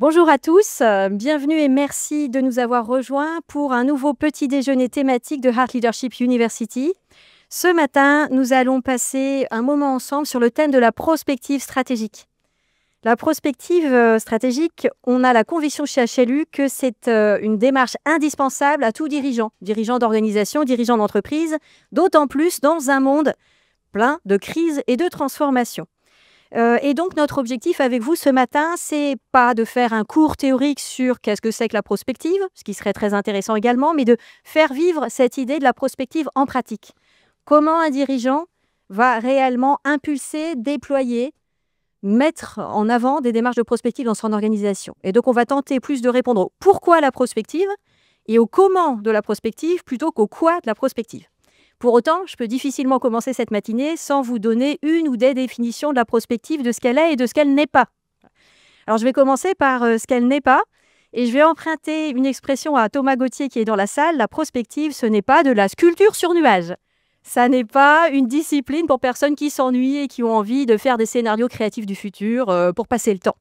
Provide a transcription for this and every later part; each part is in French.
Bonjour à tous, bienvenue et merci de nous avoir rejoints pour un nouveau petit déjeuner thématique de Heart Leadership University. Ce matin, nous allons passer un moment ensemble sur le thème de la prospective stratégique. La prospective stratégique, on a la conviction chez HLU que c'est une démarche indispensable à tout dirigeant d'organisation, dirigeant d'entreprise, d'autant plus dans un monde plein de crises et de transformations. Et donc, notre objectif avec vous ce matin, c'est pas de faire un cours théorique sur qu'est-ce que c'est que la prospective, ce qui serait très intéressant également, mais de faire vivre cette idée de la prospective en pratique. Comment un dirigeant va réellement impulser, déployer, mettre en avant des démarches de prospective dans son organisation. Et donc, on va tenter plus de répondre au pourquoi la prospective et au comment de la prospective plutôt qu'au quoi de la prospective. Pour autant, je peux difficilement commencer cette matinée sans vous donner une ou des définitions de la prospective, de ce qu'elle est et de ce qu'elle n'est pas. Alors, je vais commencer par ce qu'elle n'est pas, et je vais emprunter une expression à Thomas Gauthier qui est dans la salle. La prospective, ce n'est pas de la sculpture sur nuage. Ça n'est pas une discipline pour personnes qui s'ennuient et qui ont envie de faire des scénarios créatifs du futur pour passer le temps.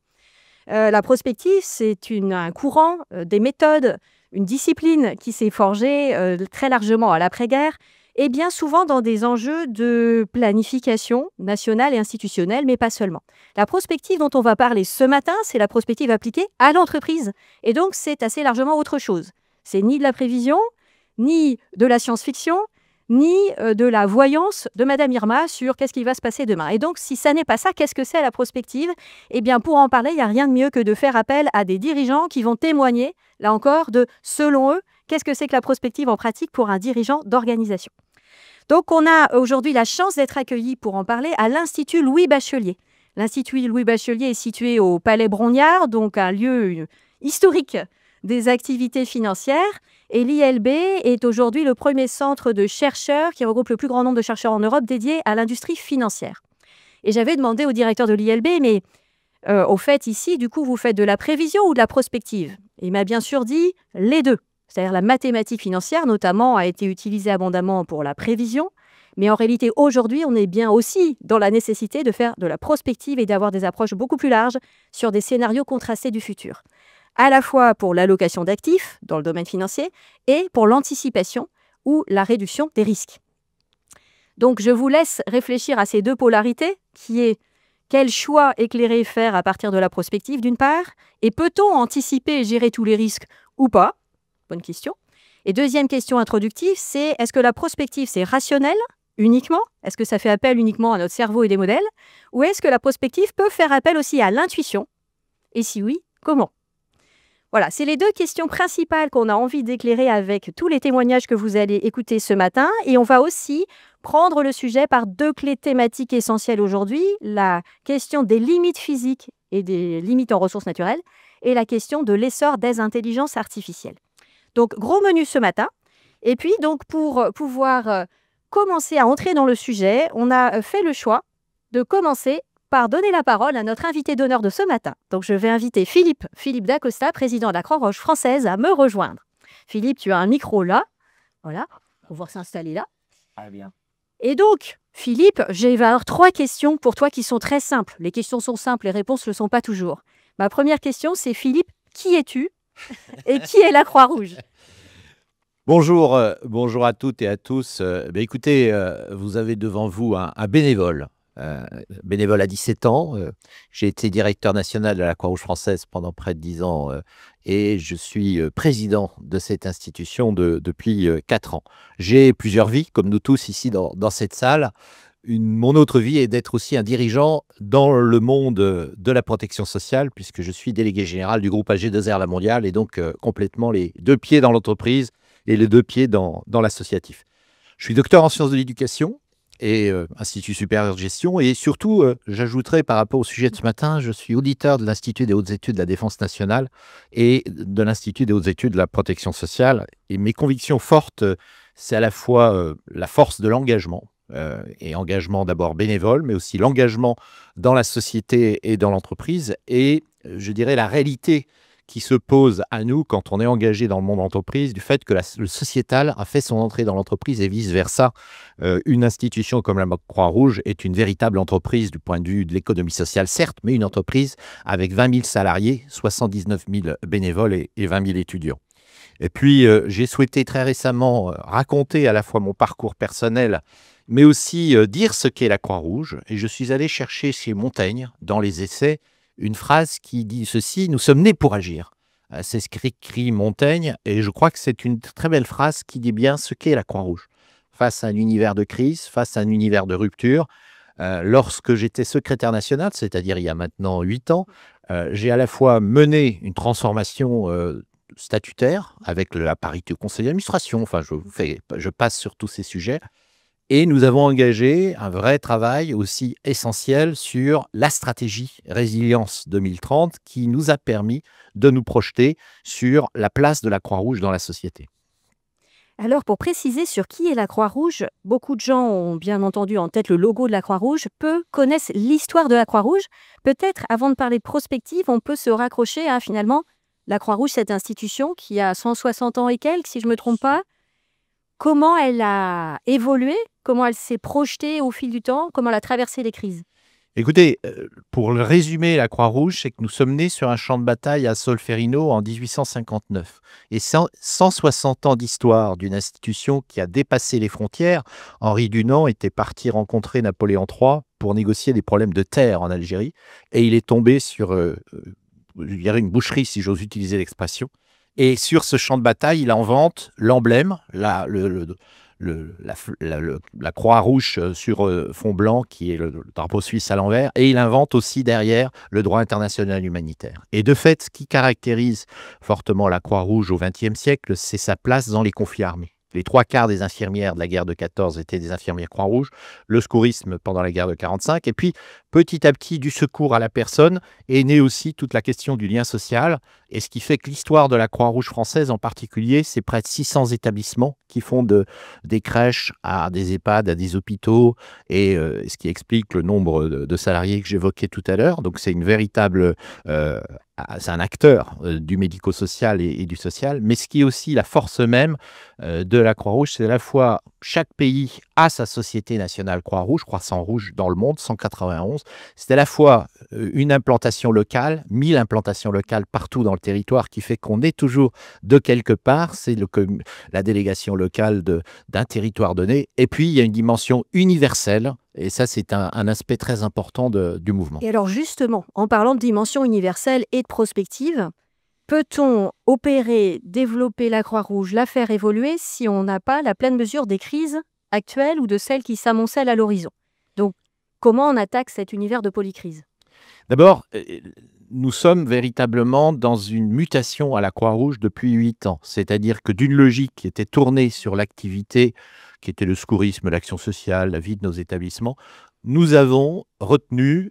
La prospective, c'est un courant, des méthodes, une discipline qui s'est forgée très largement à l'après-guerre, et bien souvent dans des enjeux de planification nationale et institutionnelle, mais pas seulement. La prospective dont on va parler ce matin, c'est la prospective appliquée à l'entreprise. Et donc, c'est assez largement autre chose. C'est ni de la prévision, ni de la science-fiction, ni de la voyance de Madame Irma sur qu'est-ce qui va se passer demain. Et donc, si ça n'est pas ça, qu'est-ce que c'est la prospective ? Eh bien, pour en parler, il n'y a rien de mieux que de faire appel à des dirigeants qui vont témoigner, là encore, de, selon eux, qu'est-ce que c'est que la prospective en pratique pour un dirigeant d'organisation. Donc, on a aujourd'hui la chance d'être accueillis pour en parler à l'Institut Louis Bachelier. L'Institut Louis Bachelier est situé au Palais Brongniart, donc un lieu historique des activités financières. Et l'ILB est aujourd'hui le premier centre de chercheurs qui regroupe le plus grand nombre de chercheurs en Europe dédiés à l'industrie financière. Et j'avais demandé au directeur de l'ILB, mais au fait, ici, du coup, vous faites de la prévision ou de la prospective ? Et il m'a bien sûr dit les deux. C'est-à-dire la mathématique financière, notamment, a été utilisée abondamment pour la prévision. Mais en réalité, aujourd'hui, on est bien aussi dans la nécessité de faire de la prospective et d'avoir des approches beaucoup plus larges sur des scénarios contrastés du futur. À la fois pour l'allocation d'actifs dans le domaine financier et pour l'anticipation ou la réduction des risques. Donc, je vous laisse réfléchir à ces deux polarités, qui est quel choix éclairé faire à partir de la prospective, d'une part, et peut-on anticiper et gérer tous les risques ou pas ? Bonne question. Et deuxième question introductive, c'est est-ce que la prospective, c'est rationnel uniquement ? Est-ce que ça fait appel uniquement à notre cerveau et des modèles ? Ou est-ce que la prospective peut faire appel aussi à l'intuition ? Et si oui, comment ? Voilà, c'est les deux questions principales qu'on a envie d'éclairer avec tous les témoignages que vous allez écouter ce matin. Et on va aussi prendre le sujet par deux clés thématiques essentielles aujourd'hui. La question des limites physiques et des limites en ressources naturelles et la question de l'essor des intelligences artificielles. Donc, gros menu ce matin. Et puis, donc, pour pouvoir commencer à entrer dans le sujet, on a fait le choix de commencer par donner la parole à notre invité d'honneur de ce matin. Donc, je vais inviter Philippe Dacosta, président de la Croix-Rouge française, à me rejoindre. Philippe, tu as un micro là. Voilà, on va s'installer là. Très bien. Et donc, Philippe, j'ai avoir 3 questions pour toi qui sont très simples. Les questions sont simples, les réponses ne le sont pas toujours. Ma première question, c'est Philippe, qui es-tu ? Et qui est la Croix-Rouge ? Bonjour, bonjour à toutes et à tous. Écoutez, vous avez devant vous un bénévole. Bénévole à 17 ans. J'ai été directeur national de la Croix-Rouge française pendant près de 10 ans et je suis président de cette institution depuis 4 ans. J'ai plusieurs vies, comme nous tous ici dans cette salle. Mon autre vie est d'être aussi un dirigeant dans le monde de la protection sociale, puisque je suis délégué général du groupe AG2R La Mondiale, et donc complètement les 2 pieds dans l'entreprise et les 2 pieds dans l'associatif. Je suis docteur en sciences de l'éducation et Institut supérieur de gestion, et surtout, j'ajouterai par rapport au sujet de ce matin, je suis auditeur de l'Institut des hautes études de la défense nationale et de l'Institut des hautes études de la protection sociale. Et mes convictions fortes, c'est à la fois la force de l'engagement, et engagement d'abord bénévole, mais aussi l'engagement dans la société et dans l'entreprise, et je dirais la réalité qui se pose à nous quand on est engagé dans le monde entreprise, du fait que le sociétal a fait son entrée dans l'entreprise et vice-versa. Une institution comme la Croix-Rouge est une véritable entreprise du point de vue de l'économie sociale, certes, mais une entreprise avec 20 000 salariés, 79 000 bénévoles et 20 000 étudiants. Et puis, j'ai souhaité très récemment raconter à la fois mon parcours personnel, mais aussi dire ce qu'est la Croix-Rouge. Et je suis allé chercher chez Montaigne, dans les essais, une phrase qui dit ceci: « Nous sommes nés pour agir ». C'est ce qu'écrit Montaigne, et je crois que c'est une très belle phrase qui dit bien ce qu'est la Croix-Rouge. Face à un univers de crise, face à un univers de rupture, lorsque j'étais secrétaire national, c'est-à-dire il y a maintenant 8 ans, j'ai à la fois mené une transformation statutaire avec la parité au conseil d'administration, enfin je passe sur tous ces sujets, et nous avons engagé un vrai travail aussi essentiel sur la stratégie Résilience 2030 qui nous a permis de nous projeter sur la place de la Croix-Rouge dans la société. Alors, pour préciser sur qui est la Croix-Rouge, beaucoup de gens ont bien entendu en tête le logo de la Croix-Rouge, peu connaissent l'histoire de la Croix-Rouge. Peut-être, avant de parler de prospective, on peut se raccrocher à finalement la Croix-Rouge, cette institution qui a 160 ans et quelques, si je ne me trompe pas. Comment elle a évolué? Comment elle s'est projetée au fil du temps? Comment elle a traversé les crises? Écoutez, pour le résumer, la Croix-Rouge, c'est que nous sommes nés sur un champ de bataille à Solferino en 1859. Et 160 ans d'histoire d'une institution qui a dépassé les frontières. Henri Dunant était parti rencontrer Napoléon III pour négocier des problèmes de terre en Algérie. Et il est tombé sur il y avait une boucherie, si j'ose utiliser l'expression. Et sur ce champ de bataille, il invente l'emblème, la croix rouge sur fond blanc, qui est le drapeau suisse à l'envers, et il invente aussi derrière le droit international humanitaire. Et de fait, ce qui caractérise fortement la Croix-Rouge au XXe siècle, c'est sa place dans les conflits armés. Les 3/4 des infirmières de la guerre de 14 étaient des infirmières Croix-Rouge, le secourisme pendant la guerre de 45, et puis petit à petit, du secours à la personne est née aussi toute la question du lien social, et ce qui fait que l'histoire de la Croix-Rouge française en particulier, c'est près de 600 établissements qui font des crèches à des EHPAD, à des hôpitaux, et ce qui explique le nombre de salariés que j'évoquais tout à l'heure. Donc c'est une véritable... c'est un acteur du médico-social et du social, mais ce qui est aussi la force même de la Croix-Rouge, c'est à la fois chaque pays a sa société nationale Croix-Rouge, Croissant-Rouge dans le monde, 191. C'est à la fois une implantation locale, 1000 implantations locales partout dans le territoire, qui fait qu'on est toujours de quelque part, c'est la délégation locale d'un territoire donné, et puis il y a une dimension universelle. Et ça, c'est un aspect très important du mouvement. Et alors justement, en parlant de dimension universelle et de prospective, peut-on opérer, développer la Croix-Rouge, la faire évoluer si on n'a pas la pleine mesure des crises actuelles ou de celles qui s'amoncellent à l'horizon? Donc, comment on attaque cet univers de polycrise? D'abord, nous sommes véritablement dans une mutation à la Croix-Rouge depuis 8 ans. C'est-à-dire que d'une logique qui était tournée sur l'activité, qui était le secourisme, l'action sociale, la vie de nos établissements, nous avons retenu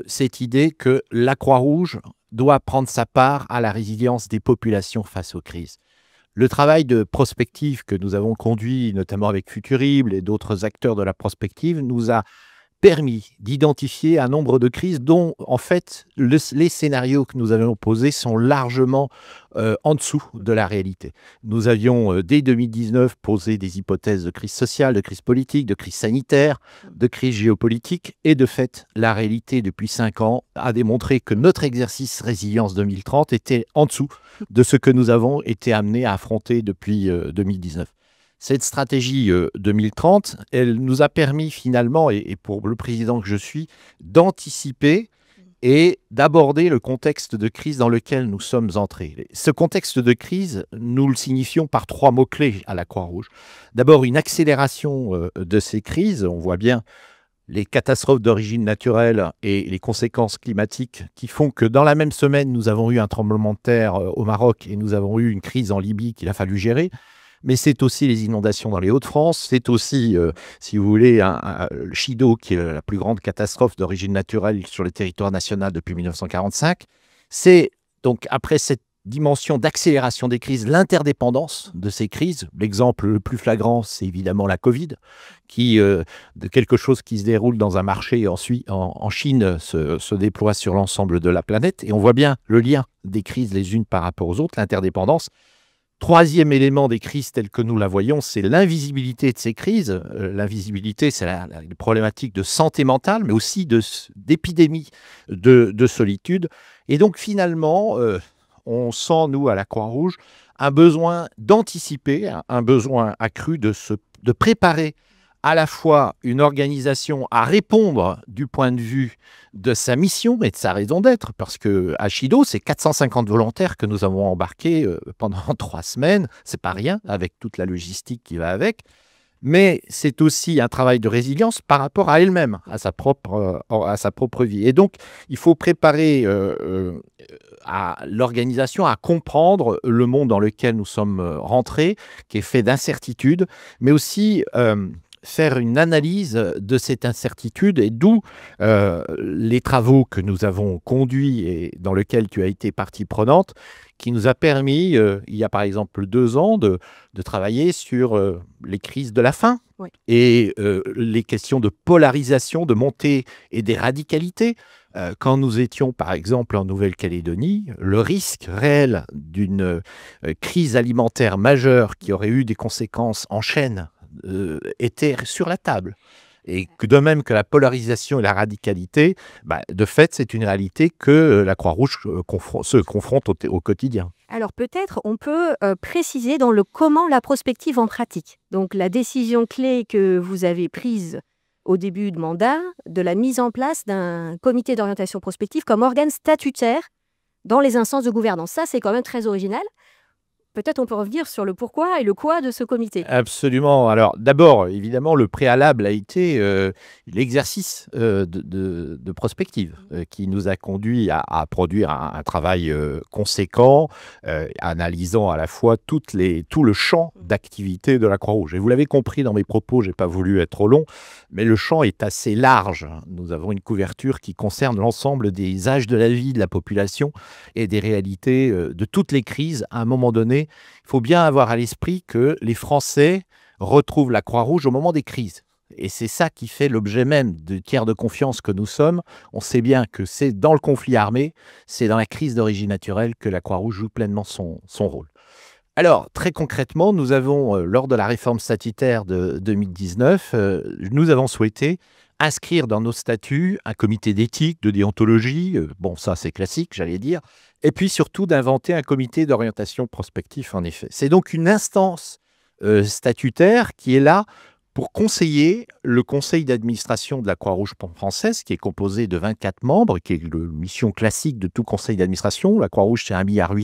cette idée que la Croix-Rouge doit prendre sa part à la résilience des populations face aux crises. Le travail de prospective que nous avons conduit, notamment avec Futurible et d'autres acteurs de la prospective, nous a permis d'identifier un nombre de crises dont, en fait, les scénarios que nous avons posés sont largement en dessous de la réalité. Nous avions, dès 2019, posé des hypothèses de crise sociale, de crise politique, de crise sanitaire, de crise géopolitique, et de fait, la réalité, depuis 5 ans, a démontré que notre exercice Résilience 2030 était en dessous de ce que nous avons été amenés à affronter depuis 2019. Cette stratégie 2030, elle nous a permis finalement, et pour le président que je suis, d'anticiper et d'aborder le contexte de crise dans lequel nous sommes entrés. Ce contexte de crise, nous le signifions par 3 mots-clés à la Croix-Rouge. D'abord, une accélération de ces crises. On voit bien les catastrophes d'origine naturelle et les conséquences climatiques qui font que dans la même semaine, nous avons eu un tremblement de terre au Maroc et nous avons eu une crise en Libye qu'il a fallu gérer. Mais c'est aussi les inondations dans les Hauts-de-France, c'est aussi, si vous voulez, le Chido, qui est la plus grande catastrophe d'origine naturelle sur le territoire national depuis 1945. C'est donc, après cette dimension d'accélération des crises, l'interdépendance de ces crises. L'exemple le plus flagrant, c'est évidemment la Covid, de quelque chose qui se déroule dans un marché ensuite en Chine se déploie sur l'ensemble de la planète. Et on voit bien le lien des crises les unes par rapport aux autres, l'interdépendance. Troisième élément des crises telles que nous la voyons, c'est l'invisibilité de ces crises. L'invisibilité, c'est la problématique de santé mentale, mais aussi d'épidémie de solitude. Et donc finalement, on sent, nous, à la Croix-Rouge, un besoin d'anticiper, un besoin accru de préparer à la fois une organisation à répondre du point de vue de sa mission et de sa raison d'être, parce que à Chido, c'est 450 volontaires que nous avons embarqués pendant 3 semaines, c'est pas rien, avec toute la logistique qui va avec, mais c'est aussi un travail de résilience par rapport à elle-même, à sa propre vie. Et donc, il faut préparer à l'organisation à comprendre le monde dans lequel nous sommes rentrés, qui est fait d'incertitudes, mais aussi faire une analyse de cette incertitude, et d'où les travaux que nous avons conduits et dans lesquels tu as été partie prenante, qui nous a permis, il y a par exemple 2 ans, de travailler sur les crises de la faim, Oui. Et les questions de polarisation, de montée et des radicalités. Quand nous étions par exemple en Nouvelle-Calédonie, le risque réel d'une crise alimentaire majeure qui aurait eu des conséquences en chaîne était sur la table. Et que de même que la polarisation et la radicalité, de fait, c'est une réalité que la Croix-Rouge se confronte au quotidien. Alors peut-être on peut préciser dans le comment la prospective en pratique. Donc la décision clé que vous avez prise au début de mandat, de la mise en place d'un comité d'orientation prospective comme organe statutaire dans les instances de gouvernance. Ça, c'est quand même très original. Peut-être on peut revenir sur le pourquoi et le quoi de ce comité. Absolument. Alors d'abord, évidemment, le préalable a été l'exercice de prospective qui nous a conduit à produire un travail conséquent, analysant à la fois tout le champ d'activité de la Croix-Rouge. Et vous l'avez compris dans mes propos, je n'ai pas voulu être trop long, mais le champ est assez large. Nous avons une couverture qui concerne l'ensemble des âges de la vie de la population et des réalités de toutes les crises à un moment donné. Il faut bien avoir à l'esprit que les Français retrouvent la Croix-Rouge au moment des crises. Et c'est ça qui fait l'objet même du tiers de confiance que nous sommes. On sait bien que c'est dans le conflit armé, c'est dans la crise d'origine naturelle que la Croix-Rouge joue pleinement son rôle. Alors, très concrètement, nous avons, lors de la réforme statutaire de 2019, nous avons souhaité inscrire dans nos statuts un comité d'éthique, de déontologie, bon ça c'est classique j'allais dire, et puis surtout d'inventer un comité d'orientation prospective en effet. C'est donc une instance statutaire qui est là pour conseiller le conseil d'administration de la Croix-Rouge française, qui est composé de 24 membres, qui est la mission classique de tout conseil d'administration. La Croix-Rouge c'est 1,8 milliard.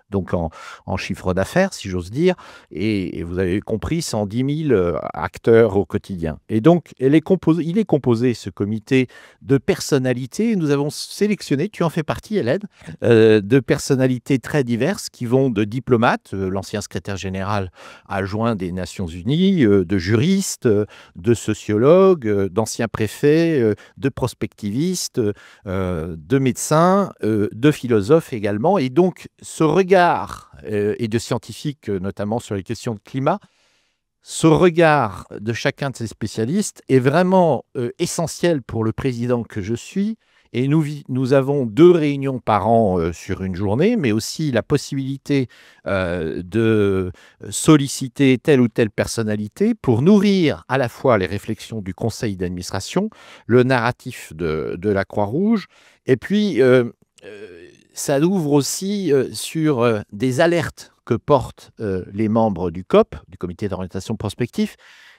Donc en chiffre d'affaires, si j'ose dire, et vous avez compris, 110 000 acteurs au quotidien. Et donc, il est composé, ce comité, de personnalités. Nous avons sélectionné, tu en fais partie, Hélène, de personnalités très diverses qui vont de diplomates, l'ancien secrétaire général adjoint des Nations Unies, de juristes, de sociologues, d'anciens préfets, de prospectivistes, de médecins, de philosophes également. Et donc, ce regard et de scientifiques, notamment sur les questions de climat, ce regard de chacun de ces spécialistes est vraiment essentiel pour le président que je suis. Et nous avons 2 réunions par an sur une journée, mais aussi la possibilité de solliciter telle ou telle personnalité pour nourrir à la fois les réflexions du conseil d'administration, le narratif de la Croix-Rouge, et puis ça ouvre aussi sur des alertes que portent les membres du COP, du comité d'orientation prospectif.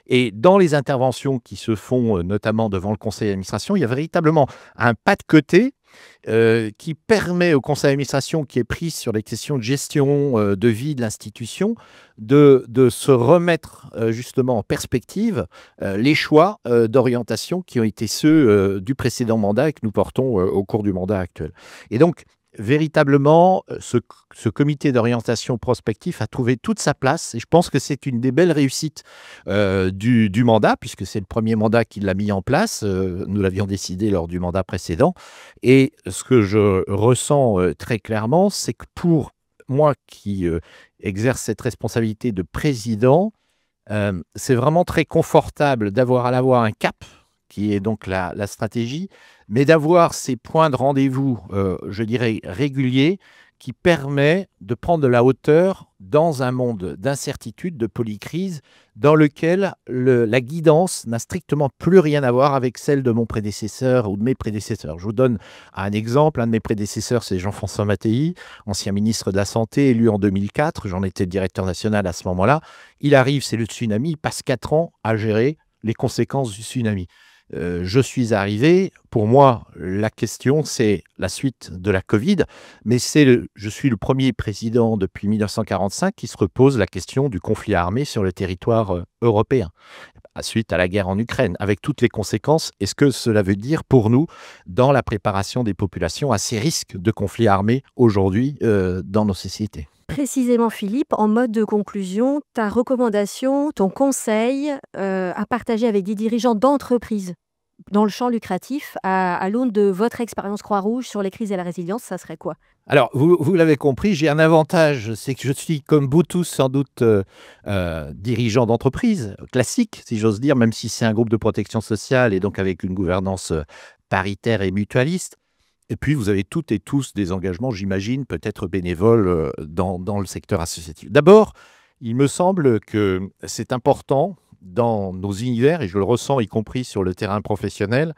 Et dans les interventions qui se font notamment devant le conseil d'administration, il y a véritablement un pas de côté qui permet au conseil d'administration, qui est pris sur les questions de gestion de vie de l'institution, de se remettre justement en perspective les choix d'orientation qui ont été ceux du précédent mandat et que nous portons au cours du mandat actuel. Et donc, véritablement, ce comité d'orientation prospective a trouvé toute sa place et je pense que c'est une des belles réussites du mandat, puisque c'est le premier mandat qui l'a mis en place. Nous l'avions décidé lors du mandat précédent. Et ce que je ressens très clairement, c'est que pour moi qui exerce cette responsabilité de président, c'est vraiment très confortable d'avoir à la fois un cap, qui est donc la stratégie, mais d'avoir ces points de rendez-vous, je dirais, réguliers, qui permet de prendre de la hauteur dans un monde d'incertitude, de polycrise, dans lequel la guidance n'a strictement plus rien à voir avec celle de mon prédécesseur ou de mes prédécesseurs. Je vous donne un exemple. Un de mes prédécesseurs, c'est Jean-François Mattei, ancien ministre de la Santé, élu en 2004. J'en étais directeur national à ce moment-là. Il arrive, c'est le tsunami, il passe 4 ans à gérer les conséquences du tsunami. Je suis arrivé, pour moi, la question, c'est la suite de la Covid, mais je suis le premier président depuis 1945 qui se repose la question du conflit armé sur le territoire européen, suite à la guerre en Ukraine, avec toutes les conséquences et ce que cela veut dire pour nous dans la préparation des populations à ces risques de conflit armé aujourd'hui dans nos sociétés. Précisément, Philippe, en mode de conclusion, ta recommandation, ton conseil à partager avec des dirigeants d'entreprise dans le champ lucratif, à l'aune de votre expérience Croix-Rouge sur les crises et la résilience, ça serait quoi? Alors, vous l'avez compris, j'ai un avantage, c'est que je suis, comme vous tous, sans doute, dirigeant d'entreprise, classique, si j'ose dire, même si c'est un groupe de protection sociale et donc avec une gouvernance paritaire et mutualiste. Et puis, vous avez toutes et tous des engagements, j'imagine, peut-être bénévoles dans le secteur associatif. D'abord, il me semble que c'est important dans nos univers, et je le ressens y compris sur le terrain professionnel,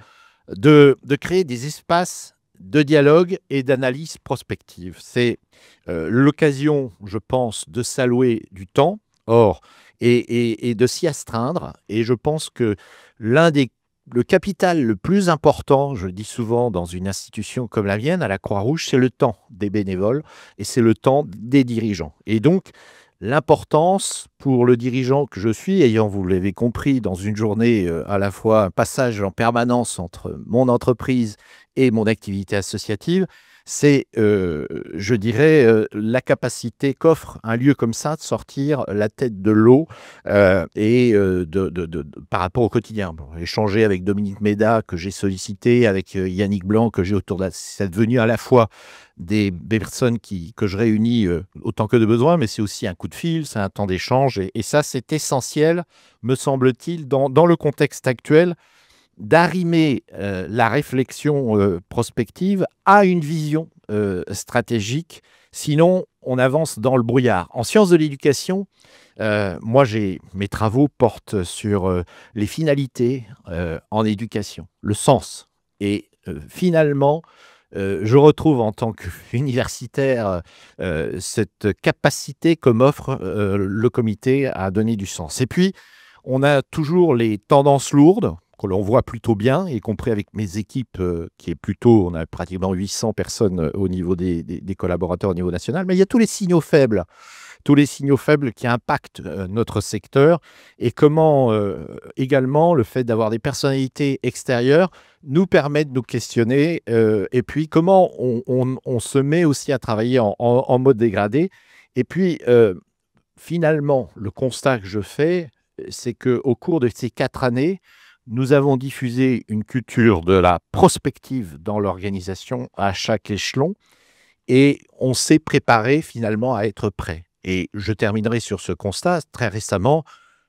de créer des espaces de dialogue et d'analyse prospective. C'est l'occasion, je pense, de s'allouer du temps, et de s'y astreindre. Et je pense que le capital le plus important, je le dis souvent dans une institution comme la mienne, à la Croix-Rouge, c'est le temps des bénévoles et c'est le temps des dirigeants. Et donc, l'importance pour le dirigeant que je suis, ayant, vous l'avez compris, dans une journée à la fois un passage en permanence entre mon entreprise et mon activité associative, c'est, je dirais, la capacité qu'offre un lieu comme ça de sortir la tête de l'eau par rapport au quotidien. Bon, échanger avec Dominique Méda, que j'ai sollicité, avec Yannick Blanc, que j'ai autour de c'est devenu à la fois des personnes que je réunis autant que de besoin, mais c'est aussi un coup de fil, c'est un temps d'échange. Et ça, c'est essentiel, me semble-t-il, dans le contexte actuel, d'arrimer la réflexion prospective à une vision stratégique. Sinon, on avance dans le brouillard. En sciences de l'éducation, moi, mes travaux portent sur les finalités en éducation, le sens. Et finalement, je retrouve en tant qu'universitaire cette capacité que m'offre le comité à donner du sens. Et puis, on a toujours les tendances lourdes, que l'on voit plutôt bien, y compris avec mes équipes, qui est plutôt, on a pratiquement 800 personnes au niveau des collaborateurs au niveau national, mais il y a tous les signaux faibles qui impactent notre secteur, et comment également le fait d'avoir des personnalités extérieures nous permet de nous questionner, et puis comment on se met aussi à travailler en mode dégradé. Et puis, finalement, le constat que je fais, c'est qu'au cours de ces 4 années, nous avons diffusé une culture de la prospective dans l'organisation à chaque échelon et on s'est préparé finalement à être prêt. Et je terminerai sur ce constat. Très récemment,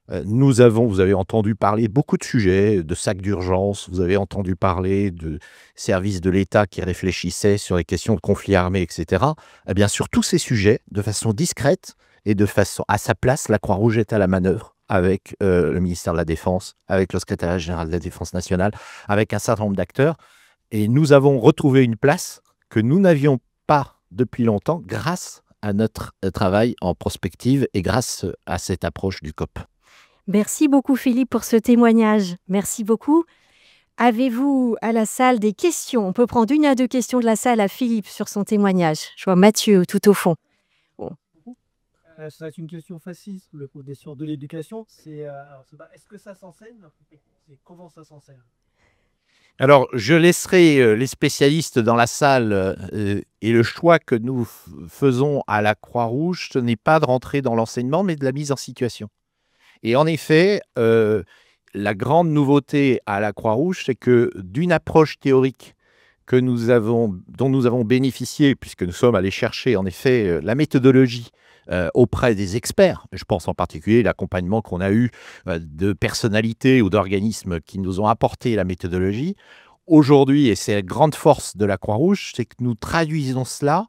vous avez entendu parler beaucoup de sujets, de sacs d'urgence, vous avez entendu parler de services de l'État qui réfléchissaient sur les questions de conflits armés, etc. Eh bien, sur tous ces sujets, de façon discrète et de façon à sa place, la Croix-Rouge est à la manœuvre, avec le ministère de la Défense, avec le secrétariat général de la Défense nationale, avec un certain nombre d'acteurs. Et nous avons retrouvé une place que nous n'avions pas depuis longtemps grâce à notre travail en prospective et grâce à cette approche du COP. Merci beaucoup Philippe pour ce témoignage. Merci beaucoup. Avez-vous à la salle des questions? On peut prendre 1 à 2 questions de la salle à Philippe sur son témoignage. Je vois Mathieu tout au fond. Ça va être une question facile sur le professeur de l'éducation. Est-ce que ça s'enseigne? Comment ça s'enseigne? Alors, je laisserai les spécialistes dans la salle et le choix que nous faisons à la Croix-Rouge, ce n'est pas de rentrer dans l'enseignement, mais de la mise en situation. Et en effet, la grande nouveauté à la Croix-Rouge, c'est que d'une approche théorique dont nous avons bénéficié, puisque nous sommes allés chercher en effet la méthodologie auprès des experts. Je pense en particulier à l'accompagnement qu'on a eu de personnalités ou d'organismes qui nous ont apporté la méthodologie. Aujourd'hui, et c'est la grande force de la Croix-Rouge, c'est que nous traduisons cela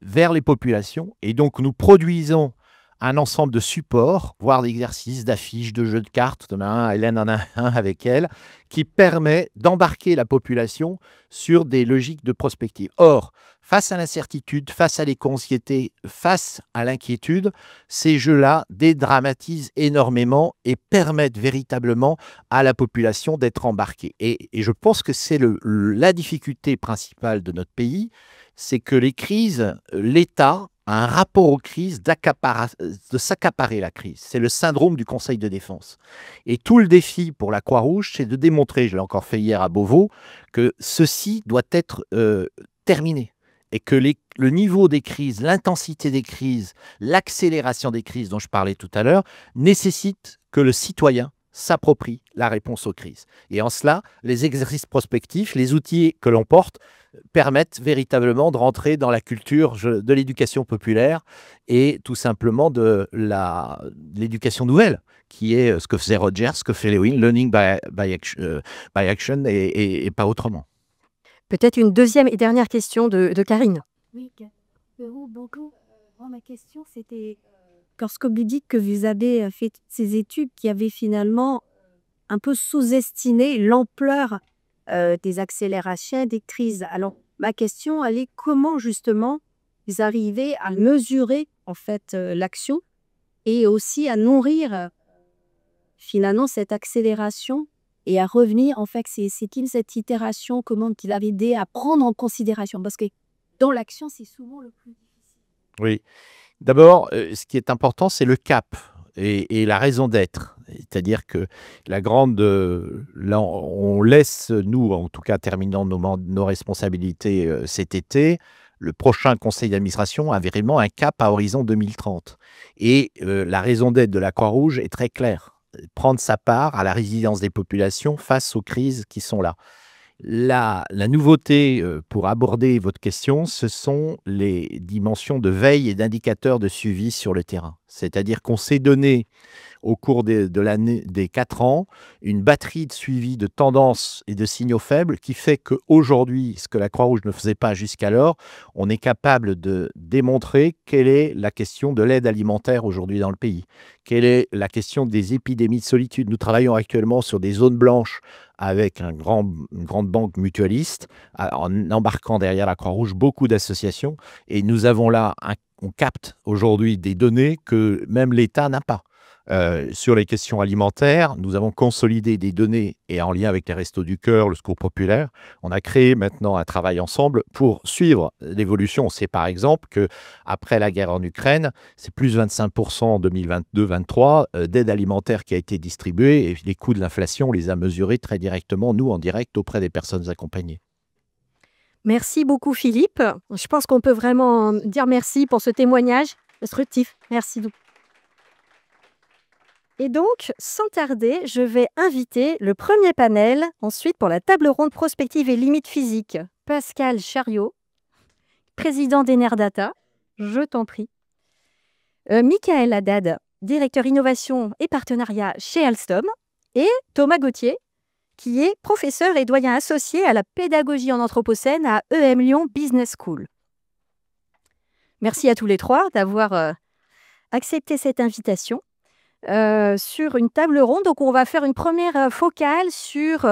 vers les populations et donc nous produisons un ensemble de supports, voire d'exercices, d'affiches, de jeux de cartes, demain Hélène en a un avec elle, qui permet d'embarquer la population sur des logiques de prospective. Or, face à l'incertitude, face à l'éco-anxiété, face à l'inquiétude, ces jeux-là dédramatisent énormément et permettent véritablement à la population d'être embarquée. Et je pense que c'est la difficulté principale de notre pays, c'est que les crises, l'État a un rapport aux crises de s'accaparer la crise. C'est le syndrome du Conseil de défense. Et tout le défi pour la Croix-Rouge, c'est de démontrer, je l'ai encore fait hier à Beauvau, que ceci doit être terminé. Et que le niveau des crises, l'intensité des crises, l'accélération des crises dont je parlais tout à l'heure, nécessite que le citoyen s'approprie la réponse aux crises. Et en cela, les exercices prospectifs, les outils que l'on porte, permettent véritablement de rentrer dans la culture de l'éducation populaire et tout simplement de l'éducation nouvelle, qui est ce que faisait Rogers, ce que fait Lewin, learning by action et pas autrement. Peut-être une deuxième et dernière question de Karine. Oui, beaucoup. Ma question, c'était, lorsque vous dites que vous avez fait ces études qui avaient finalement un peu sous-estimé l'ampleur des accélérations, des crises. Alors, ma question, elle est comment justement vous arrivez à mesurer en fait l'action et aussi à nourrir finalement cette accélération et à revenir en fait, c'est-il cette itération, comment vous avez aidé à prendre en considération? Parce que dans l'action, c'est souvent le plus difficile. Oui. D'abord, ce qui est important, c'est le cap et la raison d'être. C'est-à-dire que là, on laisse, nous, en tout cas, terminant nos responsabilités cet été, le prochain conseil d'administration a vraiment un cap à horizon 2030. Et la raison d'être de la Croix-Rouge est très claire. Prendre sa part à la résilience des populations face aux crises qui sont là. La nouveauté, pour aborder votre question, ce sont les dimensions de veille et d'indicateurs de suivi sur le terrain. C'est-à-dire qu'on s'est donné, au cours des 4 ans, une batterie de suivi de tendances et de signaux faibles qui fait qu'aujourd'hui, ce que la Croix-Rouge ne faisait pas jusqu'alors, on est capable de démontrer quelle est la question de l'aide alimentaire aujourd'hui dans le pays, quelle est la question des épidémies de solitude. Nous travaillons actuellement sur des zones blanches avec une grande banque mutualiste, en embarquant derrière la Croix-Rouge beaucoup d'associations. Et nous avons là, on capte aujourd'hui des données que même l'État n'a pas. Sur les questions alimentaires, nous avons consolidé des données et en lien avec les Restos du Cœur, le Secours populaire, on a créé maintenant un travail ensemble pour suivre l'évolution. On sait par exemple qu'après la guerre en Ukraine, c'est plus 25% en 2022-2023 d'aide alimentaire qui a été distribuée et les coûts de l'inflation, on les a mesurés très directement, nous, en direct, auprès des personnes accompagnées. Merci beaucoup Philippe. Je pense qu'on peut vraiment dire merci pour ce témoignage instructif. Merci beaucoup. Et donc, sans tarder, je vais inviter le premier panel, ensuite pour la table ronde prospective et limites physiques. Pascal Chariot, président d'Enerdata, je t'en prie. Michael Haddad, directeur innovation et partenariat chez Alstom. Et Thomas Gauthier, qui est professeur et doyen associé à la pédagogie en anthropocène à EM Lyon Business School. Merci à tous les trois d'avoir accepté cette invitation. Sur une table ronde. Donc, on va faire une première focale sur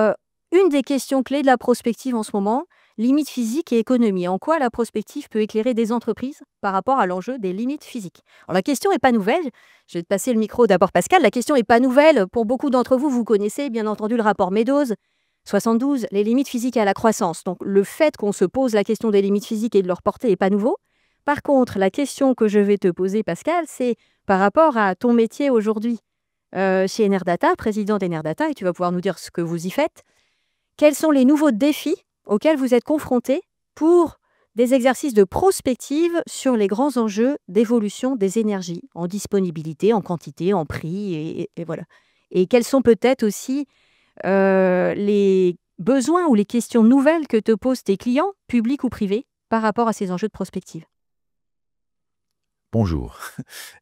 une des questions clés de la prospective en ce moment, limites physiques et économie. En quoi la prospective peut éclairer des entreprises par rapport à l'enjeu des limites physiques? Alors, la question n'est pas nouvelle. Je vais te passer le micro d'abord, Pascal. La question n'est pas nouvelle. Pour beaucoup d'entre vous, vous connaissez bien entendu le rapport Meadows 72, les limites physiques à la croissance. Donc, le fait qu'on se pose la question des limites physiques et de leur portée n'est pas nouveau. Par contre, la question que je vais te poser, Pascal, c'est par rapport à ton métier aujourd'hui chez Enerdata, président d'Enerdata, et tu vas pouvoir nous dire ce que vous y faites. Quels sont les nouveaux défis auxquels vous êtes confrontés pour des exercices de prospective sur les grands enjeux d'évolution des énergies, en disponibilité, en quantité, en prix, et voilà. Et quels sont peut-être aussi les besoins ou les questions nouvelles que te posent tes clients, publics ou privés, par rapport à ces enjeux de prospective? Bonjour.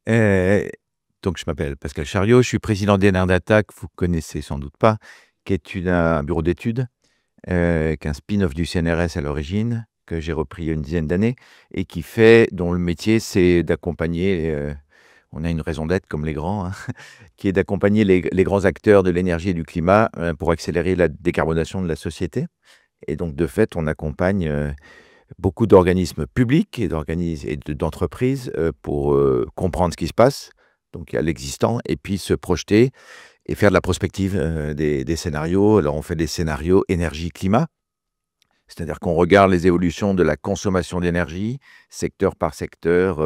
Donc, je m'appelle Pascal Chariot, je suis président d'Enerdata, que vous connaissez sans doute pas, qui est un bureau d'études, qui est un spin-off du CNRS à l'origine, que j'ai repris il y a une dizaine d'années, et dont le métier, c'est d'accompagner, on a une raison d'être comme les grands, hein, qui est d'accompagner les grands acteurs de l'énergie et du climat pour accélérer la décarbonation de la société. Et donc, de fait, on accompagne beaucoup d'organismes publics et d'entreprises pour comprendre ce qui se passe, donc il y a l'existant, et puis se projeter et faire de la prospective des scénarios. Alors on fait des scénarios énergie-climat, c'est-à-dire qu'on regarde les évolutions de la consommation d'énergie, secteur par secteur,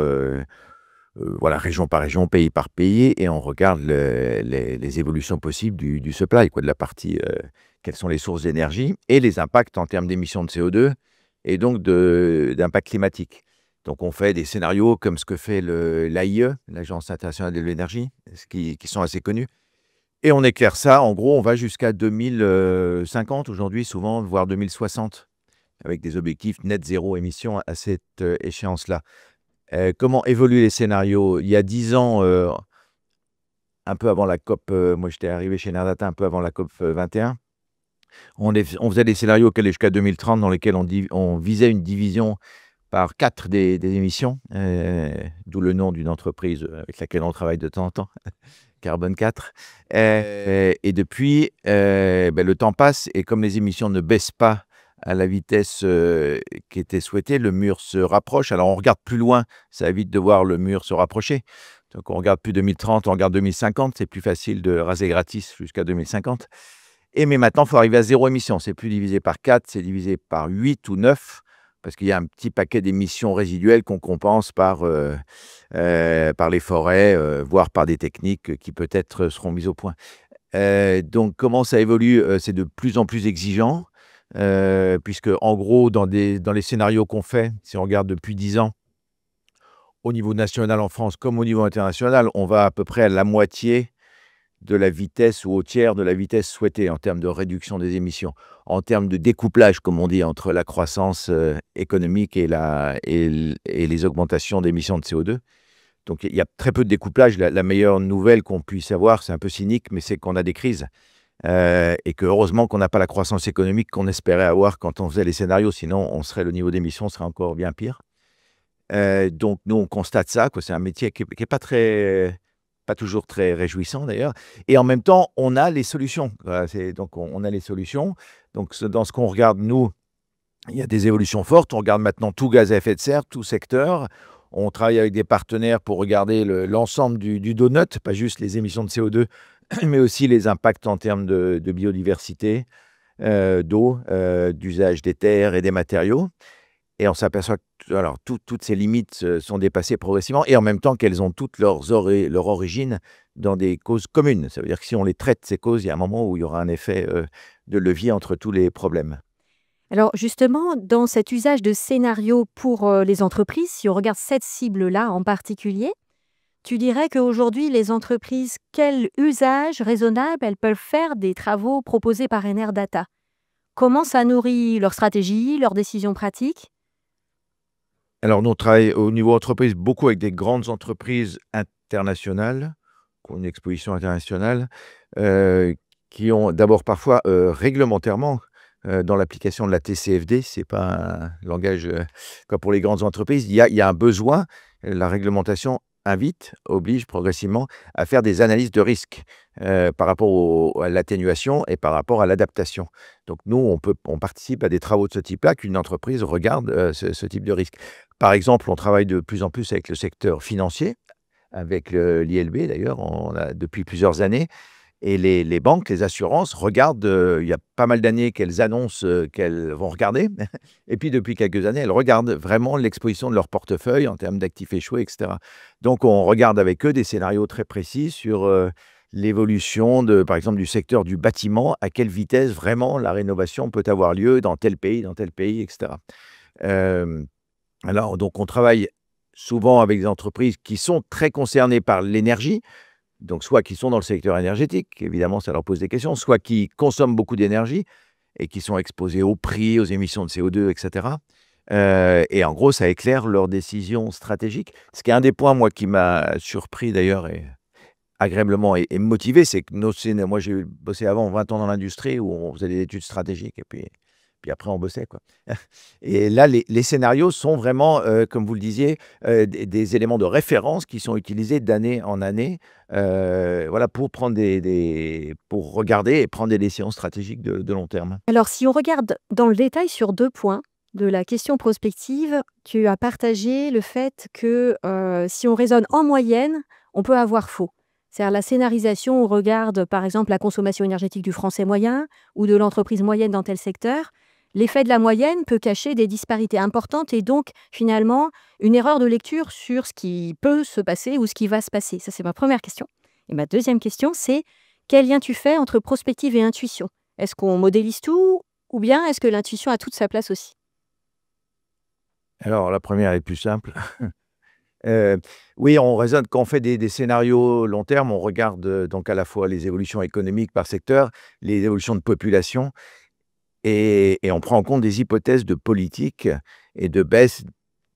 voilà, région par région, pays par pays, et on regarde les évolutions possibles du supply, quoi, de la partie, quelles sont les sources d'énergie, et les impacts en termes d'émissions de CO2, et donc d'impact climatique. Donc on fait des scénarios comme ce que fait l'AIE, l'Agence internationale de l'énergie, qui sont assez connus. Et on éclaire ça, en gros, on va jusqu'à 2050 aujourd'hui, souvent, voire 2060, avec des objectifs net zéro émission à cette échéance-là. Comment évoluent les scénarios? Il y a 10 ans, un peu avant la COP, moi j'étais arrivé chez Enerdata un peu avant la COP 21, on faisait des scénarios qui allaient jusqu'à 2030 dans lesquels on visait une division par 4 des émissions, d'où le nom d'une entreprise avec laquelle on travaille de temps en temps, Carbone 4. Et depuis, le temps passe et comme les émissions ne baissent pas à la vitesse qui était souhaitée, le mur se rapproche. Alors on regarde plus loin, ça évite de voir le mur se rapprocher. Donc on regarde plus 2030, on regarde 2050, c'est plus facile de raser gratis jusqu'à 2050. Mais maintenant, il faut arriver à 0 émission. C'est plus divisé par 4, c'est divisé par 8 ou 9, parce qu'il y a un petit paquet d'émissions résiduelles qu'on compense par les forêts, voire par des techniques qui peut-être seront mises au point. Donc, comment ça évolue? C'est de plus en plus exigeant, puisque, en gros, dans les scénarios qu'on fait, si on regarde depuis 10 ans, au niveau national en France comme au niveau international, on va à peu près à la moitié de la vitesse ou au tiers de la vitesse souhaitée en termes de réduction des émissions, en termes de découplage, comme on dit, entre la croissance économique et les augmentations d'émissions de CO2. Donc, il y a très peu de découplage. La meilleure nouvelle qu'on puisse avoir, c'est un peu cynique, mais c'est qu'on a des crises. Et que heureusement qu'on n'a pas la croissance économique qu'on espérait avoir quand on faisait les scénarios, sinon le niveau d'émissions serait encore bien pire. Donc, nous, on constate ça, que c'est un métier qui n'est pas toujours très réjouissant d'ailleurs. Et en même temps, on a les solutions. Voilà, donc, on a les solutions. Donc, dans ce qu'on regarde, nous, il y a des évolutions fortes. On regarde maintenant tout gaz à effet de serre, tout secteur. On travaille avec des partenaires pour regarder l'ensemble du donut, pas juste les émissions de CO2, mais aussi les impacts en termes de biodiversité, d'eau, d'usage des terres et des matériaux. Et on s'aperçoit que toutes ces limites sont dépassées progressivement et en même temps qu'elles ont toutes leur origine dans des causes communes. Ça veut dire que si on les traite, ces causes, il y a un moment où il y aura un effet de levier entre tous les problèmes. Alors justement, dans cet usage de scénarios pour les entreprises, si on regarde cette cible-là en particulier, tu dirais qu'aujourd'hui, les entreprises, quel usage raisonnable elles peuvent faire des travaux proposés par Enerdata? Comment ça nourrit leur stratégie, leurs décisions pratiques? Alors, nous, on travaille au niveau entreprise beaucoup avec des grandes entreprises internationales, qui ont une exposition internationale, qui ont d'abord parfois réglementairement, dans l'application de la TCFD, ce n'est pas un langage comme pour les grandes entreprises, il y a un besoin, la réglementation oblige progressivement à faire des analyses de risque par rapport à l'atténuation et par rapport à l'adaptation. Donc nous, on participe à des travaux de ce type-là, qu'une entreprise regarde ce type de risque. Par exemple, on travaille de plus en plus avec le secteur financier, avec l'ILB d'ailleurs, depuis plusieurs années. Et les banques, les assurances regardent, il y a pas mal d'années qu'elles annoncent qu'elles vont regarder. Et puis, depuis quelques années, elles regardent vraiment l'exposition de leur portefeuille en termes d'actifs échoués, etc. Donc, on regarde avec eux des scénarios très précis sur l'évolution, par exemple, du secteur du bâtiment, à quelle vitesse vraiment la rénovation peut avoir lieu dans tel pays, etc. Alors, donc, on travaille souvent avec des entreprises qui sont très concernées par l'énergie, Donc, soit qui sont dans le secteur énergétique, évidemment, ça leur pose des questions, soit qui consomment beaucoup d'énergie et qui sont exposés au prix, aux émissions de CO2, etc. Et en gros, ça éclaire leurs décisions stratégiques. Ce qui est un des points, moi, qui m'a surpris d'ailleurs et agréablement et motivé, c'est que moi, j'ai bossé avant 20 ans dans l'industrie où on faisait des études stratégiques et puis après, on bossait, quoi. Et là, les scénarios sont vraiment, comme vous le disiez, des éléments de référence qui sont utilisés d'année en année, voilà, pour pour regarder et prendre des décisions stratégiques de long terme. Alors, si on regarde dans le détail sur 2 points de la question prospective, tu as partagé le fait que si on raisonne en moyenne, on peut avoir faux. C'est-à-dire la scénarisation, on regarde par exemple la consommation énergétique du Français moyen ou de l'entreprise moyenne dans tel secteur. L'effet de la moyenne peut cacher des disparités importantes et donc finalement une erreur de lecture sur ce qui peut se passer ou ce qui va se passer. Ça, c'est ma première question. Et ma deuxième question, c'est quel lien tu fais entre prospective et intuition? Est-ce qu'on modélise tout ou bien est-ce que l'intuition a toute sa place aussi? Alors, la première est plus simple. Oui, on raisonne quand on fait des scénarios long terme, on regarde donc à la fois les évolutions économiques par secteur, les évolutions de population, et on prend en compte des hypothèses de politique et de baisse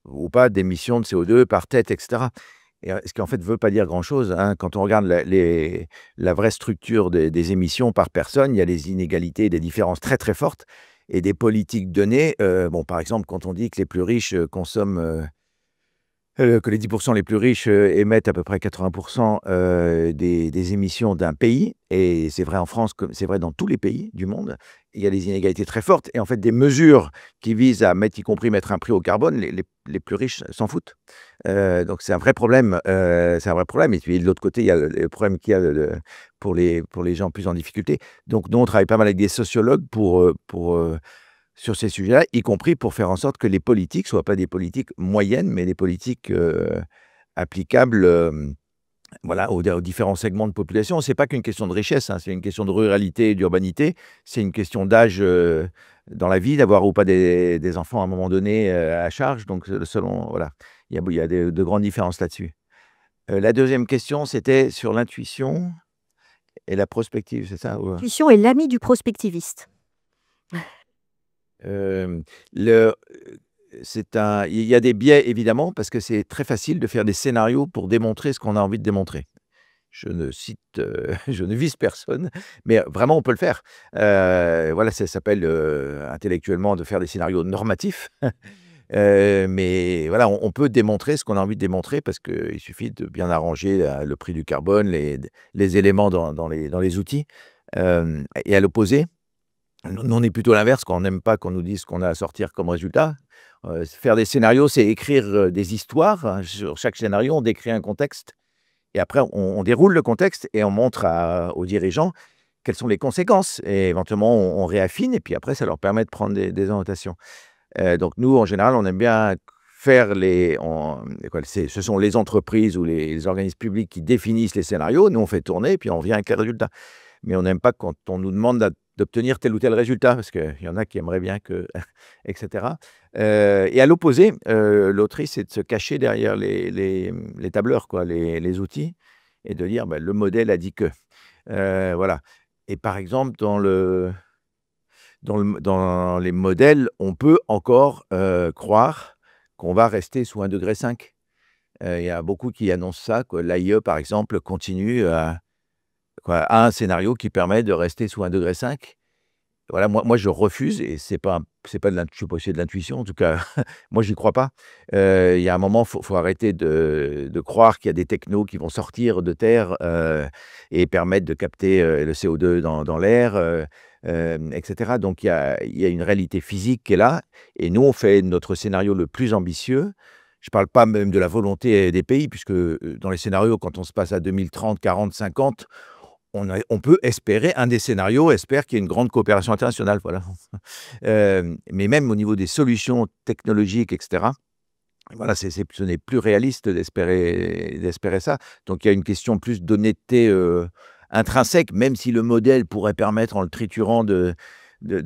ou pas d'émissions de CO2 par tête, etc. Et ce qui en fait ne veut pas dire grand-chose, hein. Quand on regarde la vraie structure des émissions par personne, il y a des inégalités, des différences très très fortes et des politiques données. Bon, par exemple, quand on dit que les plus riches consomment que les 10% les plus riches émettent à peu près 80% des émissions d'un pays, et c'est vrai en France comme c'est vrai dans tous les pays du monde, il y a des inégalités très fortes et en fait des mesures qui visent à mettre, y compris mettre un prix au carbone, les plus riches s'en foutent. Donc c'est un vrai problème, et puis de l'autre côté, il y a le problème qu'il y a pour les gens plus en difficulté. Donc nous, on travaille pas mal avec des sociologues sur ces sujets-là, y compris pour faire en sorte que les politiques ne soient pas des politiques moyennes, mais des politiques applicables voilà, aux différents segments de population. Ce n'est pas qu'une question de richesse, hein, c'est une question de ruralité et d'urbanité, c'est une question d'âge dans la vie, d'avoir ou pas des enfants à un moment donné à charge. Donc, selon, voilà, il y a de grandes différences là-dessus. La deuxième question, c'était sur l'intuition et la prospective, c'est ça? L'intuition est l'ami du prospectiviste. Il y a des biais, évidemment, parce que c'est très facile de faire des scénarios pour démontrer ce qu'on a envie de démontrer. Je ne vise personne, mais vraiment, on peut le faire. Voilà, ça s'appelle intellectuellement de faire des scénarios normatifs. Mais voilà, on peut démontrer ce qu'on a envie de démontrer parce qu'il suffit de bien arranger le prix du carbone, les éléments dans les outils. Et à l'opposé, nous, on est plutôt l'inverse, quand on n'aime pas qu'on nous dise ce qu'on a à sortir comme résultat. Faire des scénarios, c'est écrire des histoires, hein. Sur chaque scénario, on décrit un contexte. Et après, on déroule le contexte et on montre aux dirigeants quelles sont les conséquences. Et éventuellement, on réaffine et puis après, ça leur permet de prendre des annotations. Donc nous, en général, on aime bien faire ce sont les entreprises ou les organismes publics qui définissent les scénarios. Nous, on fait tourner et puis on vient avec les résultats. Mais on n'aime pas quand on nous demande d'obtenir tel ou tel résultat, parce qu'il y en a qui aimeraient bien que, etc. Et à l'opposé, l'autre risque, c'est de se cacher derrière les tableurs, quoi, les outils, et de dire le modèle a dit que. Voilà. Et par exemple, dans les modèles, on peut encore croire qu'on va rester sous 1,5 degré. Il y a beaucoup qui annoncent ça, que l'AIE, par exemple, continue à un scénario qui permet de rester sous 1,5 degré. Voilà, moi je refuse, et je ne suis pas de l'intuition, en tout cas, moi j'y crois pas. Il y a un moment, il faut arrêter de croire qu'il y a des technos qui vont sortir de terre et permettre de capter le CO2 dans l'air, etc. Donc il y a une réalité physique qui est là, et nous on fait notre scénario le plus ambitieux. Je ne parle pas même de la volonté des pays, puisque dans les scénarios, quand on se passe à 2030, 40, 50, on peut espérer, un des scénarios espère qu'il y ait une grande coopération internationale. Voilà. Mais même au niveau des solutions technologiques, etc., voilà, ce n'est plus réaliste d'espérer ça. Donc il y a une question plus d'honnêteté intrinsèque, même si le modèle pourrait permettre, en le triturant, de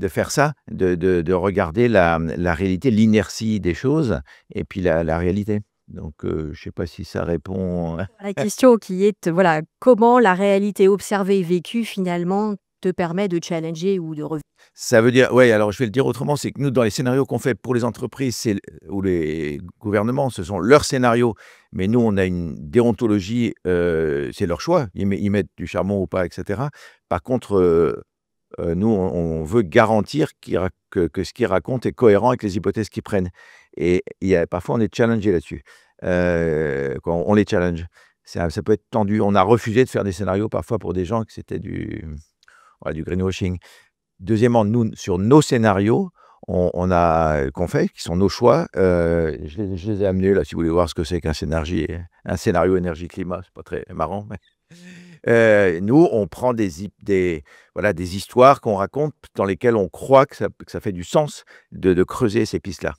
faire ça, de regarder la réalité, l'inertie des choses, et puis la réalité. Donc, je ne sais pas si ça répond. La question qui est, voilà, comment la réalité observée et vécue, finalement, te permet de challenger ou de revenir. Ça veut dire, ouais, alors je vais le dire autrement, c'est que nous, dans les scénarios qu'on fait pour les entreprises ou les gouvernements, ce sont leurs scénarios, mais nous, on a une déontologie, c'est leur choix, ils mettent du charbon ou pas, etc. Par contre, nous, on veut garantir que ce qu'ils racontent est cohérent avec les hypothèses qu'ils prennent. Et parfois, on est challengé là-dessus. Quand on les challenge. Ça peut être tendu. On a refusé de faire des scénarios parfois pour des gens que c'était du greenwashing. Deuxièmement, nous, sur nos scénarios, qu'on fait, qui sont nos choix, je les ai amenés là, si vous voulez voir ce que c'est qu'un scénario énergie-climat, c'est pas très marrant. Mais, nous, on prend des histoires qu'on raconte dans lesquelles on croit que ça fait du sens de creuser ces pistes-là.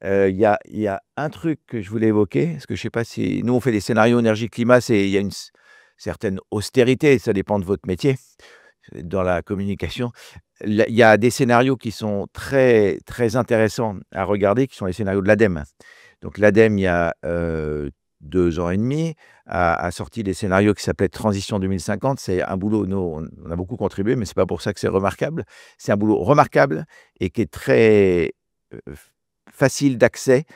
Il y a un truc que je voulais évoquer, parce que je ne sais pas si nous, on fait des scénarios énergie-climat, il y a une certaine austérité, ça dépend de votre métier, dans la communication. Il y a des scénarios qui sont très, très intéressants à regarder, qui sont les scénarios de l'ADEME. Donc l'ADEME, il y a 2 ans et demi, a sorti des scénarios qui s'appelaient Transition 2050. C'est un boulot, nous, on a beaucoup contribué, mais ce n'est pas pour ça que c'est remarquable. C'est un boulot remarquable et qui est très facile d'accès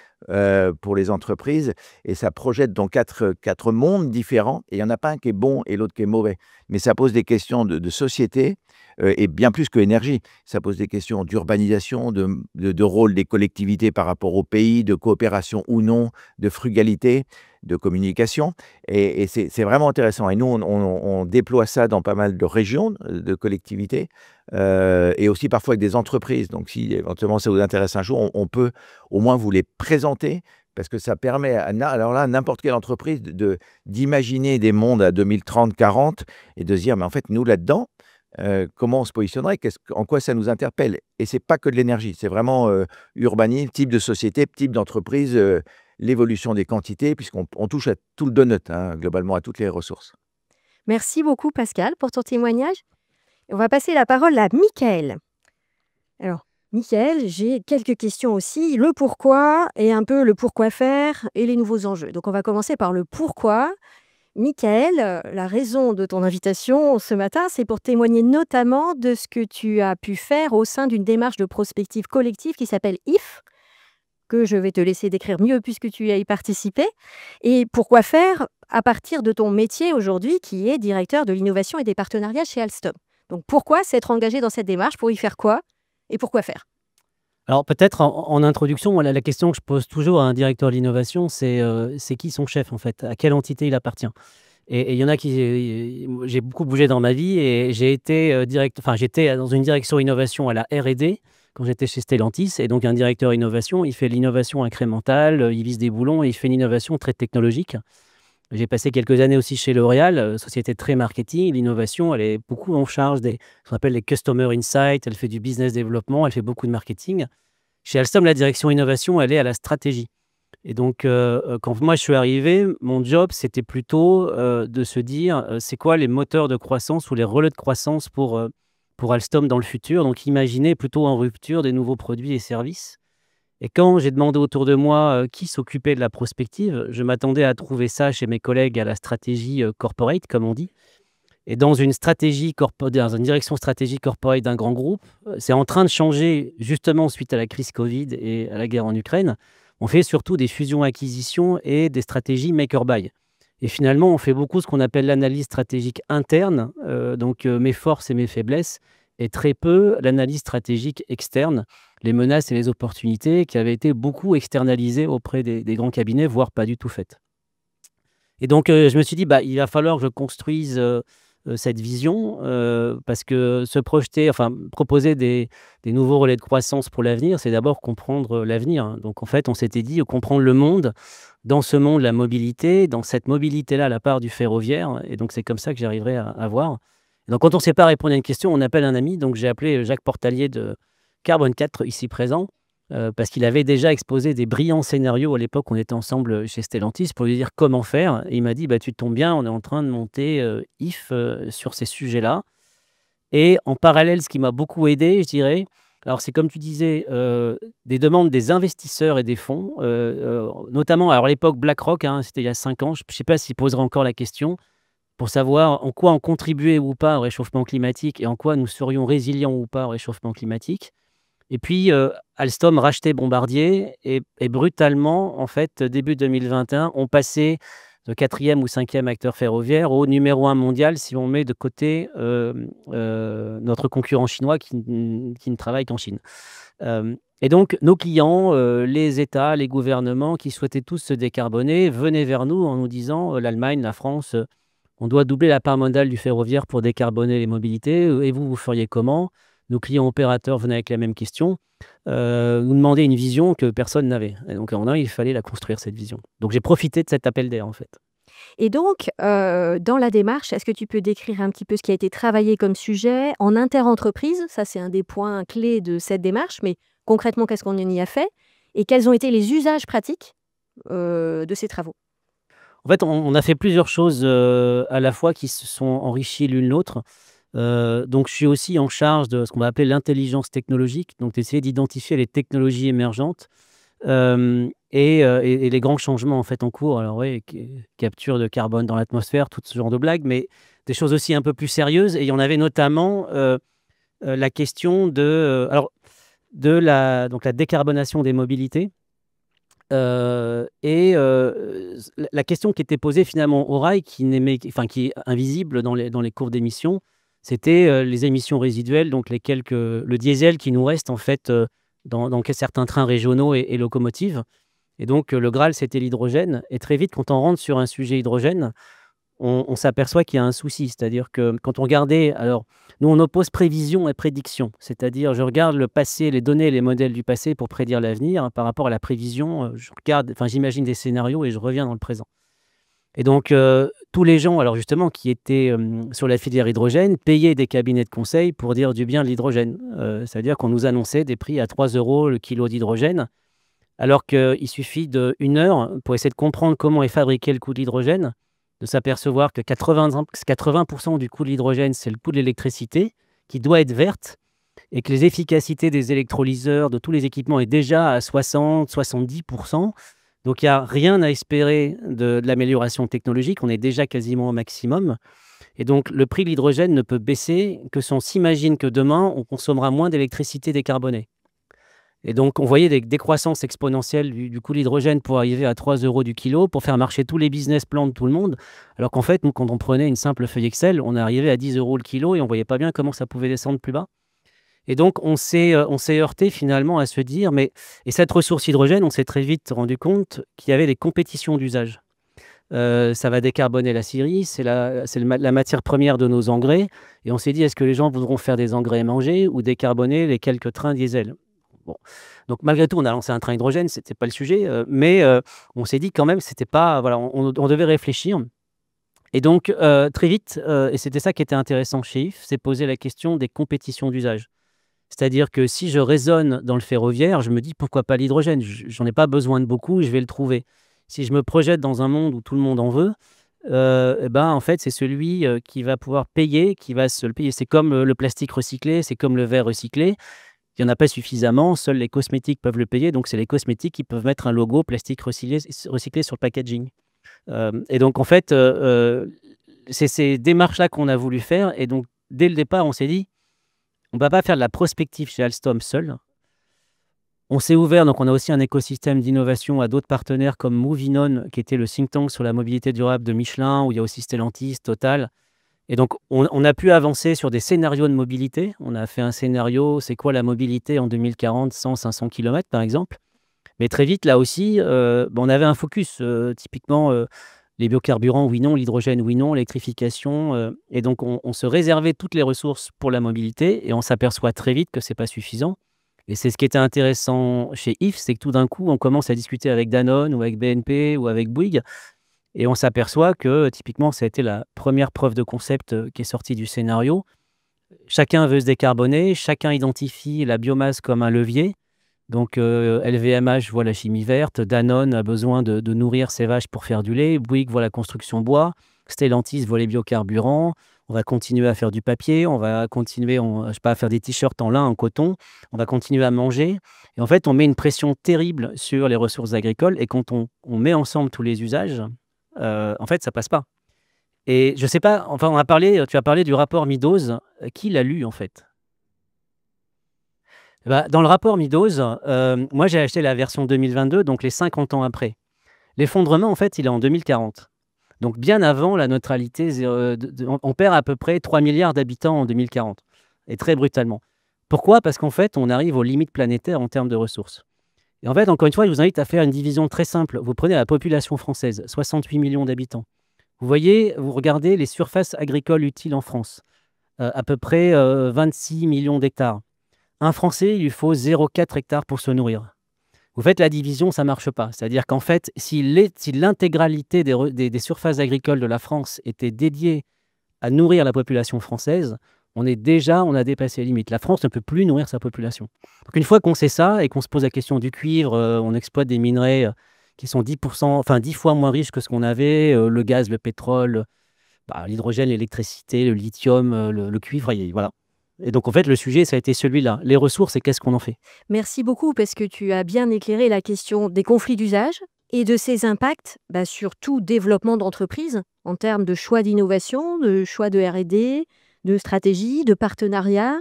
pour les entreprises, et ça projette dans quatre mondes différents, et il n'y en a pas un qui est bon et l'autre qui est mauvais, mais ça pose des questions de société, et bien plus que énergie. Ça pose des questions d'urbanisation, de rôle des collectivités par rapport au pays, de coopération ou non, de frugalité, de communication, et c'est vraiment intéressant. Et nous, on déploie ça dans pas mal de régions, de collectivités, et aussi parfois avec des entreprises. Donc, si éventuellement ça vous intéresse un jour, on peut au moins vous les présenter, parce que ça permet alors là, à n'importe quelle entreprise d'imaginer des mondes à 2030-40 et de se dire, mais en fait, nous là-dedans, comment on se positionnerait, en quoi ça nous interpelle. Et c'est pas que de l'énergie, c'est vraiment urbanisme, type de société, type d'entreprise, l'évolution des quantités, puisqu'on touche à tout le donut, hein, globalement à toutes les ressources. Merci beaucoup, Pascal, pour ton témoignage. On va passer la parole à Mickaël. Alors, Mickaël, j'ai quelques questions aussi. Le pourquoi et un peu le pourquoi faire et les nouveaux enjeux. Donc, on va commencer par le pourquoi. Mickaël, la raison de ton invitation ce matin, c'est pour témoigner notamment de ce que tu as pu faire au sein d'une démarche de prospective collective qui s'appelle IF, que je vais te laisser décrire mieux puisque tu y as y participé. Et pourquoi faire à partir de ton métier aujourd'hui qui est directeur de l'innovation et des partenariats chez Alstom. Donc pourquoi s'être engagé dans cette démarche, pour y faire quoi et pourquoi faire? Alors peut-être en introduction, moi, la question que je pose toujours à un directeur de l'innovation, c'est qui son chef en fait? À quelle entité il appartient? Et il y en a qui... J'ai beaucoup bougé dans ma vie et j'étais dans une direction innovation à la R&D quand j'étais chez Stellantis. Et donc un directeur innovation, il fait l'innovation incrémentale, il vise des boulons et il fait une innovation très technologique. J'ai passé quelques années aussi chez L'Oréal, société très marketing. L'innovation, elle est beaucoup en charge ce qu'on appelle les Customer Insights, elle fait du business développement, elle fait beaucoup de marketing. Chez Alstom, la direction innovation, elle est à la stratégie. Et donc, quand moi je suis arrivé, mon job, c'était plutôt de se dire, c'est quoi les moteurs de croissance ou les relais de croissance pour Alstom dans le futur. Donc, imaginer plutôt en rupture des nouveaux produits et services. Et quand j'ai demandé autour de moi qui s'occupait de la prospective, je m'attendais à trouver ça chez mes collègues à la stratégie corporate, comme on dit. Et dans une direction stratégique corporate d'un grand groupe, c'est en train de changer justement suite à la crise Covid et à la guerre en Ukraine. On fait surtout des fusions-acquisitions et des stratégies make-or-buy. Et finalement, on fait beaucoup ce qu'on appelle l'analyse stratégique interne, donc mes forces et mes faiblesses, et très peu l'analyse stratégique externe, les menaces et les opportunités qui avaient été beaucoup externalisées auprès des grands cabinets, voire pas du tout faites. Et donc, je me suis dit, il va falloir que je construise cette vision, parce que se projeter, proposer des nouveaux relais de croissance pour l'avenir, c'est d'abord comprendre l'avenir. Donc, en fait, on s'était dit comprendre le monde, dans ce monde, la mobilité, dans cette mobilité-là, la part du ferroviaire. Et donc, c'est comme ça que j'arriverai à voir. Et donc, quand on ne sait pas répondre à une question, on appelle un ami. Donc, j'ai appelé Jacques Portalier de Carbone 4, ici présent, parce qu'il avait déjà exposé des brillants scénarios à l'époque. On était ensemble chez Stellantis pour lui dire comment faire. Et il m'a dit, tu tombes bien, on est en train de monter IF sur ces sujets-là. Et en parallèle, ce qui m'a beaucoup aidé, je dirais, Alors, c'est comme tu disais, des demandes des investisseurs et des fonds, notamment, alors à l'époque BlackRock, hein, c'était il y a 5 ans, je ne sais pas s'ils poseraient encore la question, pour savoir en quoi on contribuait ou pas au réchauffement climatique et en quoi nous serions résilients ou pas au réchauffement climatique. Et puis, Alstom rachetait Bombardier et brutalement, en fait, début 2021, on passait de 4e ou 5e acteur ferroviaire au numéro 1 mondial si on met de côté notre concurrent chinois qui ne travaille qu'en Chine. Et donc, nos clients, les États, les gouvernements qui souhaitaient tous se décarboner, venaient vers nous en nous disant l'Allemagne, la France, on doit doubler la part modale du ferroviaire pour décarboner les mobilités. Et vous, vous feriez comment? Nos clients opérateurs venaient avec la même question, nous demandaient une vision que personne n'avait. Et donc, il fallait la construire, cette vision. Donc, j'ai profité de cet appel d'air, en fait. Et donc, dans la démarche, est-ce que tu peux décrire un petit peu ce qui a été travaillé comme sujet en interentreprise? Ça, c'est un des points clés de cette démarche, mais concrètement, qu'est-ce qu'on y a fait? Et quels ont été les usages pratiques de ces travaux? En fait, on a fait plusieurs choses à la fois qui se sont enrichies l'une l'autre. Donc, je suis aussi en charge de ce qu'on va appeler l'intelligence technologique, donc d'essayer d'identifier les technologies émergentes et les grands changements en fait en cours. Alors oui, capture de carbone dans l'atmosphère, tout ce genre de blagues, mais des choses aussi un peu plus sérieuses. Et il y en avait notamment la question de la décarbonation des mobilités. La question qui était posée finalement au rail, qui est invisible dans les courbes d'émissions, c'était les émissions résiduelles, donc le diesel qui nous reste en fait dans certains trains régionaux et locomotives. Et donc le Graal, c'était l'hydrogène. Et très vite, quand on rentre sur un sujet hydrogène, on s'aperçoit qu'il y a un souci. C'est-à-dire que quand on regardait, alors nous on oppose prévision et prédiction. C'est-à-dire je regarde le passé, les données, les modèles du passé pour prédire l'avenir. Par rapport à la prévision, j'imagine des scénarios et je reviens dans le présent. Et donc, tous les gens, alors justement, qui étaient sur la filière hydrogène, payaient des cabinets de conseil pour dire du bien de l'hydrogène. C'est-à-dire qu'on nous annonçait des prix à 3 € le kilo d'hydrogène, alors qu'il suffit d'1 heure pour essayer de comprendre comment est fabriqué le coût de l'hydrogène, de s'apercevoir que 80% du coût de l'hydrogène, c'est le coût de l'électricité, qui doit être verte, et que les efficacités des électrolyseurs, de tous les équipements, est déjà à 60-70%. Donc, il n'y a rien à espérer de l'amélioration technologique. On est déjà quasiment au maximum. Et donc, le prix de l'hydrogène ne peut baisser que si on s'imagine que demain, on consommera moins d'électricité décarbonée. Et donc, on voyait des décroissances exponentielles du coût de l'hydrogène pour arriver à 3 € du kilo, pour faire marcher tous les business plans de tout le monde. Alors qu'en fait, nous, quand on prenait une simple feuille Excel, on arrivait à 10 € le kilo et on ne voyait pas bien comment ça pouvait descendre plus bas. Et donc, on s'est heurté finalement à se dire, et cette ressource hydrogène, on s'est très vite rendu compte qu'il y avait des compétitions d'usage. Ça va décarboner la scierie, c'est la matière première de nos engrais. Et on s'est dit, est-ce que les gens voudront faire des engrais mangés ou décarboner les quelques trains diesel? Bon. Donc, malgré tout, on a lancé un train hydrogène, ce n'était pas le sujet, mais on s'est dit quand même, c'était pas, voilà, on devait réfléchir. Et donc, très vite, et c'était ça qui était intéressant chez IF, c'est poser la question des compétitions d'usage. C'est-à-dire que si je raisonne dans le ferroviaire, je me dis pourquoi pas l'hydrogène? J'en ai pas besoin de beaucoup, je vais le trouver. Si je me projette dans un monde où tout le monde en veut, en fait, c'est celui qui va pouvoir payer, qui va se le payer. C'est comme le plastique recyclé, c'est comme le verre recyclé. Il n'y en a pas suffisamment, seuls les cosmétiques peuvent le payer. Donc, c'est les cosmétiques qui peuvent mettre un logo plastique recyclé sur le packaging. Et donc, en fait, c'est ces démarches-là qu'on a voulu faire. Et donc, dès le départ, on s'est dit, on ne va pas faire de la prospective chez Alstom seul. On s'est ouvert, donc on a aussi un écosystème d'innovation à d'autres partenaires comme Movinon, qui était le think tank sur la mobilité durable de Michelin, où il y a aussi Stellantis, Total. Et donc, on a pu avancer sur des scénarios de mobilité. On a fait un scénario, c'est quoi la mobilité en 2040, 100, 500 km par exemple. Mais très vite, là aussi, on avait un focus, typiquement les biocarburants, oui, non, l'hydrogène, oui, non, l'électrification. Et donc, on se réservait toutes les ressources pour la mobilité et on s'aperçoit très vite que ce n'est pas suffisant. Et c'est ce qui était intéressant chez IF, c'est que tout d'un coup, on commence à discuter avec Danone ou avec BNP ou avec Bouygues et on s'aperçoit que, typiquement, ça a été la première preuve de concept qui est sortie du scénario. Chacun veut se décarboner, chacun identifie la biomasse comme un levier. Donc, LVMH voit la chimie verte, Danone a besoin de nourrir ses vaches pour faire du lait, Bouygues voit la construction bois, Stellantis voit les biocarburants, on va continuer à faire du papier, on va continuer, je sais pas, à faire des t-shirts en lin, en coton, on va continuer à manger. Et en fait, on met une pression terrible sur les ressources agricoles. Et quand on met ensemble tous les usages, en fait, ça passe pas. Et je sais pas, enfin, tu as parlé du rapport Meadows. Qui l'a lu, en fait? Bah, dans le rapport Meadows, moi, j'ai acheté la version 2022, donc les 50 ans après. L'effondrement, en fait, il est en 2040. Donc, bien avant la neutralité, on perd à peu près 3 milliards d'habitants en 2040, et très brutalement. Pourquoi? Parce qu'en fait, on arrive aux limites planétaires en termes de ressources. Et en fait, encore une fois, je vous invite à faire une division très simple. Vous prenez la population française, 68 millions d'habitants. Vous voyez, vous regardez les surfaces agricoles utiles en France, à peu près 26 millions d'hectares. Un Français, il lui faut 0,4 hectares pour se nourrir. Vous faites la division, ça ne marche pas. C'est-à-dire qu'en fait, si l'intégralité des surfaces agricoles de la France était dédiée à nourrir la population française, on a dépassé les limites. La France ne peut plus nourrir sa population. Donc une fois qu'on sait ça et qu'on se pose la question du cuivre, on exploite des minerais qui sont 10 fois moins riches que ce qu'on avait, le gaz, le pétrole, l'hydrogène, l'électricité, le lithium, le cuivre, voilà. Et donc, en fait, le sujet, ça a été celui-là. Les ressources et qu'est-ce qu'on en fait? Merci beaucoup parce que tu as bien éclairé la question des conflits d'usage et de ses impacts sur tout développement d'entreprise en termes de choix d'innovation, de choix de R&D, de stratégie, de partenariat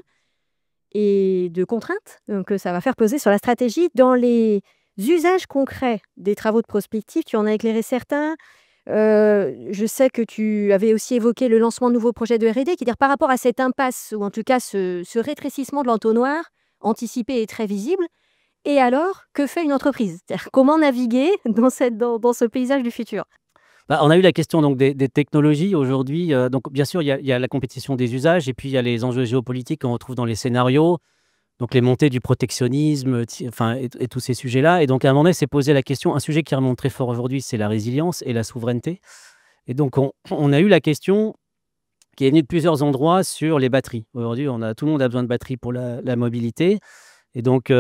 et de contraintes que ça va faire peser sur la stratégie. Dans les usages concrets des travaux de prospective, tu en as éclairé certains. Je sais que tu avais aussi évoqué le lancement de nouveaux projets de R&D, qui dire par rapport à cette impasse, ou en tout cas ce rétrécissement de l'entonnoir, anticipé et très visible. Et alors, que fait une entreprise? C'est-à-dire, comment naviguer dans ce paysage du futur? On a eu la question donc, des technologies aujourd'hui. Donc, bien sûr, il y a la compétition des usages et puis il y a les enjeux géopolitiques qu'on retrouve dans les scénarios. Donc, les montées du protectionnisme, et tous ces sujets-là. Et donc, à un moment donné, s'est posé la question, un sujet qui remonte très fort aujourd'hui, c'est la résilience et la souveraineté. Et donc, on a eu la question qui est venue de plusieurs endroits sur les batteries. Aujourd'hui, tout le monde a besoin de batteries pour la mobilité. Et donc,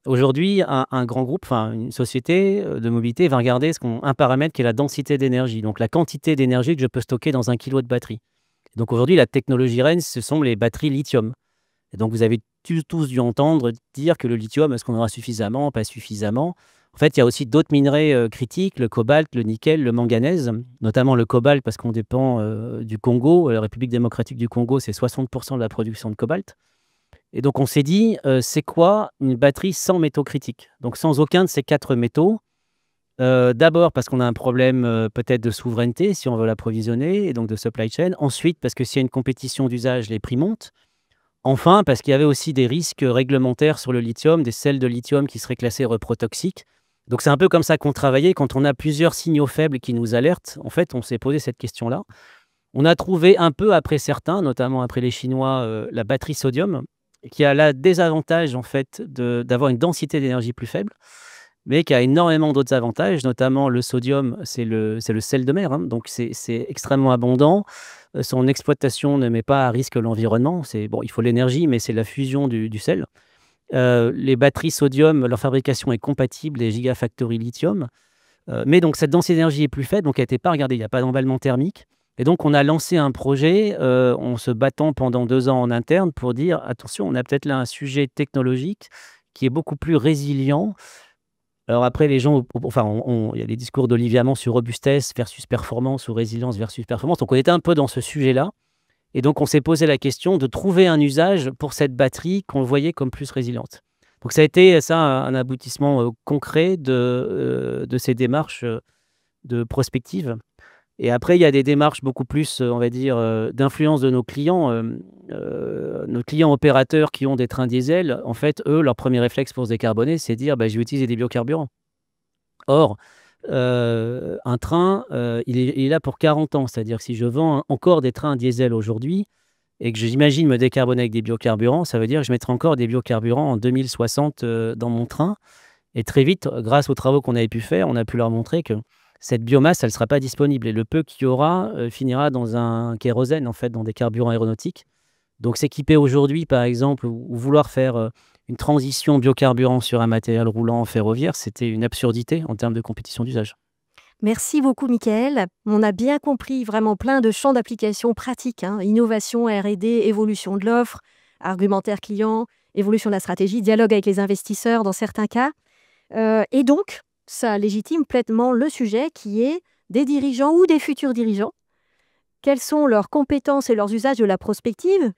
aujourd'hui, un grand groupe, une société de mobilité va regarder un paramètre qui est la densité d'énergie, donc la quantité d'énergie que je peux stocker dans 1 kilo de batterie. Et donc, aujourd'hui, la technologie reine, ce sont les batteries lithium. Et donc, vous avez tous dû entendre dire que le lithium, est-ce qu'on aura suffisamment, pas suffisamment? En fait, il y a aussi d'autres minerais critiques, le cobalt, le nickel, le manganèse, notamment le cobalt parce qu'on dépend du Congo. La République démocratique du Congo, c'est 60% de la production de cobalt. Et donc, on s'est dit, c'est quoi une batterie sans métaux critiques? Donc, sans aucun de ces 4 métaux. D'abord parce qu'on a un problème peut-être de souveraineté si on veut l'approvisionner et donc de supply chain. Ensuite, parce que s'il y a une compétition d'usage, les prix montent. Enfin, parce qu'il y avait aussi des risques réglementaires sur le lithium, des sels de lithium qui seraient classés reprotoxiques. Donc, c'est un peu comme ça qu'on travaillait. Quand on a plusieurs signaux faibles qui nous alertent, en fait, on s'est posé cette question-là. On a trouvé un peu après certains, notamment après les Chinois, la batterie sodium, qui a le désavantage, en fait, d'avoir une densité d'énergie plus faible, mais qui a énormément d'autres avantages, notamment le sodium, c'est le sel de mer, donc c'est extrêmement abondant. Son exploitation ne met pas à risque l'environnement. Il faut l'énergie, mais c'est la fusion du sel. Les batteries sodium, leur fabrication est compatible des gigafactories lithium. Mais donc, cette densité d'énergie est plus faible, donc elle n'était pas regardée. Il n'y a pas d'emballement thermique. Et donc, on a lancé un projet en se battant pendant 2 ans en interne pour dire, attention, on a peut-être là un sujet technologique qui est beaucoup plus résilient. Alors après, les gens, il y a des discours d'Olivier Hamon sur robustesse versus performance ou résilience versus performance. Donc, on était un peu dans ce sujet-là. Et donc, on s'est posé la question de trouver un usage pour cette batterie qu'on voyait comme plus résiliente. Donc, ça a été un aboutissement concret de ces démarches de prospective. Et après, il y a des démarches beaucoup plus, on va dire, d'influence de nos clients opérateurs qui ont des trains diesel. En fait, eux, leur premier réflexe pour se décarboner, c'est de dire je vais utiliser des biocarburants. Or, un train, il est là pour 40 ans. C'est-à-dire que si je vends encore des trains diesel aujourd'hui et que j'imagine me décarboner avec des biocarburants, ça veut dire que je mettrai encore des biocarburants en 2060 dans mon train. Et très vite, grâce aux travaux qu'on avait pu faire, on a pu leur montrer que cette biomasse, elle ne sera pas disponible. Et le peu qu'il y aura finira dans un kérosène, en fait, dans des carburants aéronautiques. Donc, s'équiper aujourd'hui, par exemple, ou vouloir faire une transition biocarburant sur un matériel roulant ferroviaire, c'était une absurdité en termes de compétition d'usage. Merci beaucoup, Michael. On a bien compris vraiment plein de champs d'application pratiques, hein. Innovation, R&D, évolution de l'offre, argumentaire client, évolution de la stratégie, dialogue avec les investisseurs dans certains cas. Et donc, ça légitime pleinement le sujet qui est des dirigeants ou des futurs dirigeants. Quelles sont leurs compétences et leurs usages de la prospective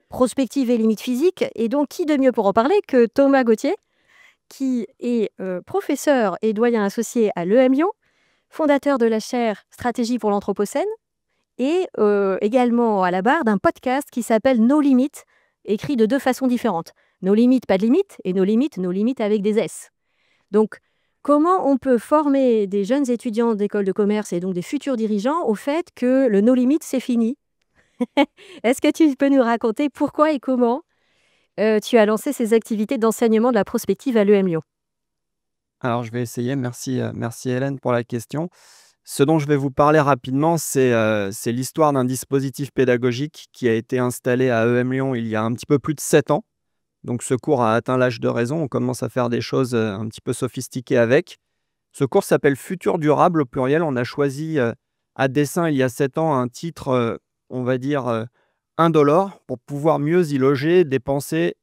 et limites physiques. Et donc, qui de mieux pour en parler que Thomas Gauthier, qui est professeur et doyen associé à l'EM Lyon, fondateur de la chaire Stratégie pour l'Anthropocène et également à la barre d'un podcast qui s'appelle No Limites, écrit de deux façons différentes. No limites, pas de limites, et no limites avec des S. Donc, comment on peut former des jeunes étudiants d'école de commerce et donc des futurs dirigeants au fait que le no limit, c'est fini? Est-ce que tu peux nous raconter pourquoi et comment tu as lancé ces activités d'enseignement de la prospective à l'EM Lyon? Alors, je vais essayer. Merci, merci Hélène pour la question. Ce dont je vais vous parler rapidement, c'est l'histoire d'un dispositif pédagogique qui a été installé à EM Lyon il y a un petit peu plus de 7 ans. Donc, ce cours a atteint l'âge de raison. On commence à faire des choses un petit peu sophistiquées avec. Ce cours s'appelle Futur durable au pluriel. On a choisi à dessein il y a 7 ans un titre, on va dire, indolore pour pouvoir mieux y loger des pensées,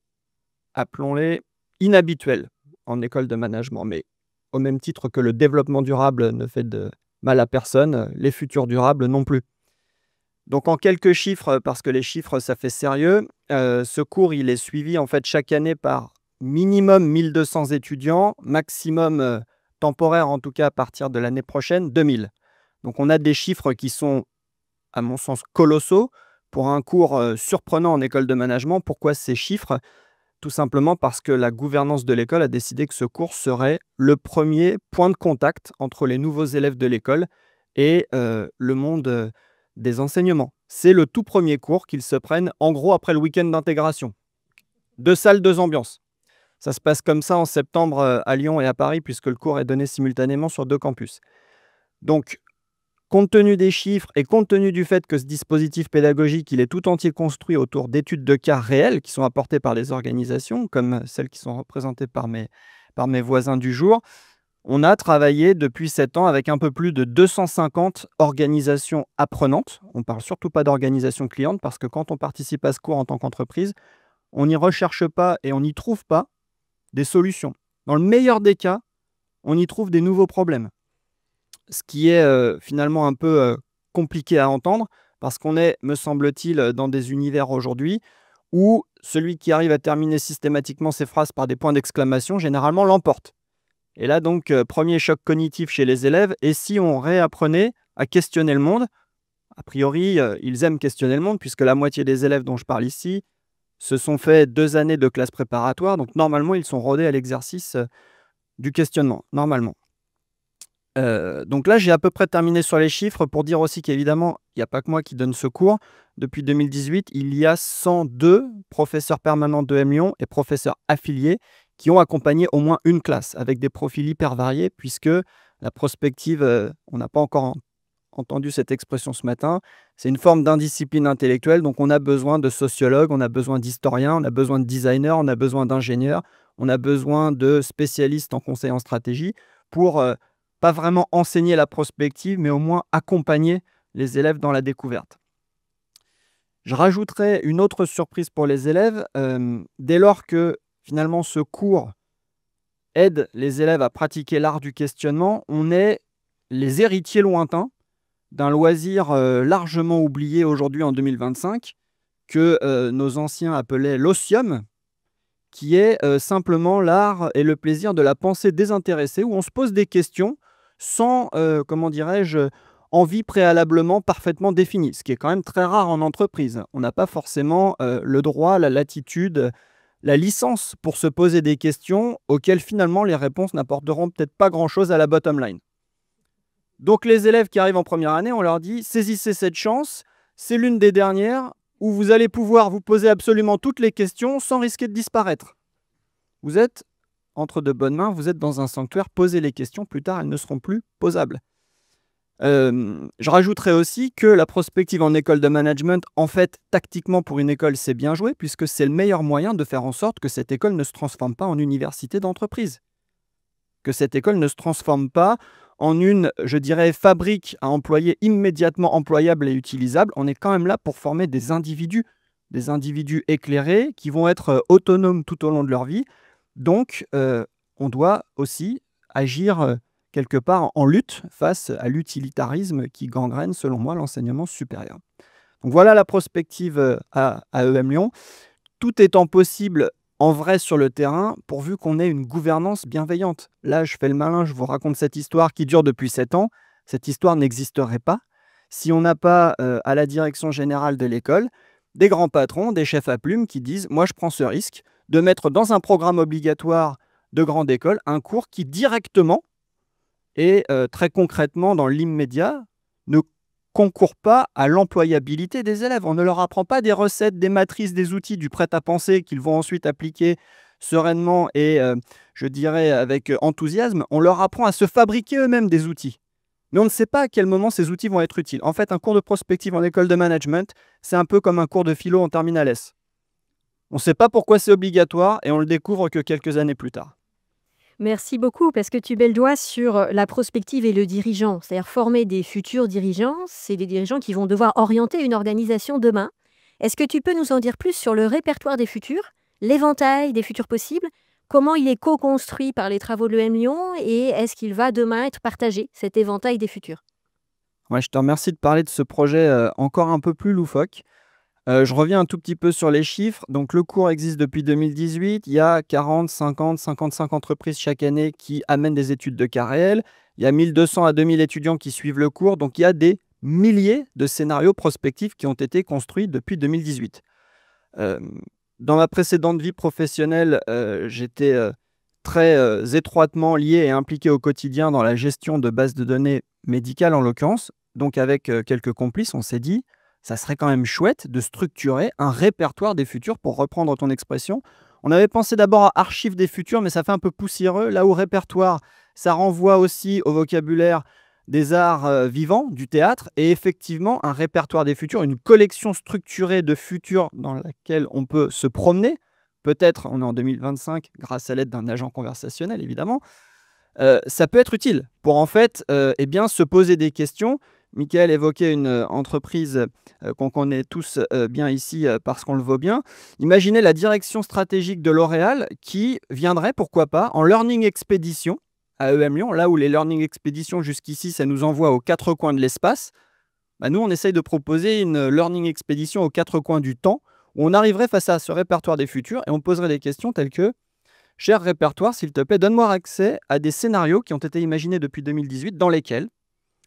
appelons-les, inhabituelles en école de management. Mais au même titre que le développement durable ne fait de mal à personne, les futurs durables non plus. Donc en quelques chiffres, parce que les chiffres ça fait sérieux, ce cours il est suivi en fait chaque année par minimum 1200 étudiants, maximum temporaire en tout cas à partir de l'année prochaine, 2000. Donc on a des chiffres qui sont à mon sens colossaux pour un cours surprenant en école de management. Pourquoi ces chiffres ? Tout simplement parce que la gouvernance de l'école a décidé que ce cours serait le premier point de contact entre les nouveaux élèves de l'école et le monde des enseignements. C'est le tout premier cours qu'ils se prennent en gros après le week-end d'intégration. 2 salles, 2 ambiances. Ça se passe comme ça en septembre à Lyon et à Paris puisque le cours est donné simultanément sur 2 campus. Donc, compte tenu des chiffres et compte tenu du fait que ce dispositif pédagogique il est tout entier construit autour d'études de cas réels qui sont apportées par les organisations, comme celles qui sont représentées par mes voisins du jour, on a travaillé depuis 7 ans avec un peu plus de 250 organisations apprenantes. On ne parle surtout pas d'organisations clientes parce que quand on participe à ce cours en tant qu'entreprise, on n'y recherche pas et on n'y trouve pas des solutions. Dans le meilleur des cas, on y trouve des nouveaux problèmes. Ce qui est finalement un peu compliqué à entendre, parce qu'on est, me semble-t-il, dans des univers aujourd'hui où celui qui arrive à terminer systématiquement ses phrases par des points d'exclamation, généralement l'emporte. Et là donc, premier choc cognitif chez les élèves, et si on réapprenait à questionner le monde, a priori, ils aiment questionner le monde, puisque la moitié des élèves dont je parle ici se sont fait 2 années de classe préparatoire, donc normalement, ils sont rodés à l'exercice du questionnement, normalement. Donc là, j'ai à peu près terminé sur les chiffres pour dire aussi qu'évidemment, il n'y a pas que moi qui donne ce cours. Depuis 2018, il y a 102 professeurs permanents de EM Lyon et professeurs affiliés qui ont accompagné au moins une classe avec des profils hyper variés puisque la prospective, on n'a pas encore entendu cette expression ce matin, c'est une forme d'indiscipline intellectuelle. Donc on a besoin de sociologues, on a besoin d'historiens, on a besoin de designers, on a besoin d'ingénieurs, on a besoin de spécialistes en conseil en stratégie pour pas vraiment enseigner la prospective, mais au moins accompagner les élèves dans la découverte. Je rajouterai une autre surprise pour les élèves. Dès lors que finalement ce cours aide les élèves à pratiquer l'art du questionnement, on est les héritiers lointains d'un loisir largement oublié aujourd'hui en 2025, que nos anciens appelaient l'osium, qui est simplement l'art et le plaisir de la pensée désintéressée, où on se pose des questions sans, comment dirais-je, envie préalablement parfaitement définie, ce qui est quand même très rare en entreprise. On n'a pas forcément le droit, la latitude, la licence pour se poser des questions auxquelles finalement les réponses n'apporteront peut-être pas grand-chose à la bottom line. Donc les élèves qui arrivent en première année, on leur dit « Saisissez cette chance, c'est l'une des dernières où vous allez pouvoir vous poser absolument toutes les questions sans risquer de disparaître. Vous êtes entre de bonnes mains, vous êtes dans un sanctuaire, posez les questions, plus tard elles ne seront plus posables. » Je rajouterai aussi que la prospective en école de management, en fait, tactiquement pour une école, c'est bien joué, puisque c'est le meilleur moyen de faire en sorte que cette école ne se transforme pas en université d'entreprise. Que cette école ne se transforme pas en une, je dirais, fabrique à employer immédiatement employable et utilisable. On est quand même là pour former des individus éclairés qui vont être autonomes tout au long de leur vie. Donc, on doit aussi agir quelque part en lutte face à l'utilitarisme qui gangrène, selon moi, l'enseignement supérieur. Donc voilà la prospective à EM Lyon. Tout étant possible en vrai sur le terrain, pourvu qu'on ait une gouvernance bienveillante. Là, je fais le malin, je vous raconte cette histoire qui dure depuis 7 ans. Cette histoire n'existerait pas si on n'a pas à la direction générale de l'école des grands patrons, des chefs à plumes qui disent « moi je prends ce risque de mettre dans un programme obligatoire de grande école un cours qui directement et très concrètement dans l'immédiat ne concourt pas à l'employabilité des élèves. On ne leur apprend pas des recettes, des matrices, des outils, du prêt-à-penser qu'ils vont ensuite appliquer sereinement et je dirais avec enthousiasme. On leur apprend à se fabriquer eux-mêmes des outils. Mais on ne sait pas à quel moment ces outils vont être utiles. En fait, un cours de prospective en école de management, c'est un peu comme un cours de philo en terminale S. On ne sait pas pourquoi c'est obligatoire et on le découvre que quelques années plus tard. Merci beaucoup parce que tu mets le doigt sur la prospective et le dirigeant. C'est-à-dire former des futurs dirigeants, c'est des dirigeants qui vont devoir orienter une organisation demain. Est-ce que tu peux nous en dire plus sur le répertoire des futurs, l'éventail des futurs possibles, comment il est co-construit par les travaux de l'EM Lyon et est-ce qu'il va demain être partagé, cet éventail des futurs? Ouais, je te remercie de parler de ce projet encore un peu plus loufoque. Je reviens un tout petit peu sur les chiffres. Donc, le cours existe depuis 2018. Il y a 40, 50, 55 entreprises chaque année qui amènent des études de cas réels. Il y a 1200 à 2000 étudiants qui suivent le cours. Donc, il y a des milliers de scénarios prospectifs qui ont été construits depuis 2018. Dans ma précédente vie professionnelle, j'étais très étroitement lié et impliqué au quotidien dans la gestion de bases de données médicales en l'occurrence. Donc, avec quelques complices, on s'est dit ça serait quand même chouette de structurer un répertoire des futurs, pour reprendre ton expression. On avait pensé d'abord à archives des futurs, mais ça fait un peu poussiéreux. Là où répertoire, ça renvoie aussi au vocabulaire des arts vivants, du théâtre, et effectivement, un répertoire des futurs, une collection structurée de futurs dans laquelle on peut se promener. Peut-être, on est en 2025, grâce à l'aide d'un agent conversationnel, évidemment. Ça peut être utile pour en fait eh bien, se poser des questions. Michael évoquait une entreprise qu'on connaît tous bien ici parce qu'on le vaut bien. Imaginez la direction stratégique de L'Oréal qui viendrait, pourquoi pas, en Learning Expedition à EM Lyon, là où les Learning Expeditions jusqu'ici, ça nous envoie aux 4 coins de l'espace. Bah, nous, on essaye de proposer une Learning Expedition aux 4 coins du temps, où on arriverait face à ce répertoire des futurs et on poserait des questions telles que « Cher répertoire, s'il te plaît, donne-moi accès à des scénarios qui ont été imaginés depuis 2018 dans lesquels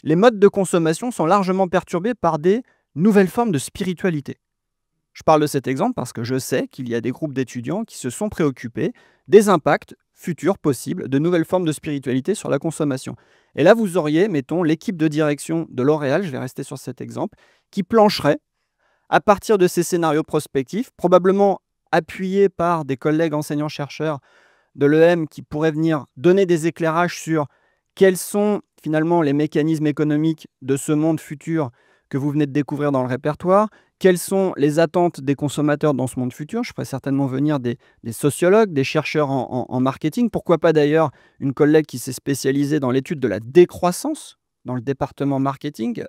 les modes de consommation sont largement perturbés par des nouvelles formes de spiritualité. » Je parle de cet exemple parce que je sais qu'il y a des groupes d'étudiants qui se sont préoccupés des impacts futurs possibles de nouvelles formes de spiritualité sur la consommation. Et là, vous auriez, mettons, l'équipe de direction de L'Oréal, je vais rester sur cet exemple, qui plancherait à partir de ces scénarios prospectifs, probablement appuyés par des collègues enseignants-chercheurs de l'EM qui pourraient venir donner des éclairages sur quels sont finalement les mécanismes économiques de ce monde futur que vous venez de découvrir dans le répertoire, quelles sont les attentes des consommateurs dans ce monde futur. Je ferai certainement venir des sociologues, des chercheurs en marketing, pourquoi pas d'ailleurs une collègue qui s'est spécialisée dans l'étude de la décroissance dans le département marketing.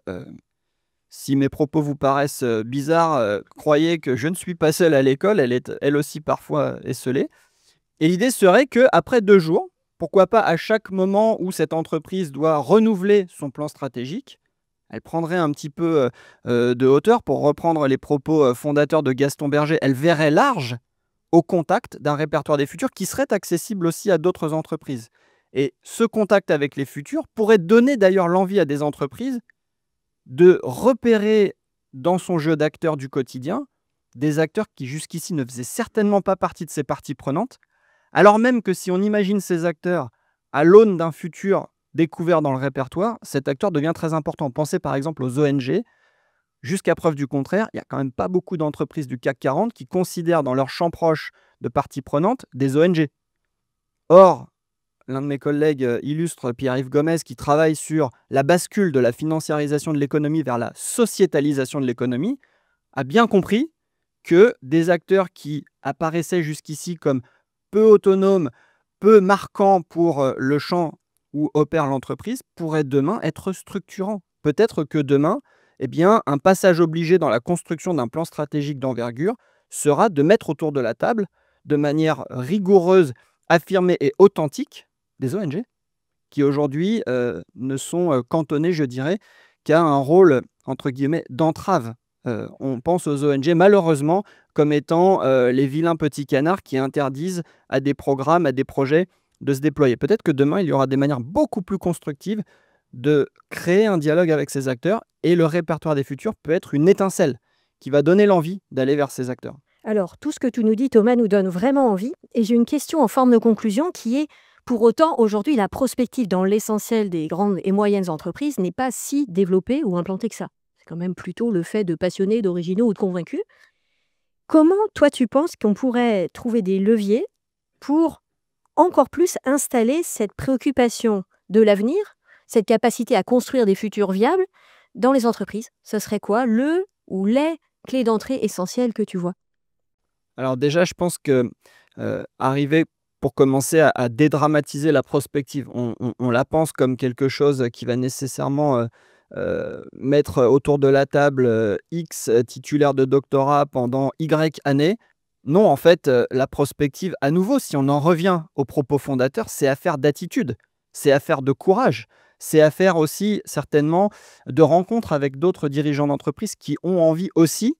Si mes propos vous paraissent bizarres, croyez que je ne suis pas seul à l'école, elle est elle aussi parfois esselée. Et l'idée serait qu'après 2 jours, pourquoi pas à chaque moment où cette entreprise doit renouveler son plan stratégique, elle prendrait un petit peu de hauteur pour reprendre les propos fondateurs de Gaston Berger. Elle verrait large au contact d'un répertoire des futurs qui serait accessible aussi à d'autres entreprises. Et ce contact avec les futurs pourrait donner d'ailleurs l'envie à des entreprises de repérer dans son jeu d'acteurs du quotidien des acteurs qui jusqu'ici ne faisaient certainement pas partie de ces parties prenantes, alors même que si on imagine ces acteurs à l'aune d'un futur découvert dans le répertoire, cet acteur devient très important. Pensez par exemple aux ONG. Jusqu'à preuve du contraire, il n'y a quand même pas beaucoup d'entreprises du CAC 40 qui considèrent dans leur champ proche de parties prenantes des ONG. Or, l'un de mes collègues illustres, Pierre-Yves Gomez, qui travaille sur la bascule de la financiarisation de l'économie vers la sociétalisation de l'économie, a bien compris que des acteurs qui apparaissaient jusqu'ici comme peu autonomes, peu marquants pour le champ où opère l'entreprise pourrait demain être structurant. Peut-être que demain, eh bien, un passage obligé dans la construction d'un plan stratégique d'envergure sera de mettre autour de la table, de manière rigoureuse, affirmée et authentique, des ONG qui aujourd'hui ne sont cantonnées, je dirais, qu'à un rôle, entre guillemets, d'entrave. On pense aux ONG, malheureusement, comme étant les vilains petits canards qui interdisent à des programmes, à des projets de se déployer. Peut-être que demain, il y aura des manières beaucoup plus constructives de créer un dialogue avec ces acteurs et le répertoire des futurs peut être une étincelle qui va donner l'envie d'aller vers ces acteurs. Alors, tout ce que tu nous dis, Thomas, nous donne vraiment envie. Et j'ai une question en forme de conclusion qui est, pour autant, aujourd'hui, la prospective dans l'essentiel des grandes et moyennes entreprises n'est pas si développée ou implantée que ça. C'est quand même plutôt le fait de passionnés, d'originaux ou de convaincus. Comment, toi, tu penses qu'on pourrait trouver des leviers pour encore plus installer cette préoccupation de l'avenir, cette capacité à construire des futurs viables dans les entreprises? Ce serait quoi le ou les clés d'entrée essentielles que tu vois? Alors déjà, je pense que arriver pour commencer à dédramatiser la prospective, on la pense comme quelque chose qui va nécessairement mettre autour de la table X titulaires de doctorat pendant Y années. Non, en fait, la prospective, à nouveau, si on en revient aux propos fondateurs, c'est affaire d'attitude, c'est affaire de courage, c'est affaire aussi certainement de rencontres avec d'autres dirigeants d'entreprise qui ont envie aussi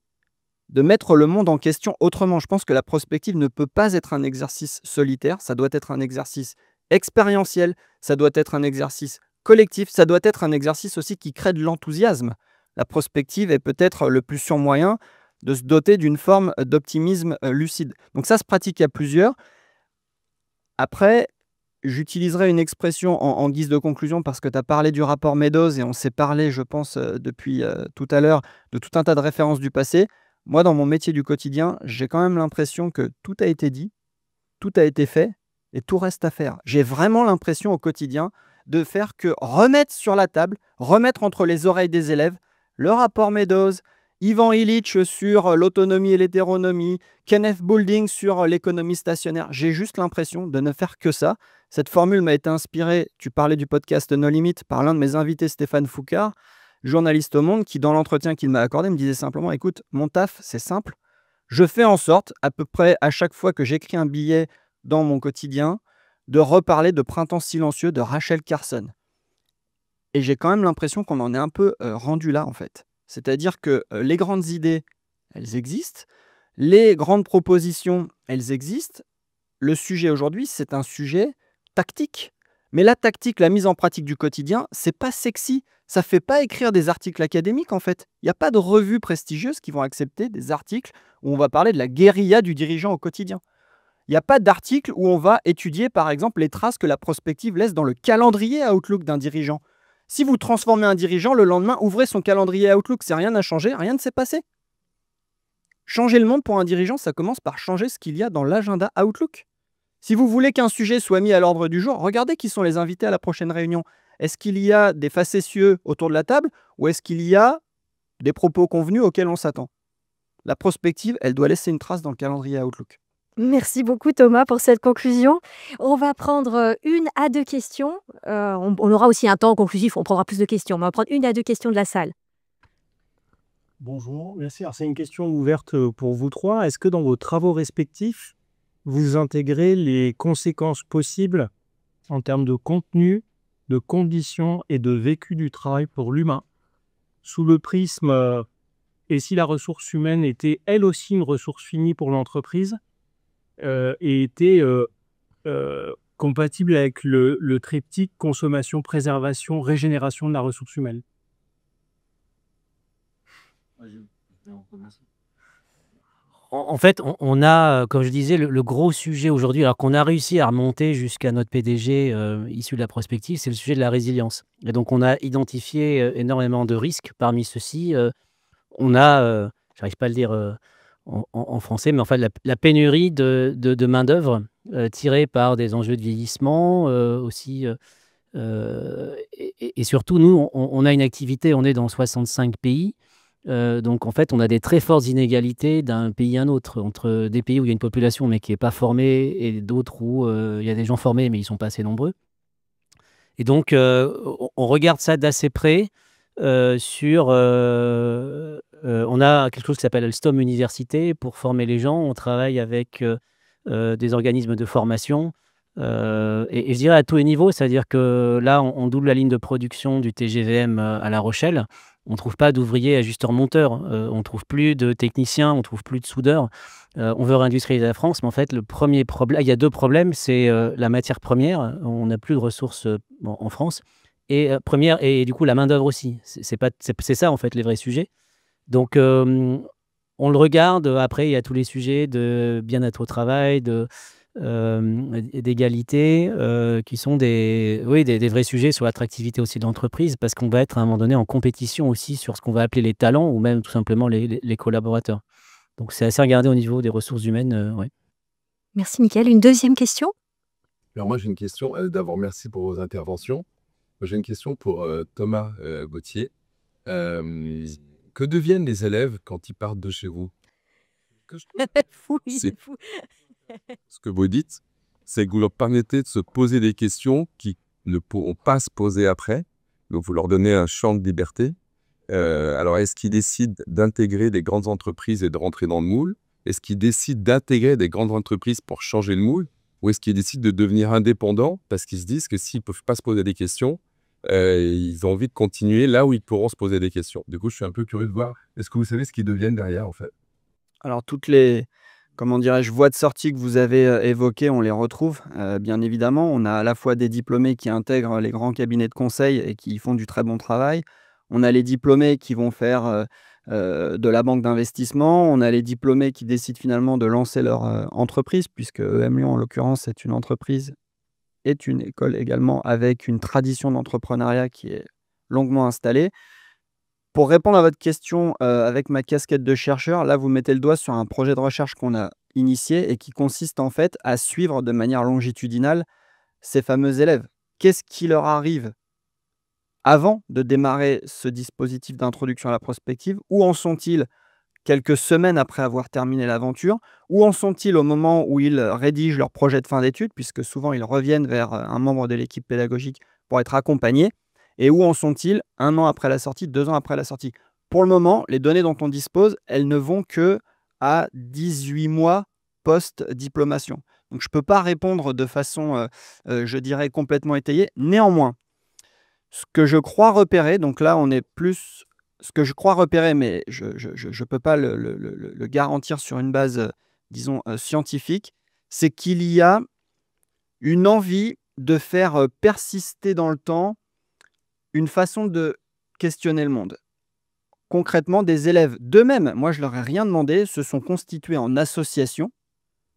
de mettre le monde en question autrement. Je pense que la prospective ne peut pas être un exercice solitaire, ça doit être un exercice expérientiel, ça doit être un exercice collectif, ça doit être un exercice aussi qui crée de l'enthousiasme. La prospective est peut-être le plus sûr moyen de se doter d'une forme d'optimisme lucide. Donc ça se pratique à plusieurs. Après, j'utiliserai une expression en guise de conclusion parce que tu as parlé du rapport Meadows et on s'est parlé, je pense, depuis tout à l'heure, de tout un tas de références du passé. Moi, dans mon métier du quotidien, j'ai quand même l'impression que tout a été dit, tout a été fait et tout reste à faire. J'ai vraiment l'impression au quotidien de faire que remettre sur la table, remettre entre les oreilles des élèves le rapport Meadows, Ivan Illich sur l'autonomie et l'hétéronomie, Kenneth Boulding sur l'économie stationnaire. J'ai juste l'impression de ne faire que ça. Cette formule m'a été inspirée, tu parlais du podcast No Limit, par l'un de mes invités, Stéphane Foucard, journaliste au Monde, qui dans l'entretien qu'il m'a accordé me disait simplement, écoute, mon taf, c'est simple. Je fais en sorte, à peu près à chaque fois que j'écris un billet dans mon quotidien, de reparler de Printemps silencieux de Rachel Carson. Et j'ai quand même l'impression qu'on en est un peu rendu là, en fait. C'est-à-dire que les grandes idées, elles existent. Les grandes propositions, elles existent. Le sujet aujourd'hui, c'est un sujet tactique. Mais la tactique, la mise en pratique du quotidien, c'est pas sexy. Ça fait pas écrire des articles académiques, en fait. Il n'y a pas de revues prestigieuses qui vont accepter des articles où on va parler de la guérilla du dirigeant au quotidien. Il n'y a pas d'article où on va étudier, par exemple, les traces que la prospective laisse dans le calendrier Outlook d'un dirigeant. Si vous transformez un dirigeant, le lendemain, ouvrez son calendrier Outlook, c'est rien n'a changé, rien ne s'est passé. Changer le monde pour un dirigeant, ça commence par changer ce qu'il y a dans l'agenda Outlook. Si vous voulez qu'un sujet soit mis à l'ordre du jour, regardez qui sont les invités à la prochaine réunion. Est-ce qu'il y a des facétieux autour de la table ou est-ce qu'il y a des propos convenus auxquels on s'attend? La prospective, elle doit laisser une trace dans le calendrier Outlook. Merci beaucoup Thomas pour cette conclusion. On va prendre 1 à 2 questions. On aura aussi un temps conclusif, on prendra plus de questions, mais on va prendre 1 à 2 questions de la salle. Bonjour, merci. Alors, c'est une question ouverte pour vous trois. Est-ce que dans vos travaux respectifs, vous intégrez les conséquences possibles en termes de contenu, de conditions et de vécu du travail pour l'humain, sous le prisme et si la ressource humaine était elle aussi une ressource finie pour l'entreprise et était compatible avec le triptyque consommation, préservation, régénération de la ressource humaine? En fait, on a, comme je disais, le gros sujet aujourd'hui, alors qu'on a réussi à remonter jusqu'à notre PDG issu de la prospective, c'est le sujet de la résilience. Et donc, on a identifié énormément de risques. Parmi ceux-ci, on a, j'arrive pas à le dire en français, mais enfin, la pénurie de main-d'œuvre tirée par des enjeux de vieillissement aussi. Et surtout, nous, on a une activité, on est dans 65 pays. Donc en fait, on a des très fortes inégalités d'un pays à un autre, entre des pays où il y a une population mais qui n'est pas formée et d'autres où il y a des gens formés mais ils ne sont pas assez nombreux. Et donc, on regarde ça d'assez près. On a quelque chose qui s'appelle Alstom Université pour former les gens. On travaille avec des organismes de formation. Et je dirais à tous les niveaux, c'est-à-dire que là, on double la ligne de production du TGVM à La Rochelle. On ne trouve pas d'ouvriers ajusteurs-monteurs, on ne trouve plus de techniciens, on ne trouve plus de soudeurs. On veut réindustrialiser la France, mais en fait, le premier problème, il y a deux problèmes, c'est la matière première, on n'a plus de ressources en France, et première, et du coup la main-d'œuvre aussi. C'est ça, en fait, les vrais sujets. Donc, on le regarde. Après, il y a tous les sujets de bien-être au travail, d'égalité, qui sont des vrais sujets sur l'attractivité aussi de l'entreprise, parce qu'on va être à un moment donné en compétition aussi sur ce qu'on va appeler les talents ou même tout simplement les collaborateurs. Donc c'est assez regardé au niveau des ressources humaines. Ouais. Merci, Mickaël. Une deuxième question? Alors moi, j'ai une question. D'abord, merci pour vos interventions. Moi, j'ai une question pour Thomas Gauthier. Que deviennent les élèves quand ils partent de chez vous? Fou, il C'est- est fou. Ce que vous dites, c'est que vous leur permettez de se poser des questions qui ne pourront pas se poser après. Donc, vous leur donnez un champ de liberté. Alors, est-ce qu'ils décident d'intégrer des grandes entreprises et de rentrer dans le moule? Est-ce qu'ils décident d'intégrer des grandes entreprises pour changer le moule? Ou est-ce qu'ils décident de devenir indépendants parce qu'ils se disent que s'ils ne peuvent pas se poser des questions, ils ont envie de continuer là où ils pourront se poser des questions? Du coup, je suis un peu curieux de voir, est-ce que vous savez ce qu'ils deviennent derrière, en fait? Alors toutes les, comment dirais-je, voies de sortie que vous avez évoquées, on les retrouve, bien évidemment. On a à la fois des diplômés qui intègrent les grands cabinets de conseil et qui font du très bon travail. On a les diplômés qui vont faire de la banque d'investissement. On a les diplômés qui décident finalement de lancer leur entreprise, puisque EM Lyon, en l'occurrence, est une entreprise, est une école également avec une tradition d'entrepreneuriat qui est longuement installée. Pour répondre à votre question, avec ma casquette de chercheur, là, vous mettez le doigt sur un projet de recherche qu'on a initié et qui consiste en fait à suivre de manière longitudinale ces fameux élèves. Qu'est-ce qui leur arrive avant de démarrer ce dispositif d'introduction à la prospective? Où en sont-ils quelques semaines après avoir terminé l'aventure? Où en sont-ils au moment où ils rédigent leur projet de fin d'études, puisque souvent ils reviennent vers un membre de l'équipe pédagogique pour être accompagnés? Et où en sont-ils 1 an après la sortie, 2 ans après la sortie? Pour le moment, les données dont on dispose, elles ne vont que à 18 mois post-diplomation. Donc je ne peux pas répondre de façon, je dirais, complètement étayée. Néanmoins, ce que je crois repérer, donc là on est plus... Ce que je crois repérer, mais je ne peux pas le garantir sur une base, disons, scientifique, c'est qu'il y a une envie de faire persister dans le temps une façon de questionner le monde. Concrètement, des élèves d'eux-mêmes, moi je leur ai rien demandé, se sont constitués en association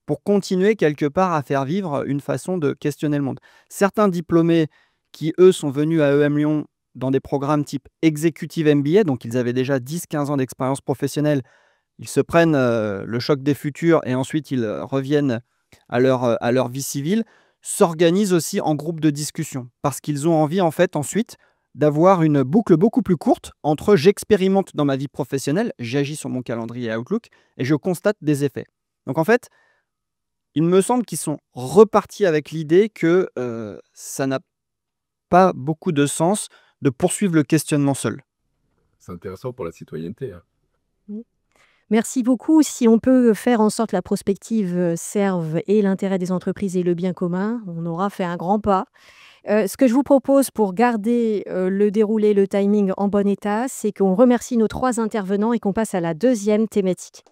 pour continuer quelque part à faire vivre une façon de questionner le monde. Certains diplômés qui, eux, sont venus à EM Lyon dans des programmes type Executive MBA, donc ils avaient déjà 10-15 ans d'expérience professionnelle, ils se prennent le choc des futurs et ensuite ils reviennent à leur vie civile, s'organisent aussi en groupe de discussion parce qu'ils ont envie en fait ensuite d'avoir une boucle beaucoup plus courte entre j'expérimente dans ma vie professionnelle, j'agis sur mon calendrier Outlook et je constate des effets. Donc en fait, il me semble qu'ils sont repartis avec l'idée que ça n'a pas beaucoup de sens de poursuivre le questionnement seul. C'est intéressant pour la citoyenneté, hein. Merci beaucoup. Si on peut faire en sorte que la prospective serve et l'intérêt des entreprises et le bien commun, on aura fait un grand pas. Ce que je vous propose pour garder le déroulé, le timing en bon état, c'est qu'on remercie nos 3 intervenants et qu'on passe à la deuxième thématique.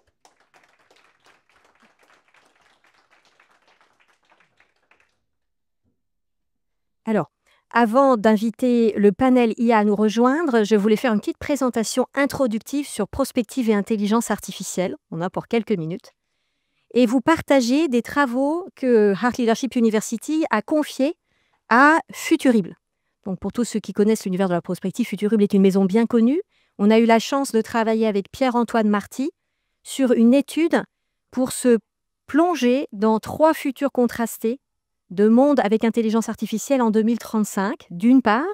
Alors, avant d'inviter le panel IA à nous rejoindre, je voulais faire une petite présentation introductive sur prospective et intelligence artificielle. On a pour quelques minutes. Et vous partager des travaux que Heart Leadership University a confiés à Futurible. Donc, pour tous ceux qui connaissent l'univers de la prospective, Futurible est une maison bien connue. On a eu la chance de travailler avec Pierre-Antoine Marty sur une étude pour se plonger dans 3 futurs contrastés de monde avec intelligence artificielle en 2035, d'une part,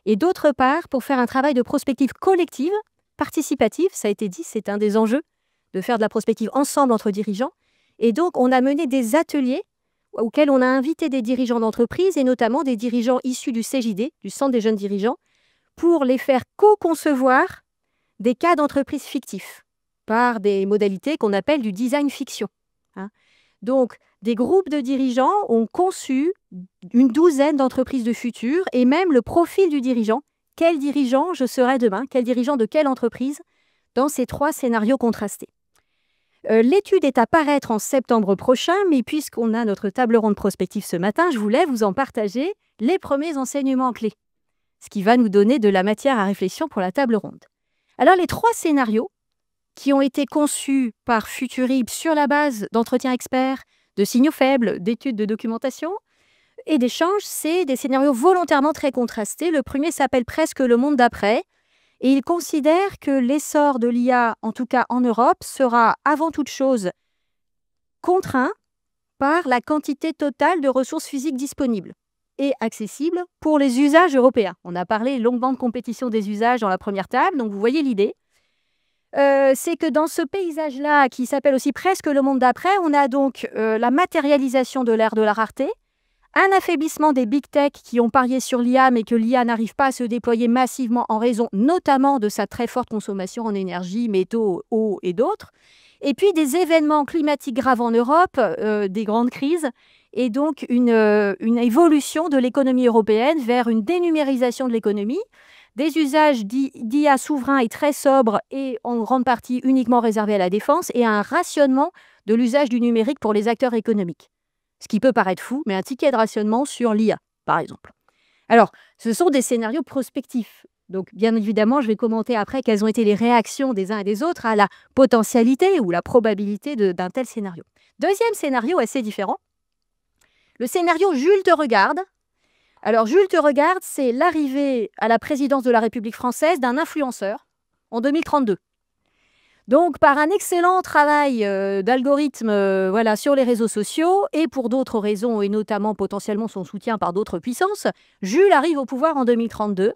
et d'autre part, pour faire un travail de prospective collective, participative, ça a été dit, c'est un des enjeux, de faire de la prospective ensemble entre dirigeants. Et donc, on a mené des ateliers auquel on a invité des dirigeants d'entreprise et notamment des dirigeants issus du CJD, du Centre des jeunes dirigeants, pour les faire co-concevoir des cas d'entreprise fictifs par des modalités qu'on appelle du design fiction. Hein. Donc, des groupes de dirigeants ont conçu une douzaine d'entreprises de futur et même le profil du dirigeant. Quel dirigeant je serai demain? Quel dirigeant de quelle entreprise? Dans ces 3 scénarios contrastés. L'étude est à paraître en septembre prochain, mais puisqu'on a notre table ronde prospective ce matin, je voulais vous en partager les premiers enseignements clés, ce qui va nous donner de la matière à réflexion pour la table ronde. Alors, les 3 scénarios qui ont été conçus par Futurib sur la base d'entretiens experts, de signaux faibles, d'études de documentation et d'échanges, c'est des scénarios volontairement très contrastés. Le premier s'appelle presque le monde d'après. Et il considère que l'essor de l'IA, en tout cas en Europe, sera avant toute chose contraint par la quantité totale de ressources physiques disponibles et accessibles pour les usages européens. On a parlé longuement de compétition des usages dans la première table, donc vous voyez l'idée. C'est que dans ce paysage-là, qui s'appelle aussi presque le monde d'après, on a donc la matérialisation de l'ère de la rareté, un affaiblissement des big tech qui ont parié sur l'IA, mais que l'IA n'arrive pas à se déployer massivement en raison notamment de sa très forte consommation en énergie, métaux, eau et d'autres. Et puis des événements climatiques graves en Europe, des grandes crises, et donc une évolution de l'économie européenne vers une dénumérisation de l'économie, des usages d'IA souverains et très sobres et en grande partie uniquement réservés à la défense, et un rationnement de l'usage du numérique pour les acteurs économiques. Ce qui peut paraître fou, mais un ticket de rationnement sur l'IA, par exemple. Alors, ce sont des scénarios prospectifs. Donc, bien évidemment, je vais commenter après quelles ont été les réactions des uns et des autres à la potentialité ou la probabilité d'un tel scénario. Deuxième scénario assez différent, le scénario Jules te regarde. Alors, Jules te regarde, c'est l'arrivée à la présidence de la République française d'un influenceur en 2032. Donc, par un excellent travail d'algorithme sur les réseaux sociaux et pour d'autres raisons, et notamment potentiellement son soutien par d'autres puissances, Jules arrive au pouvoir en 2032.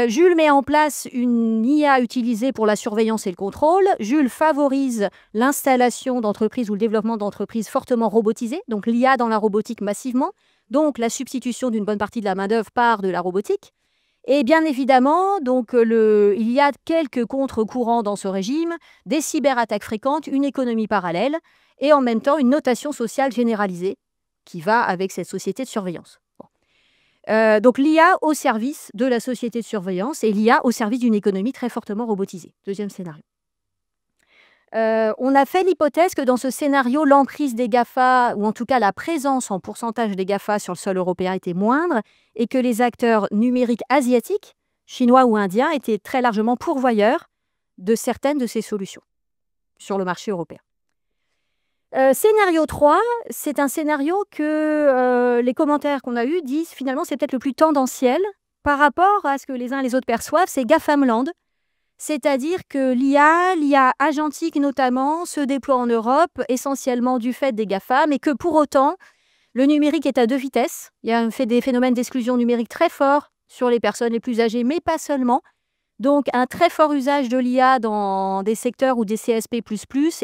Jules met en place une IA utilisée pour la surveillance et le contrôle. Jules favorise l'installation d'entreprises ou le développement d'entreprises fortement robotisées, donc l'IA dans la robotique massivement, donc la substitution d'une bonne partie de la main-d'œuvre par de la robotique. Et bien évidemment, donc, il y a quelques contre-courants dans ce régime, des cyberattaques fréquentes, une économie parallèle et en même temps une notation sociale généralisée qui va avec cette société de surveillance. Bon. Donc l'IA au service de la société de surveillance et l'IA au service d'une économie très fortement robotisée. Deuxième scénario. On a fait l'hypothèse que dans ce scénario, l'emprise des GAFA, ou en tout cas la présence en pourcentage des GAFA sur le sol européen était moindre et que les acteurs numériques asiatiques, chinois ou indiens, étaient très largement pourvoyeurs de certaines de ces solutions sur le marché européen. Scénario 3, c'est un scénario que les commentaires qu'on a eus disent finalement c'est peut-être le plus tendanciel par rapport à ce que les uns et les autres perçoivent, c'est GAFAMland. C'est-à-dire que l'IA agentique notamment, se déploie en Europe, essentiellement du fait des GAFA, mais que pour autant, le numérique est à 2 vitesses. Il y a des phénomènes d'exclusion numérique très forts sur les personnes les plus âgées, mais pas seulement. Donc, un très fort usage de l'IA dans des secteurs ou des CSP++,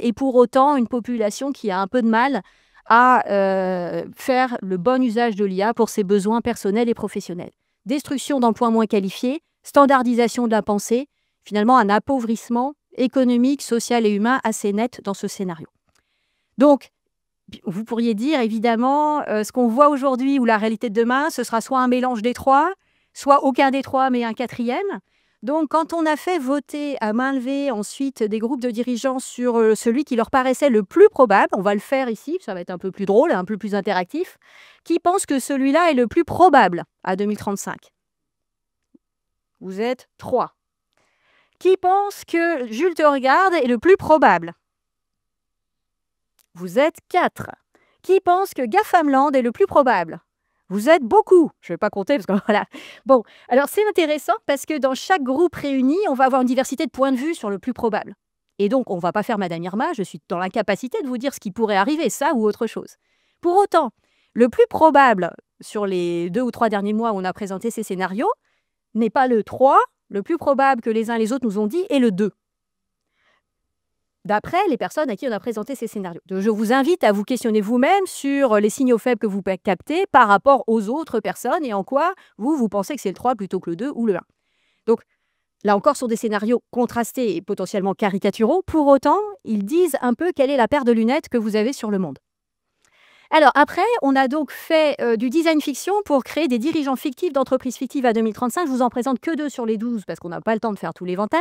et pour autant, une population qui a un peu de mal à faire le bon usage de l'IA pour ses besoins personnels et professionnels. Destruction d'emplois moins qualifiés, standardisation de la pensée, finalement un appauvrissement économique, social et humain assez net dans ce scénario. Donc, vous pourriez dire évidemment, ce qu'on voit aujourd'hui ou la réalité de demain, ce sera soit un mélange des 3, soit aucun des 3 mais un 4e. Donc, quand on a fait voter à main levée ensuite des groupes de dirigeants sur celui qui leur paraissait le plus probable, on va le faire ici, ça va être un peu plus drôle, un peu plus interactif, qui pense que celui-là est le plus probable à 2035? Vous êtes 3. Qui pense que Jules te regarde est le plus probable? Vous êtes 4. Qui pense que GAFAMland est le plus probable? Vous êtes beaucoup. Je ne vais pas compter parce que voilà. Bon, alors c'est intéressant parce que dans chaque groupe réuni, on va avoir une diversité de points de vue sur le plus probable. Et donc, on ne va pas faire Madame Irma, je suis dans l'incapacité de vous dire ce qui pourrait arriver, ça ou autre chose. Pour autant, le plus probable sur les 2 ou 3 derniers mois où on a présenté ces scénarios n'est pas le 3, le plus probable que les uns et les autres nous ont dit est le 2. d'après les personnes à qui on a présenté ces scénarios. Donc, je vous invite à vous questionner vous-même sur les signaux faibles que vous captez par rapport aux autres personnes et en quoi vous pensez que c'est le 3 plutôt que le 2 ou le 1. Donc, là encore, sur des scénarios contrastés et potentiellement caricaturaux, pour autant, ils disent un peu quelle est la paire de lunettes que vous avez sur le monde. Alors après, on a donc fait du design fiction pour créer des dirigeants fictifs d'entreprises fictives à 2035. Je vous en présente que 2 sur les 12 parce qu'on n'a pas le temps de faire tout l'éventail.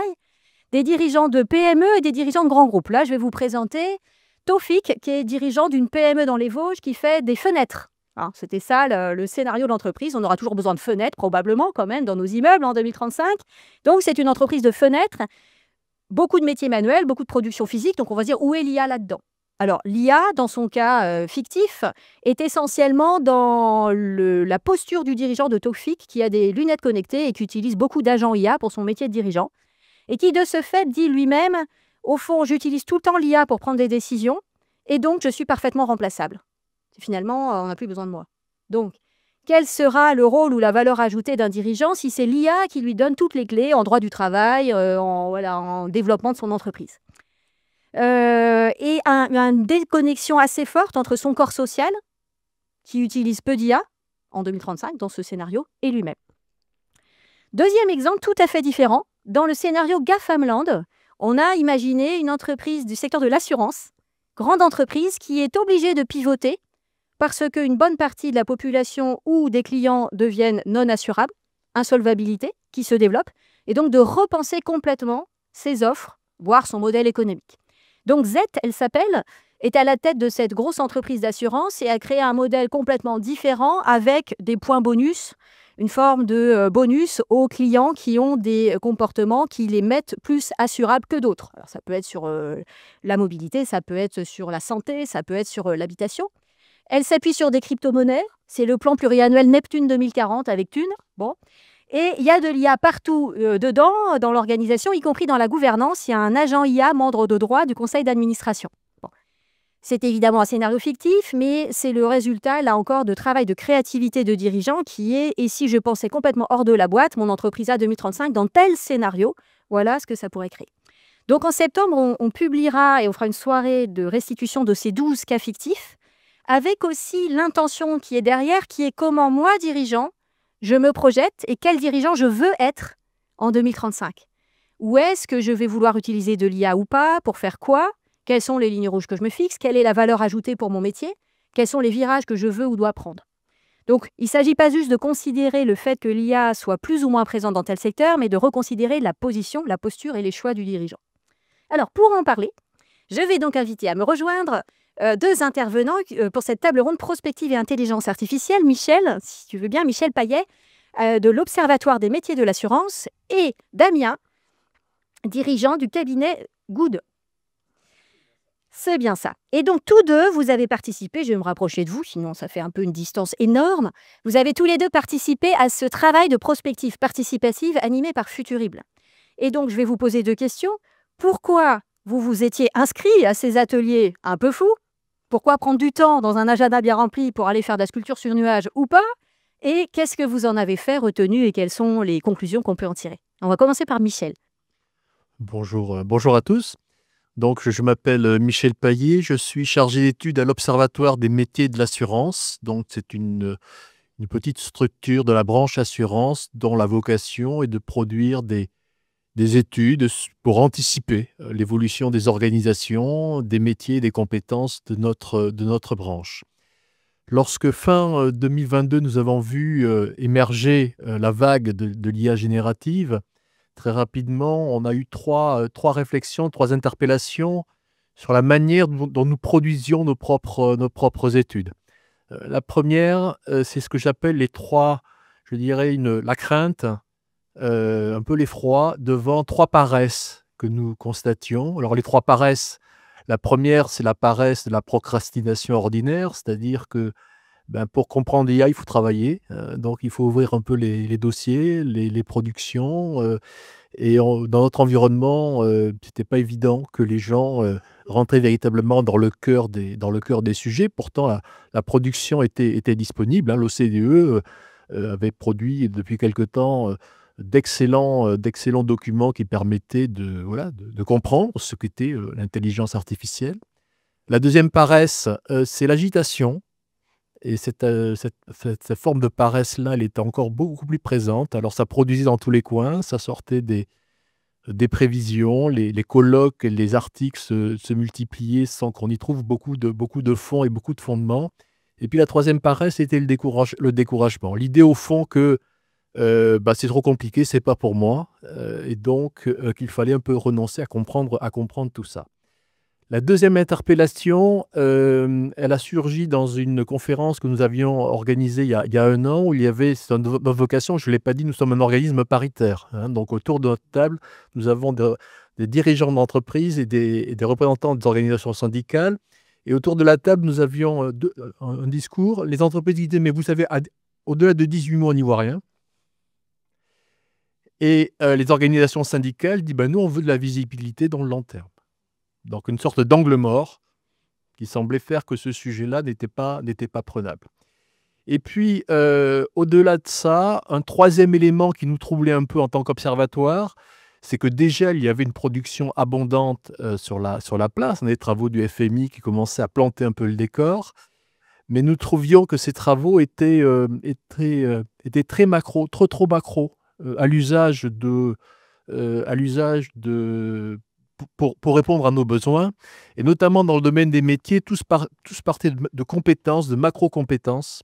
Des dirigeants de PME et des dirigeants de grands groupes. Là, je vais vous présenter Taufik, qui est dirigeant d'une PME dans les Vosges qui fait des fenêtres. Hein, c'était ça le scénario de l'entreprise. On aura toujours besoin de fenêtres, probablement, quand même, dans nos immeubles en 2035. Donc, c'est une entreprise de fenêtres. Beaucoup de métiers manuels, beaucoup de production physique. Donc, on va se dire où est l'IA là-dedans. Alors, l'IA, dans son cas fictif, est essentiellement dans la posture du dirigeant de Taufik, qui a des lunettes connectées et qui utilise beaucoup d'agents IA pour son métier de dirigeant. Et qui, de ce fait, dit lui-même, au fond, j'utilise tout le temps l'IA pour prendre des décisions, et donc je suis parfaitement remplaçable. Finalement, on n'a plus besoin de moi. Donc, quel sera le rôle ou la valeur ajoutée d'un dirigeant si c'est l'IA qui lui donne toutes les clés en droit du travail, en développement de son entreprise et une déconnexion assez forte entre son corps social, qui utilise peu d'IA, en 2035, dans ce scénario, et lui-même. Deuxième exemple tout à fait différent. Dans le scénario GAFAMland, on a imaginé une entreprise du secteur de l'assurance, grande entreprise, qui est obligée de pivoter parce qu'une bonne partie de la population ou des clients deviennent non assurables, insolvabilité qui se développe, et donc de repenser complètement ses offres, voire son modèle économique. Donc Z, elle s'appelle, est à la tête de cette grosse entreprise d'assurance et a créé un modèle complètement différent avec des points bonus, une forme de bonus aux clients qui ont des comportements qui les mettent plus assurables que d'autres. Alors, ça peut être sur la mobilité, ça peut être sur la santé, ça peut être sur l'habitation. Elle s'appuie sur des crypto-monnaies. C'est le plan pluriannuel Neptune 2040 avec Thune. Bon. Et il y a de l'IA partout dedans, dans l'organisation, y compris dans la gouvernance. Il y a un agent IA, membre de droit du conseil d'administration. C'est évidemment un scénario fictif, mais c'est le résultat, là encore, de travail de créativité de dirigeants qui est « et si je pensais complètement hors de la boîte, mon entreprise à 2035, dans tel scénario, voilà ce que ça pourrait créer ». Donc en septembre, on publiera et on fera une soirée de restitution de ces 12 cas fictifs, avec aussi l'intention qui est derrière, qui est comment moi, dirigeant, je me projette et quel dirigeant je veux être en 2035. Où est-ce que je vais vouloir utiliser de l'IA ou pas, pour faire quoi ? Quelles sont les lignes rouges que je me fixe? Quelle est la valeur ajoutée pour mon métier? Quels sont les virages que je veux ou dois prendre? Donc, il ne s'agit pas juste de considérer le fait que l'IA soit plus ou moins présente dans tel secteur, mais de reconsidérer la position, la posture et les choix du dirigeant. Alors, pour en parler, je vais donc inviter à me rejoindre 2 intervenants pour cette table ronde prospective et intelligence artificielle. Michel, si tu veux bien, Michel Payet, de l'Observatoire des métiers de l'assurance, et Damien, dirigeant du cabinet Good. C'est bien ça. Et donc, tous deux, vous avez participé, je vais me rapprocher de vous, sinon ça fait un peu une distance énorme. Vous avez tous les deux participé à ce travail de prospective participative animé par Futurible. Et donc, je vais vous poser 2 questions. Pourquoi vous vous étiez inscrit à ces ateliers un peu fous? Pourquoi prendre du temps dans un agenda bien rempli pour aller faire de la sculpture sur nuage ou pas? Et qu'est-ce que vous en avez fait, retenu, et quelles sont les conclusions qu'on peut en tirer? On va commencer par Michel. Bonjour à tous. Donc, je m'appelle Michel Payet, je suis chargé d'études à l'Observatoire des métiers de l'assurance. Donc, c'est une petite structure de la branche assurance dont la vocation est de produire des études pour anticiper l'évolution des organisations, des métiers, des compétences de notre branche. Lorsque fin 2022, nous avons vu émerger la vague de l'IA générative, très rapidement, on a eu trois réflexions, 3 interpellations sur la manière dont nous produisions nos propres études. La première, c'est ce que j'appelle les 3, je dirais, la crainte, un peu l'effroi devant 3 paresses que nous constations. Alors les 3 paresses, la première, c'est la paresse de la procrastination ordinaire, c'est-à-dire que pour comprendre l'IA, il faut travailler, donc il faut ouvrir un peu les dossiers, les productions, et dans notre environnement, c'était pas évident que les gens rentraient véritablement dans le cœur des sujets. Pourtant, la production était disponible, hein. L'OCDE avait produit depuis quelque temps d'excellents documents qui permettaient de comprendre ce qu'était l'intelligence artificielle. La deuxième paresse, c'est l'agitation. Et cette forme de paresse-là, elle était encore beaucoup plus présente. Alors, ça produisait dans tous les coins, ça sortait des prévisions, les colloques et les articles se multipliaient sans qu'on y trouve beaucoup de fonds et beaucoup de fondements. Et puis, la troisième paresse, c'était le découragement. L'idée, au fond, que c'est trop compliqué, c'est pas pour moi, et donc qu'il fallait un peu renoncer à comprendre tout ça. La deuxième interpellation, elle a surgi dans une conférence que nous avions organisée il y a 1 an, où il y avait, c'est notre vocation, je ne l'ai pas dit, nous sommes un organisme paritaire. Donc autour de notre table, nous avons des dirigeants d'entreprise et des représentants des organisations syndicales. Et autour de la table, nous avions un discours. Les entreprises disaient, mais vous savez, au-delà de 18 mois, on n'y voit rien. Et les organisations syndicales disent, nous, on veut de la visibilité dans le long terme. Donc une sorte d'angle mort qui semblait faire que ce sujet-là n'était pas prenable. Et puis, au-delà de ça, un troisième élément qui nous troublait un peu en tant qu'observatoire, c'est que déjà, il y avait une production abondante sur la place, des travaux du FMI qui commençaient à planter un peu le décor, mais nous trouvions que ces travaux étaient très macro, trop macro, à l'usage pour répondre à nos besoins, et notamment dans le domaine des métiers, tous partaient de compétences, de macro-compétences.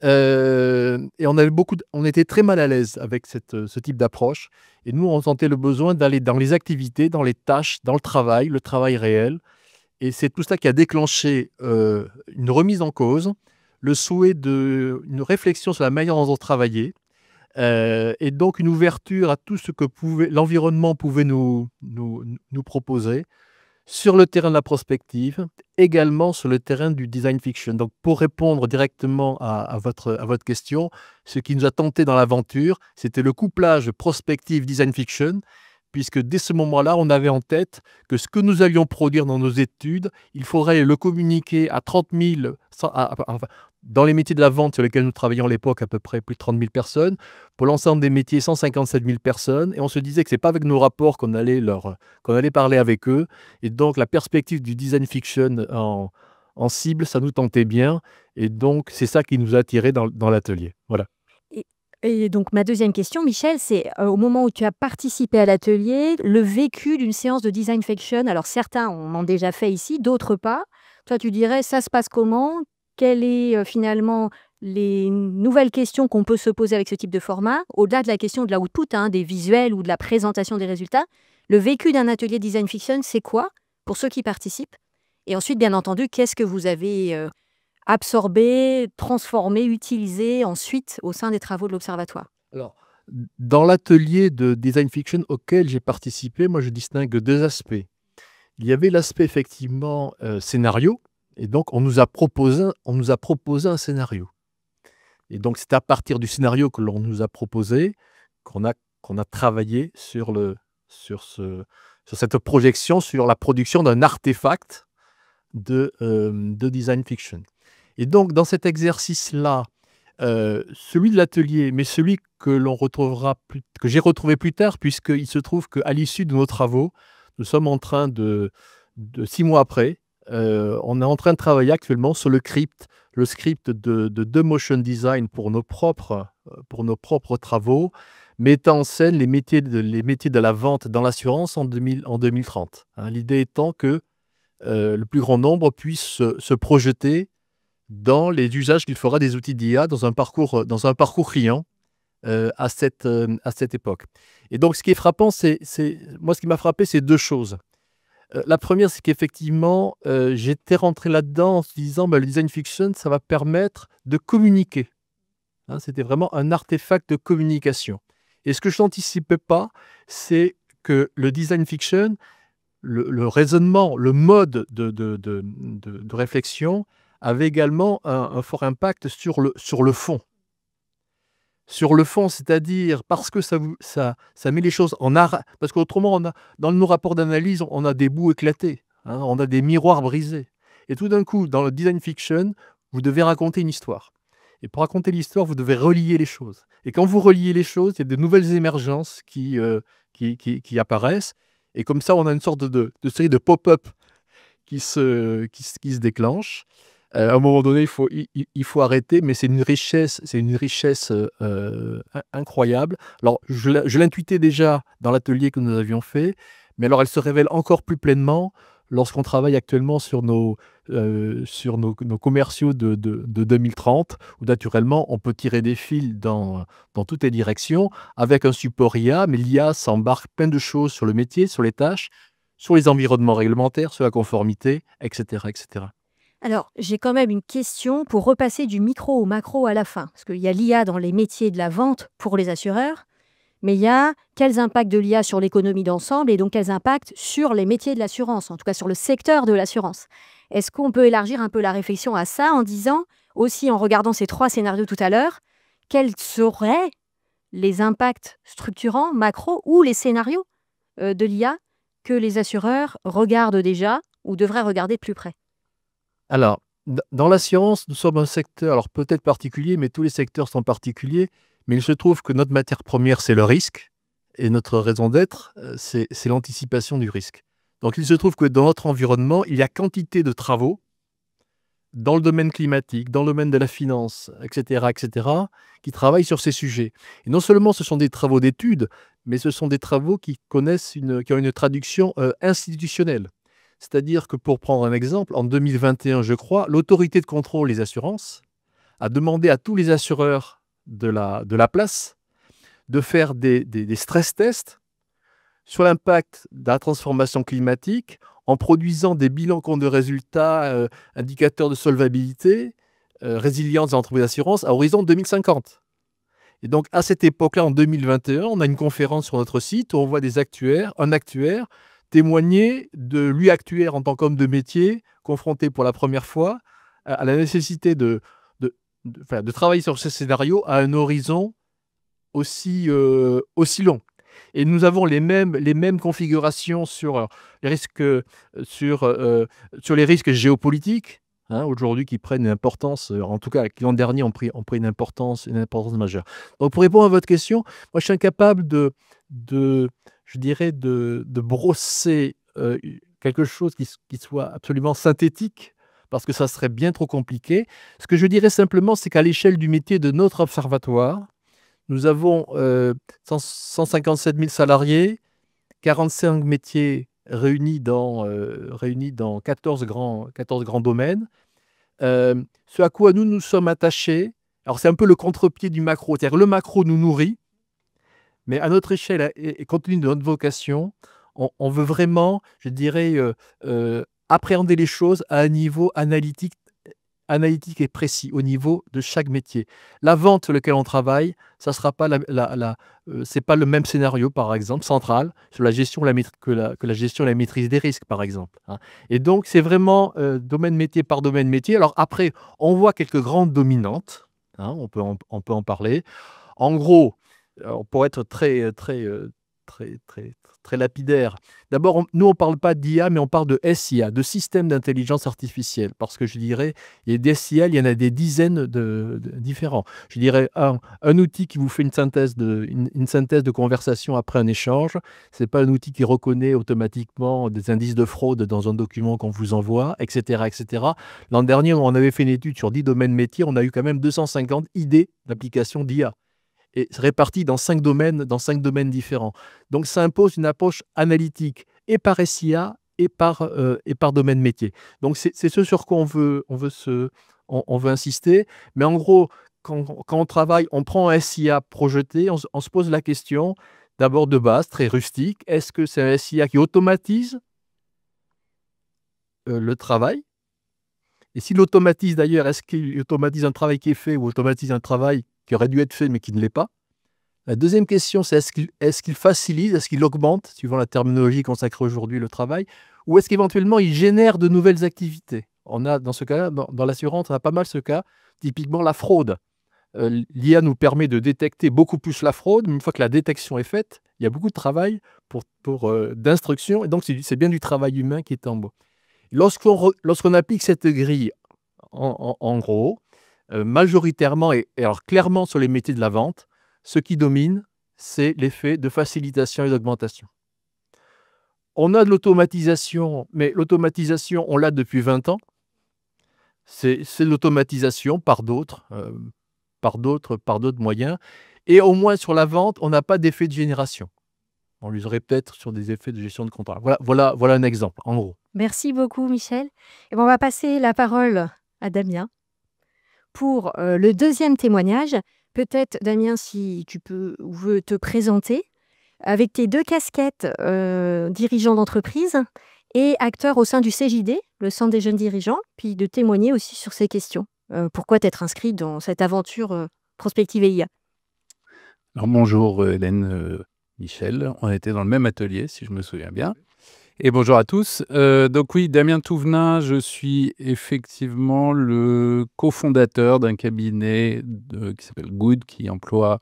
Et on était très mal à l'aise avec ce type d'approche. Et nous, on sentait le besoin d'aller dans les activités, dans les tâches, dans le travail réel. Et c'est tout ça qui a déclenché une remise en cause, le souhait d'une réflexion sur la manière dont on travaillait, et donc une ouverture à tout ce que l'environnement pouvait nous proposer sur le terrain de la prospective, également sur le terrain du design fiction. Donc pour répondre directement à votre question, ce qui nous a tenté dans l'aventure, c'était le couplage prospective-design fiction, puisque dès ce moment-là, on avait en tête que ce que nous allions produire dans nos études, il faudrait le communiquer à 30 000, dans les métiers de la vente sur lesquels nous travaillions à l'époque, à peu près plus de 30 000 personnes, pour l'ensemble des métiers, 157 000 personnes, et on se disait que ce n'est pas avec nos rapports qu'on allait parler avec eux, et donc la perspective du design fiction en cible, ça nous tentait bien, et donc c'est ça qui nous a attirés dans l'atelier. Voilà. Et donc, ma deuxième question, Michel, c'est au moment où tu as participé à l'atelier, le vécu d'une séance de design fiction. Alors, certains en ont déjà fait ici, d'autres pas. Toi, tu dirais, ça se passe comment? Quelles sont finalement les nouvelles questions qu'on peut se poser avec ce type de format? Au-delà de la question de l'output, des visuels ou de la présentation des résultats, le vécu d'un atelier design fiction, c'est quoi pour ceux qui participent? Et ensuite, bien entendu, qu'est-ce que vous avez absorbé, transformé, utilisé ensuite au sein des travaux de l'Observatoire? Alors, dans l'atelier de design fiction auquel j'ai participé, moi je distingue 2 aspects. Il y avait l'aspect effectivement scénario, et donc on nous a proposé un scénario. Et donc c'est à partir du scénario que l'on nous a proposé qu'on a travaillé sur cette projection, sur la production d'un artefact de design fiction. Et donc, dans cet exercice-là, celui de l'atelier, mais celui que j'ai retrouvé plus tard, puisqu'il se trouve qu'à l'issue de nos travaux, nous sommes en train de 6 mois après, on est en train de travailler actuellement sur le script de motion design pour nos propres travaux, mettant en scène les métiers de la vente dans l'assurance en 2030. L'idée étant que le plus grand nombre puisse se projeter dans les usages qu'il fera des outils d'IA dans un parcours client à cette époque. Et donc, ce qui est frappant, moi, ce qui m'a frappé, c'est 2 choses. La première, c'est qu'effectivement, j'étais rentré là-dedans en se disant, le design fiction, ça va permettre de communiquer. C'était vraiment un artefact de communication. Et ce que je n'anticipais pas, c'est que le design fiction, le raisonnement, le mode de réflexion avait également un fort impact sur le fond. Sur le fond, c'est-à-dire parce que ça met les choses en art. Parce qu'autrement, dans nos rapports d'analyse, on a des bouts éclatés, on a des miroirs brisés. Et tout d'un coup, dans le design fiction, vous devez raconter une histoire. Et pour raconter l'histoire, vous devez relier les choses. Et quand vous reliez les choses, il y a de nouvelles émergences qui apparaissent. Et comme ça, on a une sorte de série de pop-up qui se déclenchent. À un moment donné, il faut arrêter, mais c'est une richesse incroyable. Alors, je l'intuitais déjà dans l'atelier que nous avions fait, mais alors elle se révèle encore plus pleinement lorsqu'on travaille actuellement sur nos commerciaux de 2030, où naturellement, on peut tirer des fils dans toutes les directions avec un support IA, mais l'IA s'embarque plein de choses sur le métier, sur les tâches, sur les environnements réglementaires, sur la conformité, etc., etc. Alors, j'ai quand même une question pour repasser du micro au macro à la fin. Parce qu'il y a l'IA dans les métiers de la vente pour les assureurs, mais il y a quels impacts de l'IA sur l'économie d'ensemble et donc quels impacts sur les métiers de l'assurance, en tout cas sur le secteur de l'assurance. Est-ce qu'on peut élargir un peu la réflexion à ça en disant, aussi en regardant ces 3 scénarios tout à l'heure, quels seraient les impacts structurants, macro, ou les scénarios de l'IA que les assureurs regardent déjà ou devraient regarder de plus près? Alors, dans l'assurance, nous sommes un secteur, alors peut-être particulier, mais tous les secteurs sont particuliers. Mais il se trouve que notre matière première, c'est le risque. Et notre raison d'être, c'est l'anticipation du risque. Donc, il se trouve que dans notre environnement, il y a quantité de travaux dans le domaine climatique, dans le domaine de la finance, etc., qui travaillent sur ces sujets. Et non seulement ce sont des travaux d'études, mais ce sont des travaux qui ont une traduction institutionnelle. C'est-à-dire que, pour prendre un exemple, en 2021, je crois, l'autorité de contrôle des assurances a demandé à tous les assureurs de la place de faire des stress tests sur l'impact de la transformation climatique en produisant des bilans compte de résultats, indicateurs de solvabilité, résilience des entreprises d'assurance à horizon 2050. Et donc, à cette époque-là, en 2021, on a une conférence sur notre site où on voit un actuaire, témoigner de lui, actuaire en tant qu'homme de métier, confronté pour la première fois à la nécessité de travailler sur ce scénario à un horizon aussi long. Et nous avons les mêmes configurations sur les risques, sur les risques géopolitiques, aujourd'hui, qui prennent une importance, en tout cas, qui l'an dernier ont pris une importance majeure. Donc, pour répondre à votre question, moi, je suis incapable de brosser quelque chose qui soit absolument synthétique, parce que ça serait bien trop compliqué. Ce que je dirais simplement, c'est qu'à l'échelle du métier de notre observatoire, nous avons 157 000 salariés, 45 métiers réunis dans 14 grands domaines. Ce à quoi nous sommes attachés, alors c'est un peu le contre-pied du macro, c'est-à-dire le macro nous nourrit, mais à notre échelle et compte tenu de notre vocation, on veut vraiment, je dirais, appréhender les choses à un niveau analytique et précis au niveau de chaque métier. La vente sur laquelle on travaille, ça sera pas c'est pas le même scénario, par exemple, central, sur la gestion que la gestion et la maîtrise des risques, par exemple. Et donc, c'est vraiment domaine métier par domaine métier. Alors après, on voit quelques grandes dominantes, on peut en parler. En gros, pour être très lapidaire. D'abord, nous, on ne parle pas d'IA, mais on parle de SIA, de système d'intelligence artificielle. Parce que je dirais, il y a des SIA, il y en a des dizaines de différents. Je dirais, un outil qui vous fait une synthèse de conversation après un échange. Ce n'est pas un outil qui reconnaît automatiquement des indices de fraude dans un document qu'on vous envoie, etc., etc. L'an dernier, on avait fait une étude sur 10 domaines métiers. On a eu quand même 250 idées d'application d'IA. Et répartis dans 5 domaines différents. Donc, ça impose une approche analytique et par SIA et par domaine métier. Donc, c'est ce sur quoi on veut insister. Mais en gros, quand on travaille, on prend un SIA projeté, on se pose la question, d'abord de base, très rustique, est-ce que c'est un SIA qui automatise le travail? Et s'il automatise d'ailleurs, est-ce qu'il automatise un travail qui est fait ou automatise un travail qui aurait dû être fait mais qui ne l'est pas? La deuxième question, c'est est-ce qu'il facilite, est-ce qu'il augmente, suivant la terminologie consacrée aujourd'hui, le travail, ou est-ce qu'éventuellement il génère de nouvelles activités? On a dans ce cas-là, dans l'assurance, on a pas mal ce cas, typiquement la fraude. L'IA nous permet de détecter beaucoup plus la fraude, mais une fois que la détection est faite, il y a beaucoup de travail d'instruction, et donc c'est bien du travail humain qui est en bout. Lorsqu'on applique cette grille, en gros, majoritairement, et alors clairement sur les métiers de la vente, ce qui domine, c'est l'effet de facilitation et d'augmentation. On a de l'automatisation, mais l'automatisation, on l'a depuis 20 ans. C'est l'automatisation par d'autres moyens. Et au moins sur la vente, on n'a pas d'effet de génération. On les aurait peut-être sur des effets de gestion de contrat. Voilà un exemple, en gros. Merci beaucoup, Michel. Et on va passer la parole à Damien pour le deuxième témoignage. Peut-être, Damien, si tu peux ou veux te présenter avec tes 2 casquettes, dirigeant d'entreprise et acteur au sein du CJD, le Centre des jeunes dirigeants, puis de témoigner aussi sur ces questions. Pourquoi t'être inscrit dans cette aventure prospective et IA? Alors bonjour Hélène, Michel, on était dans le même atelier si je me souviens bien. Et bonjour à tous. Donc oui, Damien Touvenin, je suis effectivement le cofondateur d'un cabinet qui s'appelle Good, qui emploie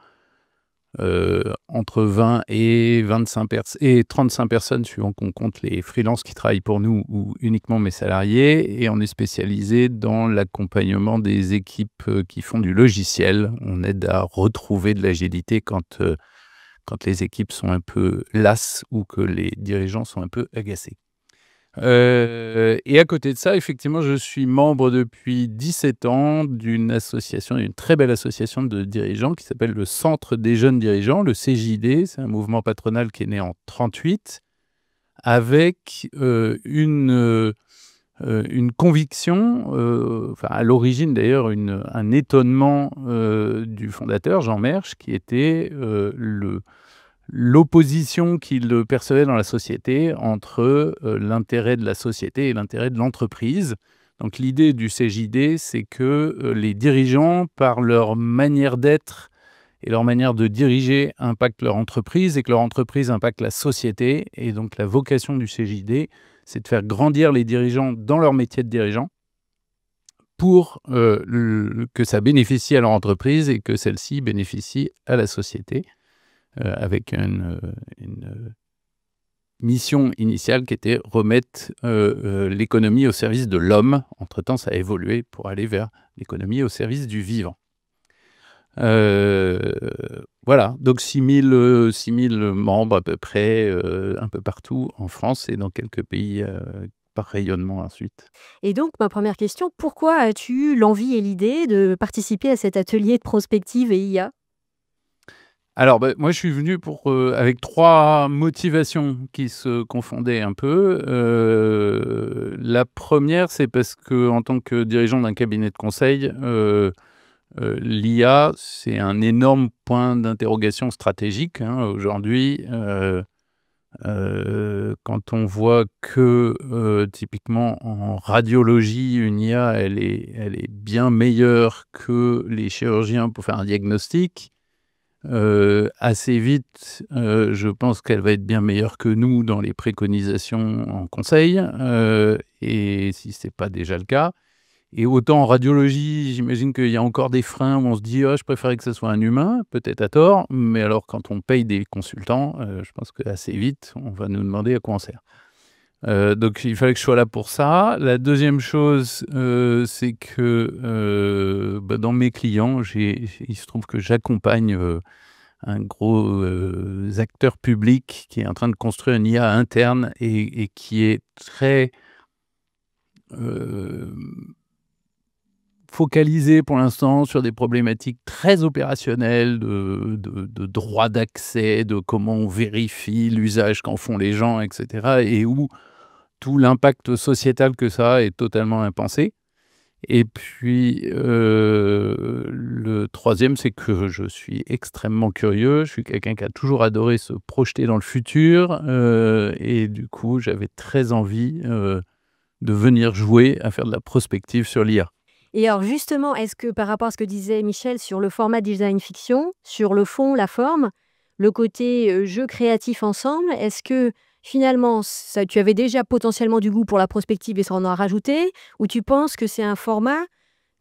entre 20 et 35 personnes, suivant qu'on compte les freelances qui travaillent pour nous ou uniquement mes salariés. Et on est spécialisé dans l'accompagnement des équipes qui font du logiciel. On aide à retrouver de l'agilité quand les équipes sont un peu lasses ou que les dirigeants sont un peu agacés. Et à côté de ça, effectivement, je suis membre depuis 17 ans d'une association, une très belle association de dirigeants qui s'appelle le Centre des jeunes dirigeants, le CJD. C'est un mouvement patronal qui est né en 1938 avec une conviction, à l'origine d'ailleurs un étonnement du fondateur, Jean Mersch, qui était l'opposition qu'il percevait dans la société entre l'intérêt de la société et l'intérêt de l'entreprise. Donc l'idée du CJD, c'est que les dirigeants, par leur manière d'être et leur manière de diriger, impactent leur entreprise et que leur entreprise impacte la société. Et donc la vocation du CJD, c'est de faire grandir les dirigeants dans leur métier de dirigeant pour que ça bénéficie à leur entreprise et que celle-ci bénéficie à la société. Avec une mission initiale qui était remettre l'économie au service de l'homme. Entre-temps, ça a évolué pour aller vers l'économie au service du vivant. Voilà, donc 6000 membres à peu près, un peu partout en France et dans quelques pays par rayonnement ensuite. Et donc, ma première question, pourquoi as-tu eu l'envie et l'idée de participer à cet atelier de prospective et IA? Alors, moi, je suis venu avec 3 motivations qui se confondaient un peu. La première, c'est parce qu'en tant que dirigeant d'un cabinet de conseil, l'IA, c'est un énorme point d'interrogation stratégique. Aujourd'hui, quand on voit que, typiquement, en radiologie, une IA, elle est bien meilleure que les chirurgiens pour faire un diagnostic. Assez vite, je pense qu'elle va être bien meilleure que nous dans les préconisations en conseil, et si ce n'est pas déjà le cas. Et autant en radiologie, j'imagine qu'il y a encore des freins où on se dit « je préférais que ce soit un humain », peut-être à tort, mais alors quand on paye des consultants, je pense qu'assez vite, on va nous demander à quoi on sert. Donc il fallait que je sois là pour ça. La deuxième chose, c'est que dans mes clients, il se trouve que j'accompagne un gros acteur public qui est en train de construire une IA interne et qui est très focalisé pour l'instant sur des problématiques très opérationnelles de droit d'accès, de comment on vérifie l'usage qu'en font les gens, etc. Et où tout l'impact sociétal que ça a est totalement impensé. Et puis, le troisième, c'est que je suis extrêmement curieux. Je suis quelqu'un qui a toujours adoré se projeter dans le futur. Et du coup, j'avais très envie de venir jouer à faire de la prospective sur l'IA. Et alors justement, est-ce que par rapport à ce que disait Michel sur le format design fiction, sur le fond, la forme, le côté jeu créatif ensemble, est-ce que finalement, tu avais déjà potentiellement du goût pour la prospective et ça en a rajouté, ou tu penses que c'est un format